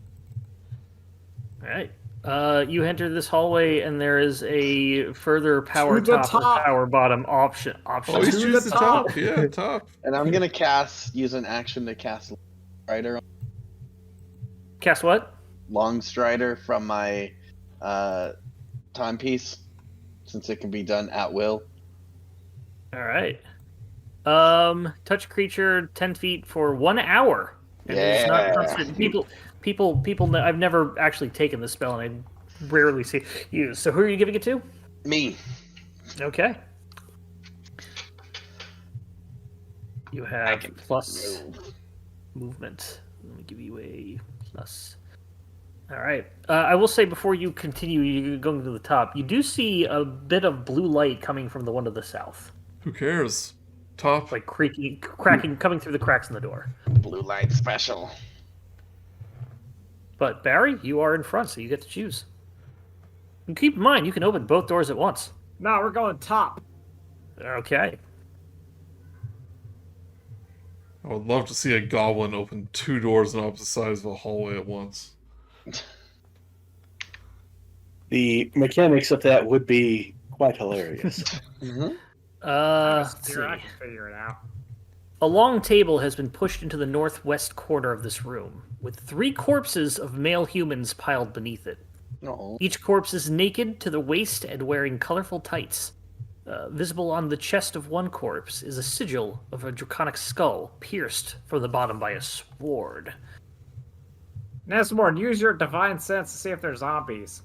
All right. You enter this hallway, and there is a further power To the top, or top. power bottom option. Always To choose the the top. top. Yeah, top. And I'm gonna use an action to cast Strider, Cast what? Long Strider from my timepiece, since it can be done at will. All right. Touch creature 10 feet for 1 hour. And it's not Yeah. constant. People. I've never actually taken this spell, and I rarely see it used. So who are you giving it to? Me. Okay. You I have can plus move. movement. Let me give you a plus. All right. I will say before you continue, you're going to the top. You do see a bit of blue light coming from the one to the south, Who cares? Top. like creaking, cracking, coming through the cracks in the door. Blue light special. But Barry, you are in front, so you get to choose. And keep in mind, you can open both doors at once. No, we're going top. Okay. I would love to see a goblin open 2 doors on opposite sides of a hallway at once. The mechanics of that would be quite hilarious. Let's see. I can figure it out. A long table has been pushed into the northwest corner of this room, with 3 corpses of male humans piled beneath it. No. Each corpse is naked to the waist and wearing colorful tights. Visible on the chest of one corpse is a sigil of a draconic skull, pierced from the bottom by a sword. Nesmorn, use your divine sense to see if there's zombies.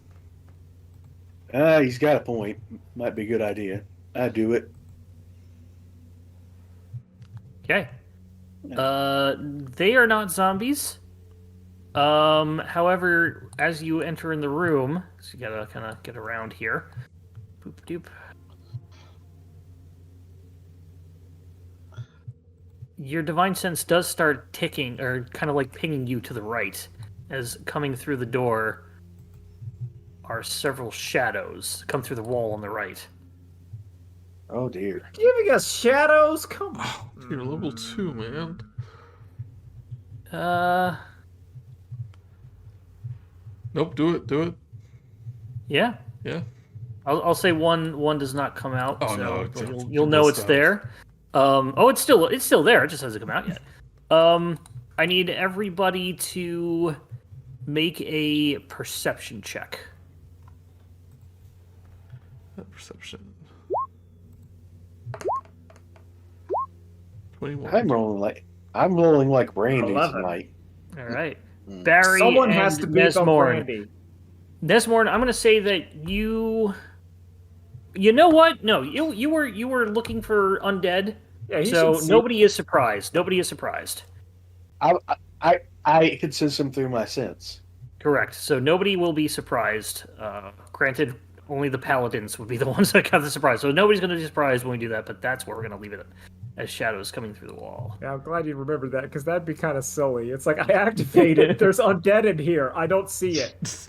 He's got a point. Might be a good idea. I'd do it. Okay. They are not zombies. However, as you enter in the room, so you gotta kind of get around here. Boop doop. Your divine sense does start ticking, or kind of like pinging you to the right, as coming through the door are several shadows come through the wall on the right. Oh dear. Giving us shadows? Come on. Oh, you're level 2, man. Nope, do it. Yeah. Yeah. I'll say one does not come out. Oh, so no, but it you'll know must it's have. there. It's still there. It just hasn't come out yet. I need everybody to make a perception check. Perception. 21. I'm rolling like Brandy 11. tonight. All right, Barry. Someone and has to beat the Nesmorn. brandy. Nesmorn, I'm going to say that you. You know what? No, you were looking for undead. Yeah, he So should see. nobody is surprised. Nobody is surprised. I could sense him through my sense. Correct. So nobody will be surprised. Granted, only the paladins would be the ones that got the surprise. So nobody's going to be surprised when we do that, but that's where we're going to leave it as shadows coming through the wall. Yeah, I'm glad you remembered that, because that'd be kind of silly. It's like, I activated. There's undead in here. I don't see it.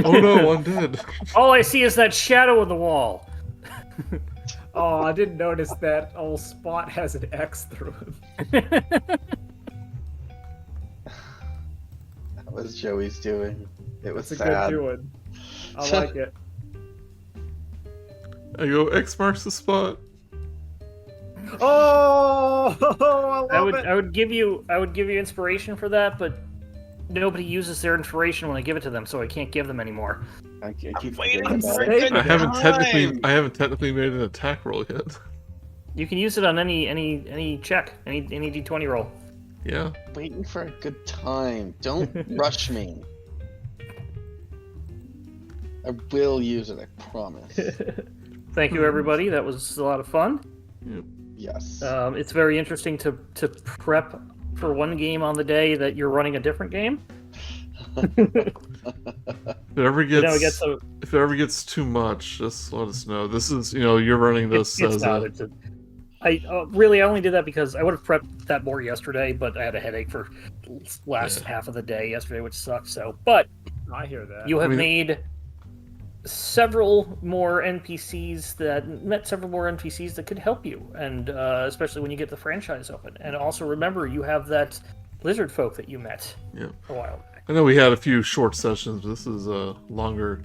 Oh no, undead. All I see is that shadow on the wall. Oh, I didn't notice that old spot has an X through it. That was Joey's doing. It was It's a sad. good doing. I like it. I go, X marks the spot. Oh, I love it. I would give you inspiration for that, but nobody uses their inspiration when I give it to them, so I can't give them anymore. I keep waiting forgetting about for it. it. I haven't Time. technically made an attack roll yet. You can use it on any check, any d20 roll. Yeah. Waiting for a good time. Don't rush me. I will use it, I promise. Thank you, everybody. That was a lot of fun. Yes. It's very interesting to prep for one game on the day that you're running a different game. If it ever gets too much, just let us know. This is, you're running this It's as not. I only did that because I would have prepped that more yesterday, but I had a headache for last half of the day yesterday, which sucked. So, but I hear that. you have made several more NPCs that could help you, and especially when you get the franchise open. And also remember, you have that lizard folk that you met Yeah. a while back. I know we had a few short sessions, but this is a longer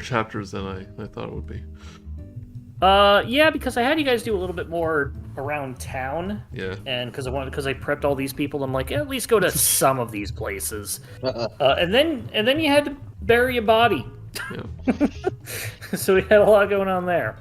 chapters than I thought it would be. Yeah, because I had you guys do a little bit more around town, Yeah. and because I prepped all these people, I'm like, at least go to some of these places, and then you had to bury a body. Yeah. So we had a lot going on there.